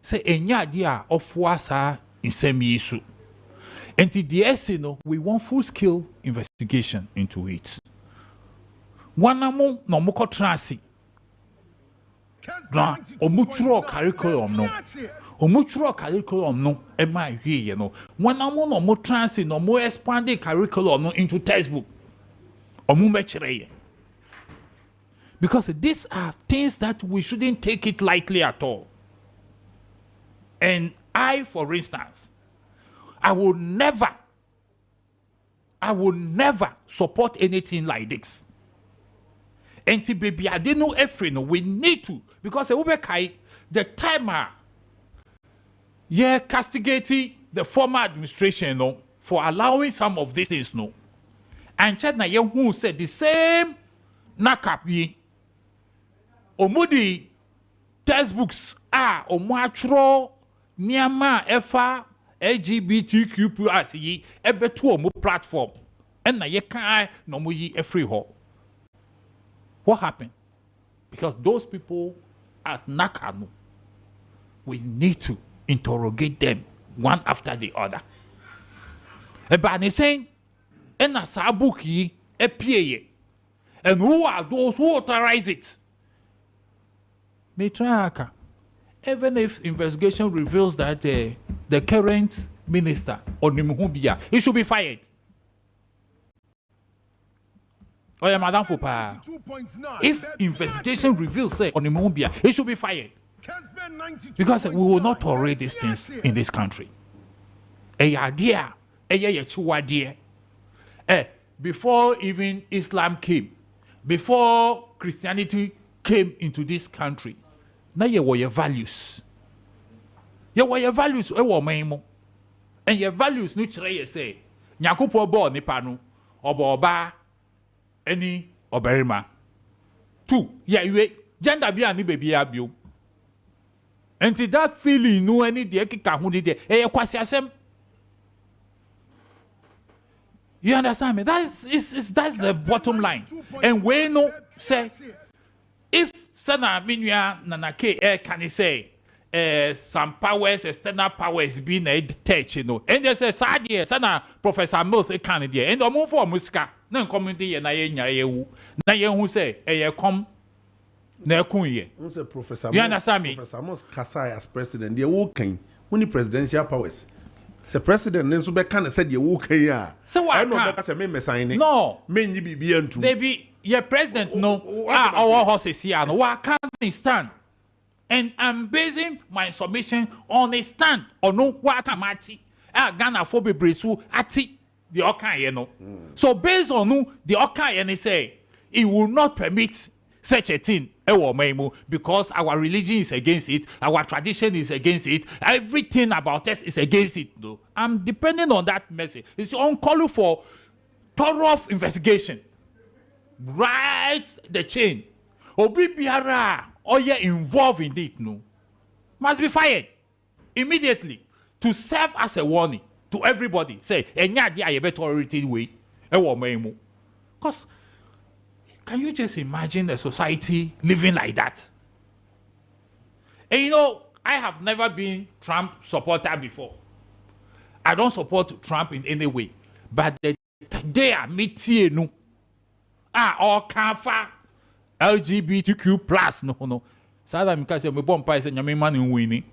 Say enya dia of wasa in same issue. And the DSC no, we want full scale investigation into it. Wanamo no moko transi. Na omutro curriculum no. Omutro curriculum no ema hwe no. Wanamo no mo transi no mo expanded curriculum no into textbook. Omu mechire. Because these are things that we shouldn't take it lightly at all. And I, for instance, I will never support anything like this. And baby, I didn't know everything. We need to, because the timer, castigating the former administration for allowing some of these things And China who said the same nakap omudi textbooks are omwatro Niama efa LGBTQ+ yi ebetu omo platform and na ye kan no mo yi free ho. What happened? Because those people at Nakano, we need to interrogate them one after the other. But they saying and na sabuki epie and who are those who authorize it? Metraka. Even if investigation reveals that the current minister, Onimuhubia, he should be fired. Oh yeah, Madam Fopa. If investigation reveals say on Imobia, he should be fired. Because we will not tolerate these things in this country. Before even Islam came, before Christianity came into this country, now you were your values. You were your values, and your values, no chere say, Nyakupo bo nipanu, oba any oberima. 2, yeah, you gender be ani baby abio. And that feeling no any de kika hu de kwasi asem. You understand me? That's the bottom line. And we know say if sana minua nanake can say some powers, external powers being a touch, you know. And they say sadie sana Professor Mills can there. And omo for musika na community na ye nyare ye na ye hu say come na kunye. Professor, you understand me? Professor Mills Kasai as president, they will can when the presidential powers. The president nso be kan said you okay ya. So what? I know because me sign it. No. Me nyi bibia ntu. They be your president no. Our horses here no. What can stand? And I'm basing my submission on a stand or no what amati. Ghana for be bresu ati the okan you know. So based on no the okan and they say it will not permit such a thing because our religion is against it, our tradition is against it, everything about us is against it. No, I'm depending on that message. It's on call for thorough investigation. Right the chain. Obi biara or you involved in it, no, must be fired immediately to serve as a warning to everybody. Say, enya dia ye better authority way. Because can you just imagine a society living like that? And you know, I have never been Trump supporter before. I don't support Trump in any way. But they are meeting no. All kafa LGBTQ plus no. Sada mikase me bomb pa say nyame man wini.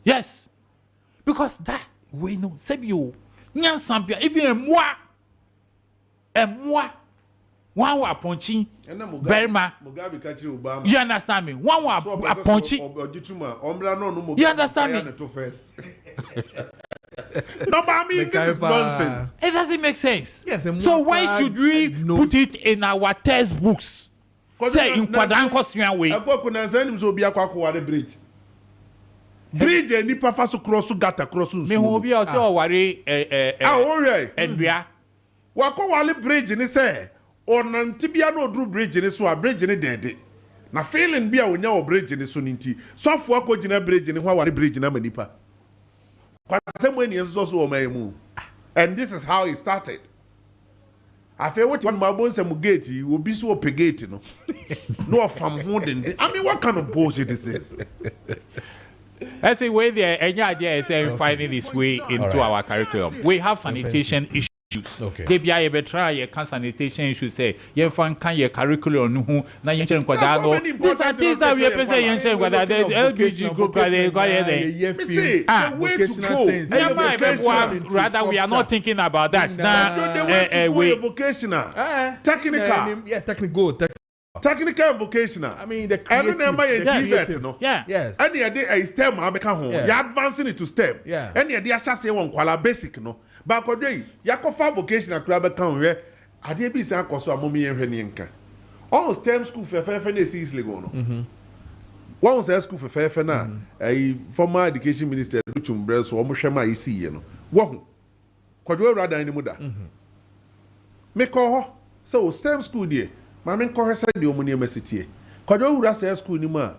Yes. Because that we know say you nyan sampia even moi one wa punching Berma. You understand me? One wa punching. You understand me? No, but I mean, this is nonsense. It doesn't make sense. Yes, so why should we put it in our textbooks? Say in Kwadanko Swianway. Bridge and nipa faso cross gata cross. Me who be also worry Edria. Wako wale bridge ni say on tibia no do bridge ni so a bridge ni dead. Na feeling bia onya o bridge ni so nti. So fo akogina bridge ni ho ware bridge na manipa. Kwasem ni enso so o maemu. And this is how it started. I feel what one mabon some gate will be so pegate no. No fam holding. I mean, what kind of bullshit is this? Let's see where the any idea is finding this way into our curriculum. We have sanitation issues. Okay. They be able to try your sanitation issues. Say, you find can your curriculum who na you change kwadano. These are things that we are saying you change kwadano. The LBG group they go there. Rather, we are not thinking about that. Now, we vocational, technical, yeah, technical. Technical and vocational. I mean, the creative. Yeah. Yes. Any idea a STEM abeka home. You're advancing it to STEM. Yeah. Any idea say one kwala basic no. But kodwe yakofa vocational kura beka home we ade bi san koso amomi yenhwe ne nka. All STEM school fefe na esi isle go no. One say school fefe na former education minister Lutumbre so omo hwema esi ye no. Wo kodwe rada ni muda. Me ko ho so STEM school there. Mami nkohesa di omuni emesitie. Kodwo wura say school ni ma.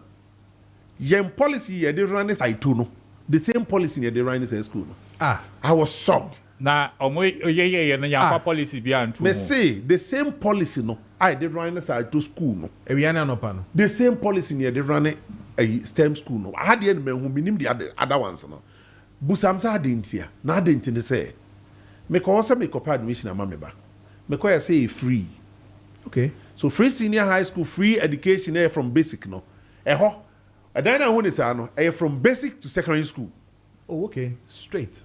Yen policy ye dey run side two no. The same policy ye dey run say school no. I was shocked. Na omo ye na yan policy bi antu. Me say the same policy no. I dey run side two school no. E wi ana no pa no. The same policy ye dey run a STEM school no. I had the men who minim the other ones no. Busamsa adentia. Na adenti ne say. Me ko say me ko pa admission ama me ba. Me ko say free. Okay. So free senior high school, free education from basic no. And then I want to say no, from basic to secondary school. Oh, okay. Straight.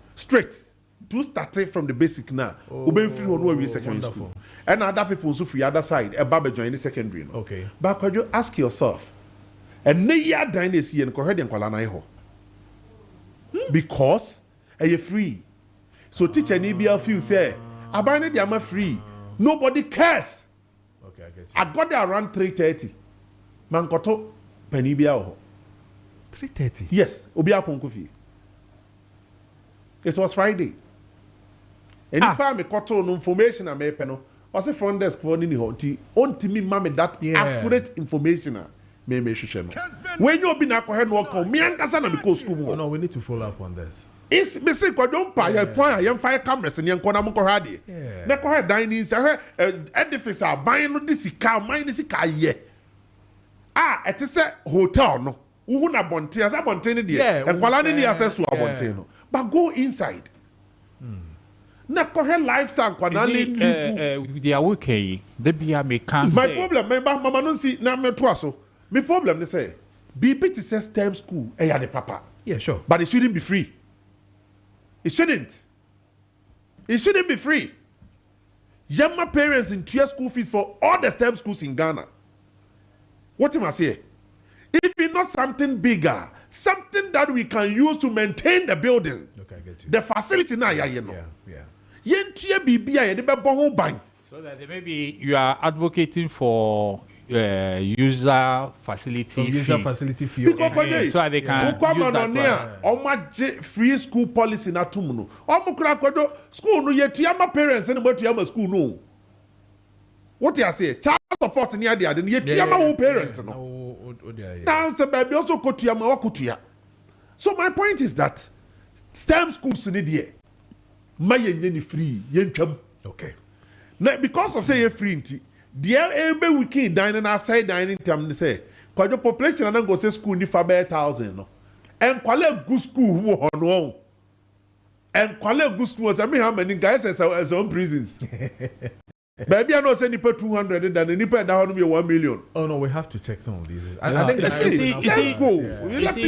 to start it from the basic now. Ube free on where we secondary school. And other people also free other side. A baba join the secondary. No? Okay. But could you ask yourself? And ne ya dynasty and correct and kwalana ho. Because you free. So teacher Nibia feel say, abandon the ama free. Nobody cares. Okay, I get you. I got there around 3:30. Man koto penibia ho. 3:30. Yes, obia ponkofi. It was Friday. Anytime me koto no information I make no. Was a front desk for ni ho. Onti me mama that accurate information me hwehwe no. When you be na ko head no come me ankasa na me go school mo. Oh no, we need to follow up on this. It's me say ko don pa ya point ya fire cameras ni enko na mo ko hade. Na ko head dining say edifice aban no di sika man ni sika ye. It is a hotel no. Who na bonte as a bonte ni there. Enkwala ni access to a bonte no. But go inside. Na ko head lifestyle kwa na live. They are okay. They be a mechanic. My problem me ba mama no see na me to aso. My problem is say BPT says STEM school ya the papa. Yeah, sure. But it shouldn't be free. It shouldn't. It shouldn't be free. Yama parents in tier school fees for all the STEM schools in Ghana. What am I saying? If it's not something bigger, something that we can use to maintain the building, Okay, I get you. the facility now, you know. Yeah. Yen tier BBI, the bebo bang. So that maybe you are advocating for user facility fee. Because so they can use that one. Free school policy na tumuno. Omukura kodo school no yetuyama parents and yetuyama school no. What you say? Child support near the other yetuyama who parents no. Now so baby also kotuyama wakutuya. So my point is that STEM schools need here. Ma yenye free yentwam. Okay. Now because of say you free nti dear ebe wiki dining outside dining time they say because the population and go say school ni for 1,000 no and kwale good school who on and kwale good school say me how many guys as on prisons baby I know say nipa 200 than nipa that one be 1 million. Oh no, we have to check some of these. I think let's go.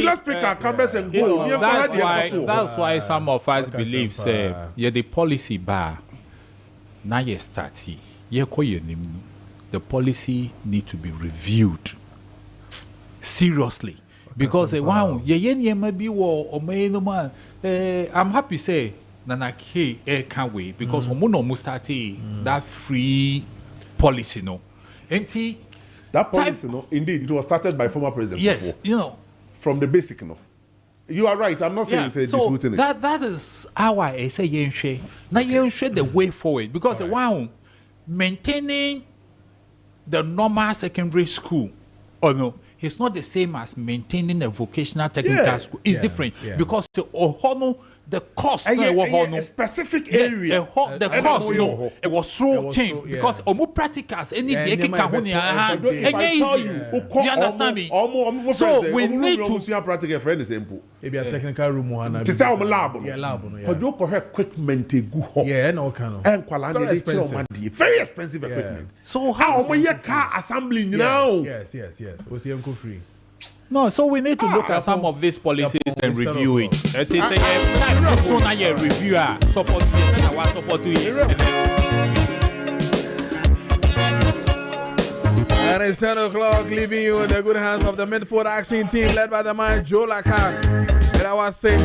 Let's pick our cameras and go. That's why some of us believe say the policy bar now you start the policy need to be reviewed seriously because wow I'm happy say Maakye can't wait because no started that free policy no and that policy no indeed it was started by former president yes before, you know from the basic no. You are right. I'm not saying it's so disputing it. That is how I say now the way forward because wow maintaining the normal secondary school no it's not the same as maintaining a vocational technical school. It's different because the cost a specific area the cost no it was through change because practicals any day you understand me so we need to practical friend is simple maybe a technical room one to say lab no you go equipment no kind of and very expensive equipment so how car assembly now yes we see free. No, so we need to look at some of these policies and review it. Let's say so now you reviewer support And it's 10 o'clock, leaving you in the good hands of the Midford Action Team led by the man Joe Lacan. And I was saying